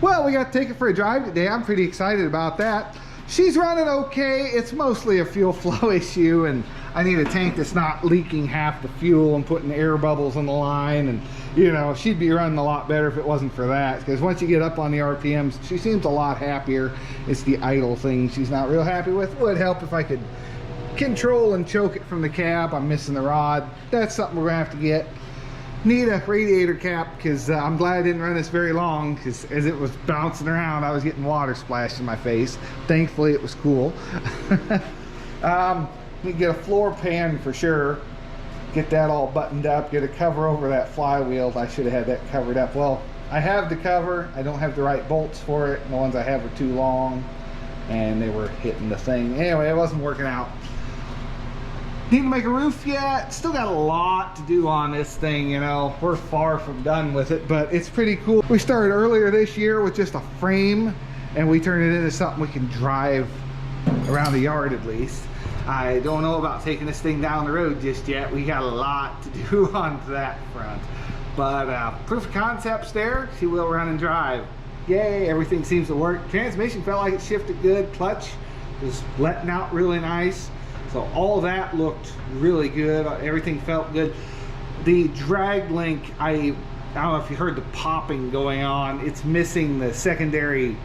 Well, we got to take it for a drive today. I'm pretty excited about that. She's running okay. It's mostly a fuel flow issue, and I need a tank that's not leaking half the fuel and putting air bubbles on the line. And you know, she'd be running a lot better if it wasn't for that, because once you get up on the RPMs, she seems a lot happier. It's the idle thing she's not real happy with. Would help if I could control and choke it from the cab. I'm missing the rod. That's something we're gonna have to get. Need a radiator cap, because I'm glad I didn't run this very long, because as it was bouncing around I was getting water splashed in my face. Thankfully it was cool. Need to get a floor pan for sure, get that all buttoned up, get a cover over that flywheel. I should have had that covered up. Well, I have the cover, I don't have the right bolts for it, and the ones I have are too long and they were hitting the thing. Anyway, it wasn't working out. Need to make a roof yet. Still got a lot to do on this thing, you know. We're far from done with it, but it's pretty cool. We started earlier this year with just a frame, and we turned it into something we can drive around the yard at least. I don't know about taking this thing down the road just yet. We got a lot to do on that front. But proof of concept's there. She will run and drive. Yay, everything seems to work. Transmission felt like it shifted good. Clutch was letting out really nice. So all that looked really good. Everything felt good. The drag link, I don't know if you heard the popping going on. It's missing the secondary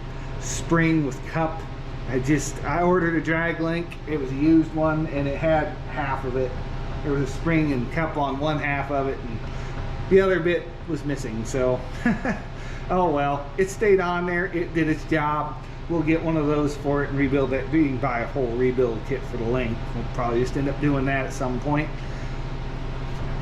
spring with cup. I ordered a drag link. It was a used one, and it had half of it. There was a spring and cup on one half of it, and the other bit was missing. So, oh well, it stayed on there. It did its job. We'll get one of those for it and rebuild it. We can buy a whole rebuild kit for the link. We'll probably just end up doing that at some point.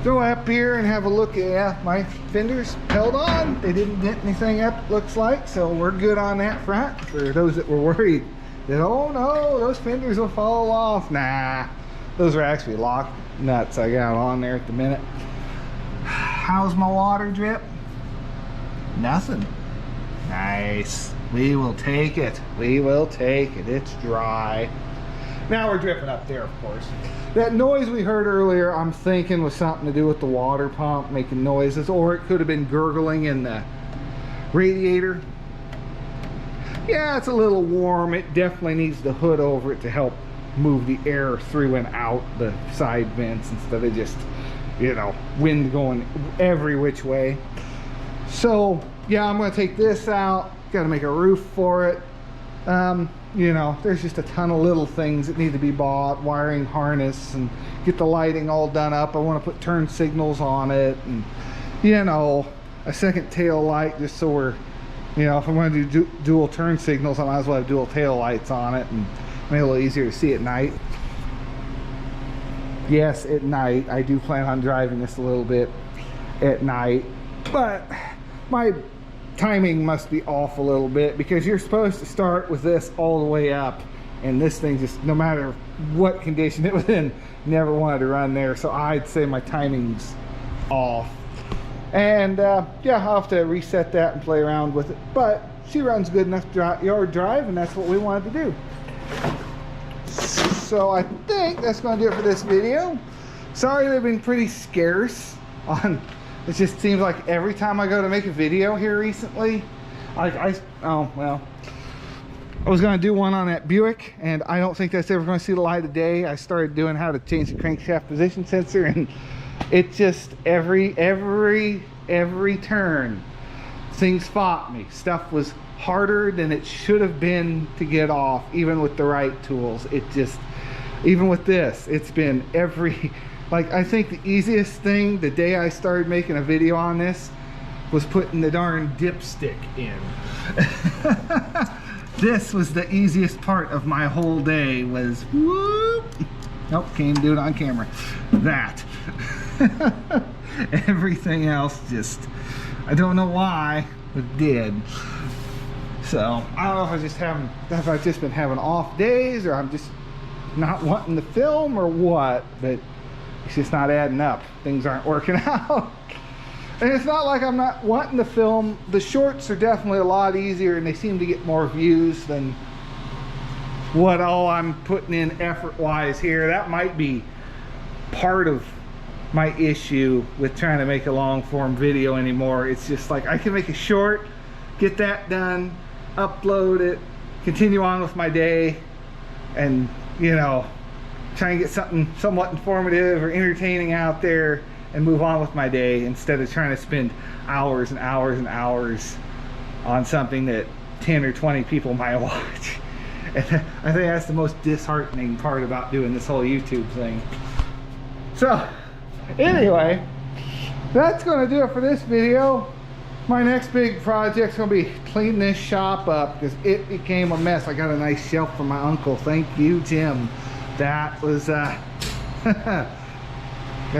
Go up here and have a look. Yeah, my fenders held on. They didn't dent anything up, it looks like, so we're good on that front. For those that were worried that, oh no, those fenders will fall off. Nah, those are actually lock nuts I got on there at the minute. How's my water drip? Nothing. Nice. We will take it. We will take it. It's dry. Now we're dripping up there, of course. That noise we heard earlier, I'm thinking was something to do with the water pump making noises, or it could have been gurgling in the radiator. Yeah, it's a little warm. It definitely needs the hood over it to help move the air through and out the side vents instead of just, you know, wind going every which way. So yeah, I'm going to take this out. Got to make a roof for it. You know, there's just a ton of little things that need to be bought. Wiring harness and get the lighting all done up. I want to put turn signals on it, and you know, a second tail light, just so we're, you know, if I'm going to do dual turn signals, I might as well have dual tail lights on it and make it a little easier to see at night. Yes, at night. I do plan on driving this a little bit at night, but my timing must be off a little bit, because you're supposed to start with this all the way up, and this thing just, no matter what condition it was in, never wanted to run there. So I'd say my timing's off, and yeah, I'll have to reset that and play around with it, but she runs good enough yard drive, and that's what we wanted to do. So I think that's going to do it for this video. Sorry they've been pretty scarce on. It just seems like every time I go to make a video here recently, oh well, I was going to do one on that Buick, and I don't think that's ever going to see the light of day. I started doing how to change the crankshaft position sensor, and it just every turn things fought me. Stuff was harder than it should have been to get off, even with the right tools. It just, even with this, it's been like, I think the easiest thing the day I started making a video on this was putting the darn dipstick in. This was the easiest part of my whole day, was whoop. Nope, can't even do it on camera. That. Everything else just, I don't know why, but did. So I don't know if I've just been having off days, or I'm just not wanting to film, or what, but it's just not adding up. Things aren't working out. And it's not like I'm not wanting to film. The shorts are definitely a lot easier, and they seem to get more views than what all I'm putting in effort wise here. That might be part of my issue with trying to make a long form video anymore. It's just like, I can make a short, get that done, upload it, continue on with my day, and you know, try and get something somewhat informative or entertaining out there and move on with my day instead of trying to spend hours and hours and hours on something that 10 or 20 people might watch. And I think that's the most disheartening part about doing this whole YouTube thing. So anyway, that's gonna do it for this video. My next big project's gonna be clean this shop up because it became a mess. I got a nice shelf from my uncle. Thank you, Jim. That was got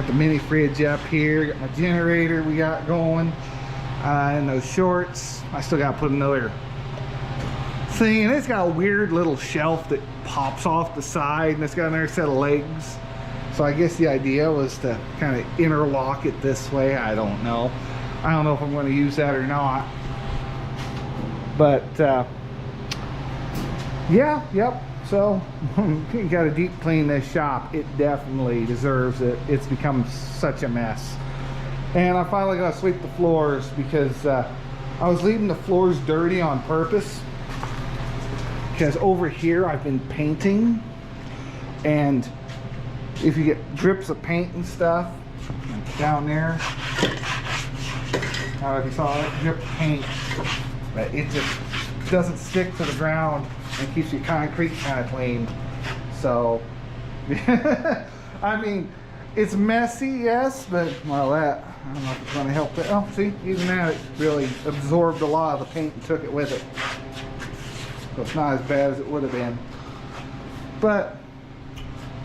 the mini fridge up here, got my generator we got going, and those shorts. I still gotta put another thing, and it's got a weird little shelf that pops off the side, and it's got another set of legs. So I guess the idea was to kind of interlock it this way. I don't know if I'm going to use that or not, but yeah, yep. So you got to deep clean this shop. It definitely deserves it. It's become such a mess, and I finally got to sweep the floors because I was leaving the floors dirty on purpose, because over here I've been painting, and if you get drips of paint and stuff down there, I don't know if you saw that drip of paint, but it just doesn't stick to the ground and keeps your concrete kind of clean. So I mean, it's messy, yes, but well, that I don't know if it's going to help it. Oh, see, even that, it really absorbed a lot of the paint and took it with it, so it's not as bad as it would have been. But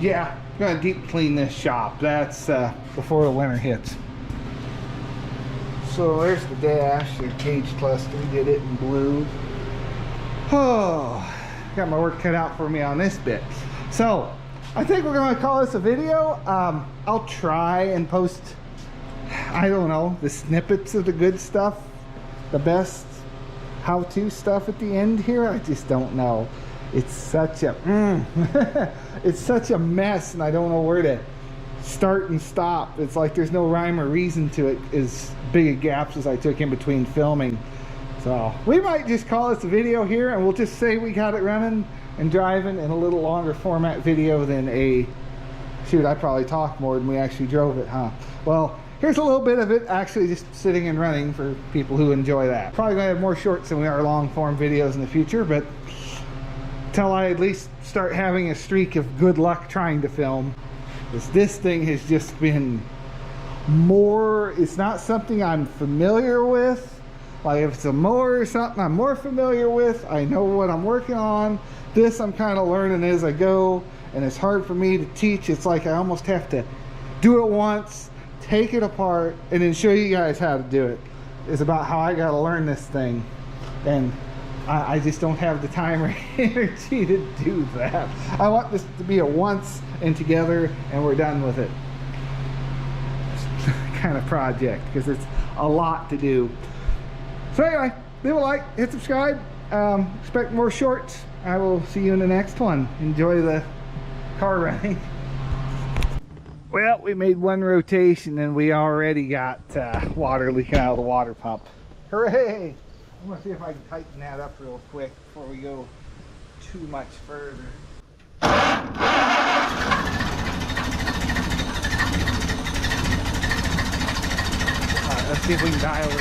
yeah, I'm gonna deep clean this shop. That's before the winter hits. So there's the dash, the cage cluster. Did it in blue. Oh, got my work cut out for me on this bit. So I think we're gonna call this a video. I'll try and post, I don't know, the snippets of the good stuff, the best how-to stuff at the end here. I just don't know. It's such a it's such a mess, and I don't know where to start and stop. It's like there's no rhyme or reason to it, as big a gaps as I took in between filming. So we might just call this a video here, and we'll just say we got it running and driving in a little longer format video than a, shoot, I probably talked more than we actually drove it, huh? Well, here's a little bit of it actually just sitting and running for people who enjoy that. Probably gonna have more shorts than we are long form videos in the future, but till I at least start having a streak of good luck trying to film, because this thing has just been more, it's not something I'm familiar with. Like if it's a mower or something I'm more familiar with, I know what I'm working on. This I'm kind of learning as I go, and it's hard for me to teach. It's like I almost have to do it once, take it apart, and then show you guys how to do it. It's about how I got to learn this thing, and I just don't have the time or energy to do that. I want this to be a once and together and we're done with it kind of project, because it's a lot to do. So anyway, leave a like, hit subscribe, expect more shorts. I will see you in the next one. Enjoy the car running. Well, we made one rotation and we already got water leaking out of the water pump. Hooray! I'm gonna see if I can tighten that up real quick before we go too much further. Alright, let's see if we can dial it in.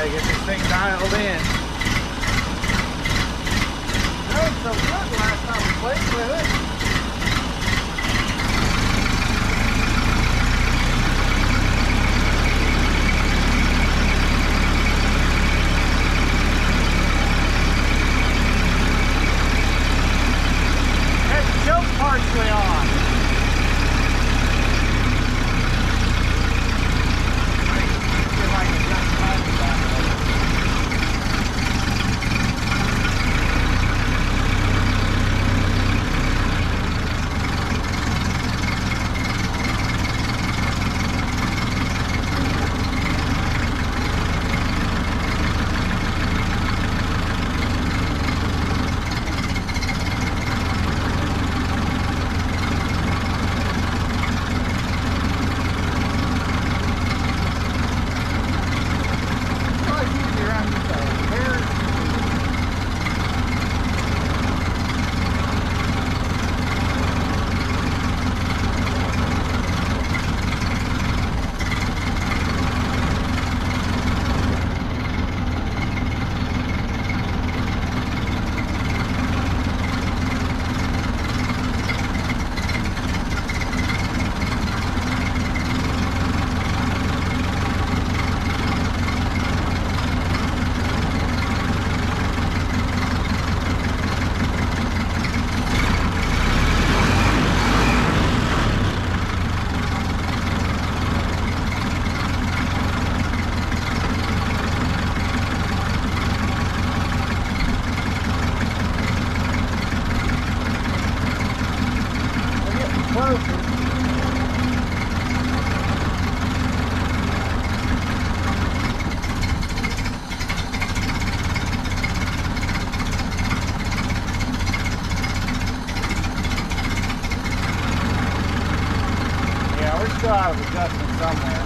Get this thing dialed in. plate with it. Choke partially on. Still out of adjustment somewhere.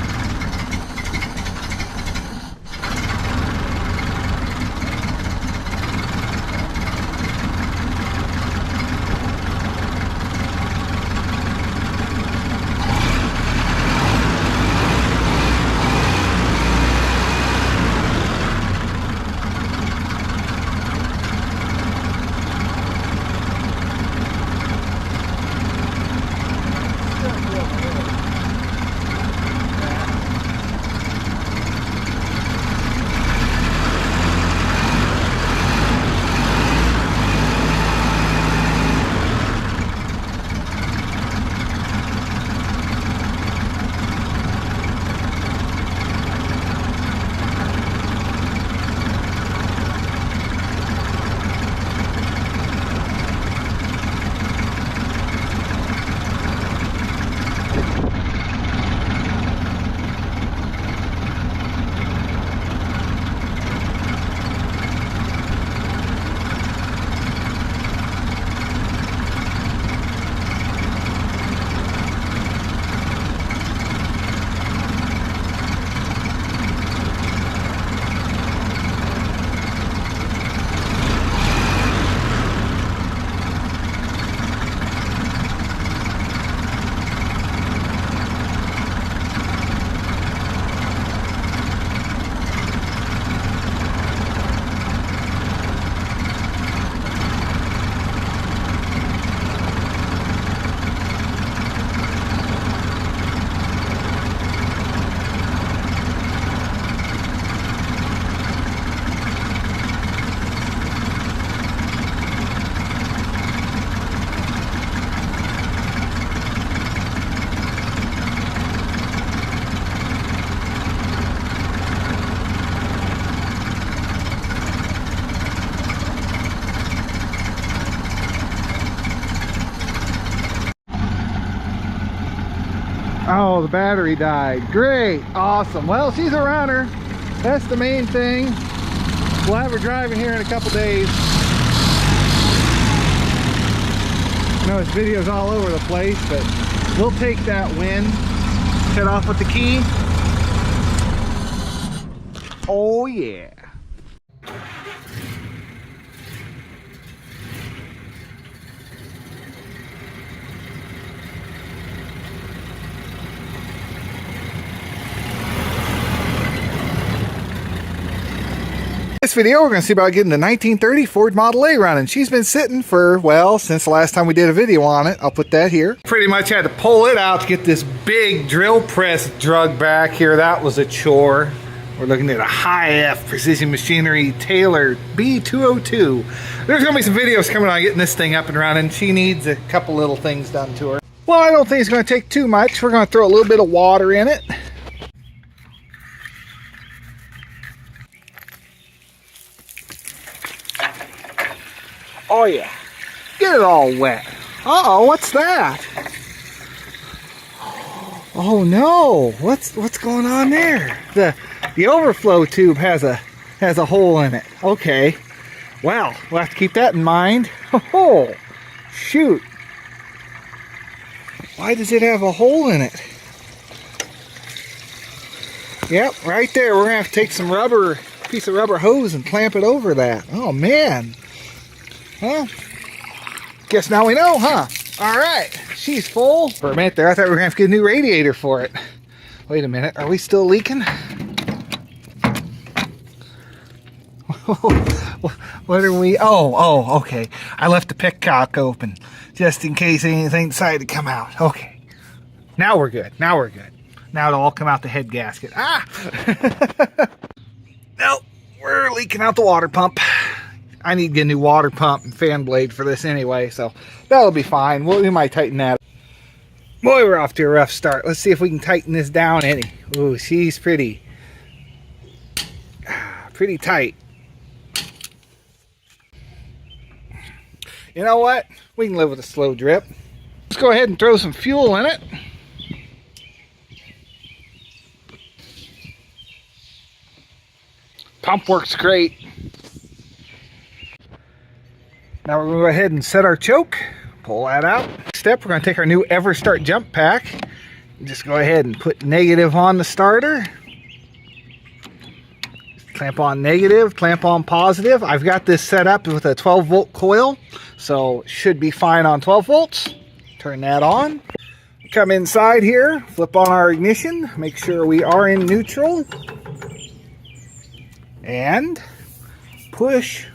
Oh, the battery died. Great. Awesome. Well, she's a runner. That's the main thing. We'll have her driving here in a couple days. I know this video's all over the place, but we'll take that win. Shut off with the key. Oh, yeah. this video, we're going to see about getting the 1930 Ford Model A running. She's been sitting for, well, since the last time we did a video on it. I'll put that here. Pretty much had to pull it out to get this big drill press drug back here. That was a chore. We're looking at a high-F Precision Machinery Taylor B202. There's going to be some videos coming on getting this thing up and running. She needs a couple little things done to her. Well, I don't think it's going to take too much. We're going to throw a little bit of water in it. Oh yeah, get it all wet. Uh-oh, what's that? Oh no, what's going on there? The overflow tube has a hole in it. Okay, well, we'll have to keep that in mind. Oh, shoot. Why does it have a hole in it? Yep, right there. We're gonna have to take some piece of rubber hose and clamp it over that. Oh man. Well, guess now we know, huh? All right, she's full. For a minute there, I thought we were gonna have to get a new radiator for it. Wait a minute, are we still leaking? What are we? Oh, okay. I left the petcock open just in case anything decided to come out. Okay, now we're good. Now we're good. Now it'll all come out the head gasket. Ah! Nope, we're leaking out the water pump. I need to get a new water pump and fan blade for this anyway, so that'll be fine. We might tighten that. Boy, we're off to a rough start. Let's see if we can tighten this down any. Ooh, she's pretty tight. You know what? We can live with a slow drip. Let's go ahead and throw some fuel in it. Pump works great. Now we're going to go ahead and set our choke. Pull that out. Next step, we're going to take our new EverStart jump pack. Just go ahead and put negative on the starter. Clamp on negative, clamp on positive. I've got this set up with a 12 volt coil, so it should be fine on 12 volts. Turn that on. Come inside here, flip on our ignition, make sure we are in neutral. And push.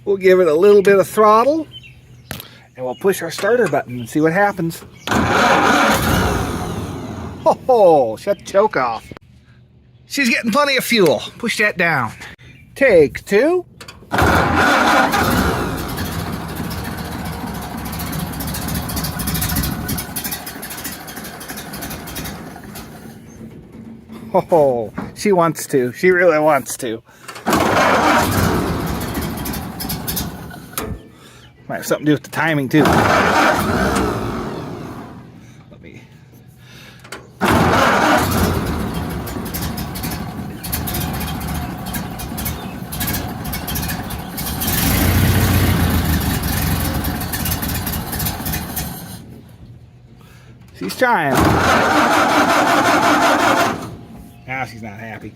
We'll give it a little bit of throttle and we'll push our starter button and see what happens. Oh, shut the choke off. She's getting plenty of fuel. Push that down. Take two. Oh, she wants to. She really wants to. Might have something to do with the timing too. Let me. She's trying. Now she's not happy.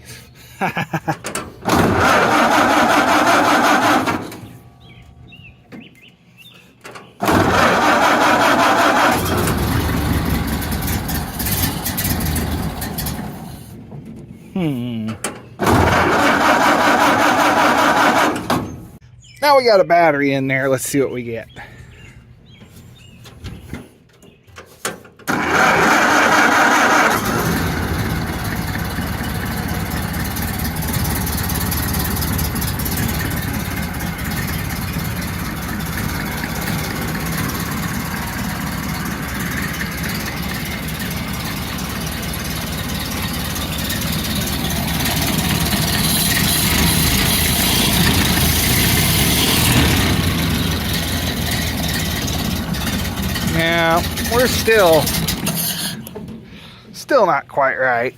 Now we got a battery in there. Let's see what we get. Yeah, we're still not quite right.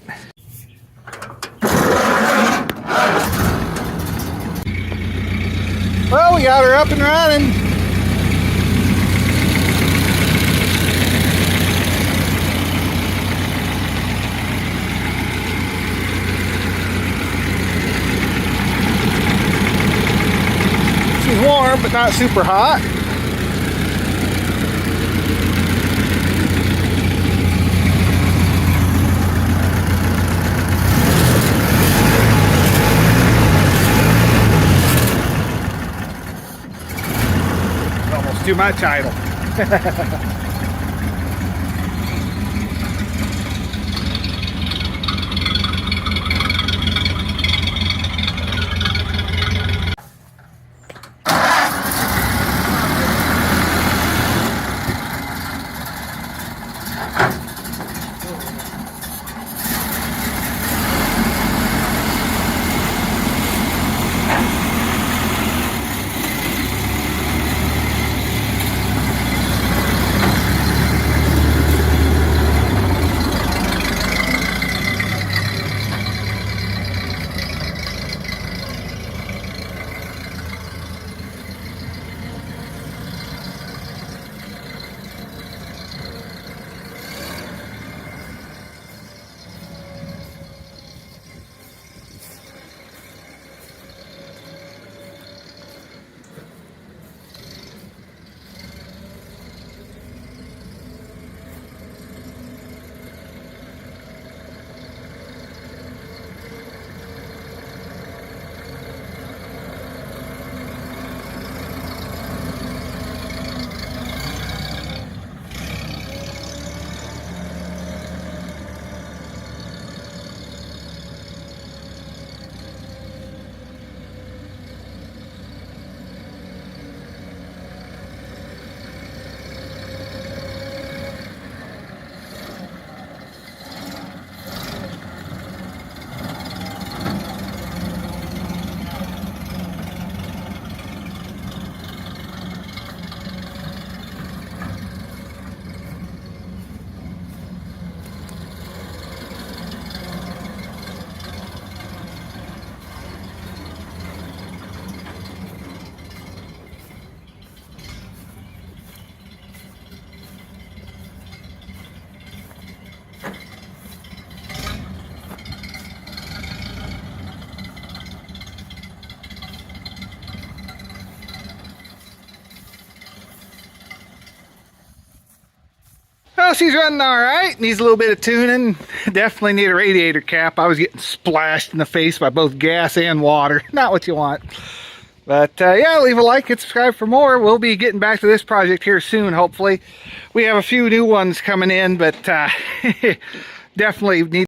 Well, we got her up and running. She's warm, but not super hot. too much idle. Well, she's running all right. Needs a little bit of tuning. Definitely need a radiator cap. I was getting splashed in the face by both gas and water. Not what you want. But yeah, leave a like and subscribe for more. We'll be getting back to this project here soon, hopefully. We have a few new ones coming in, but definitely need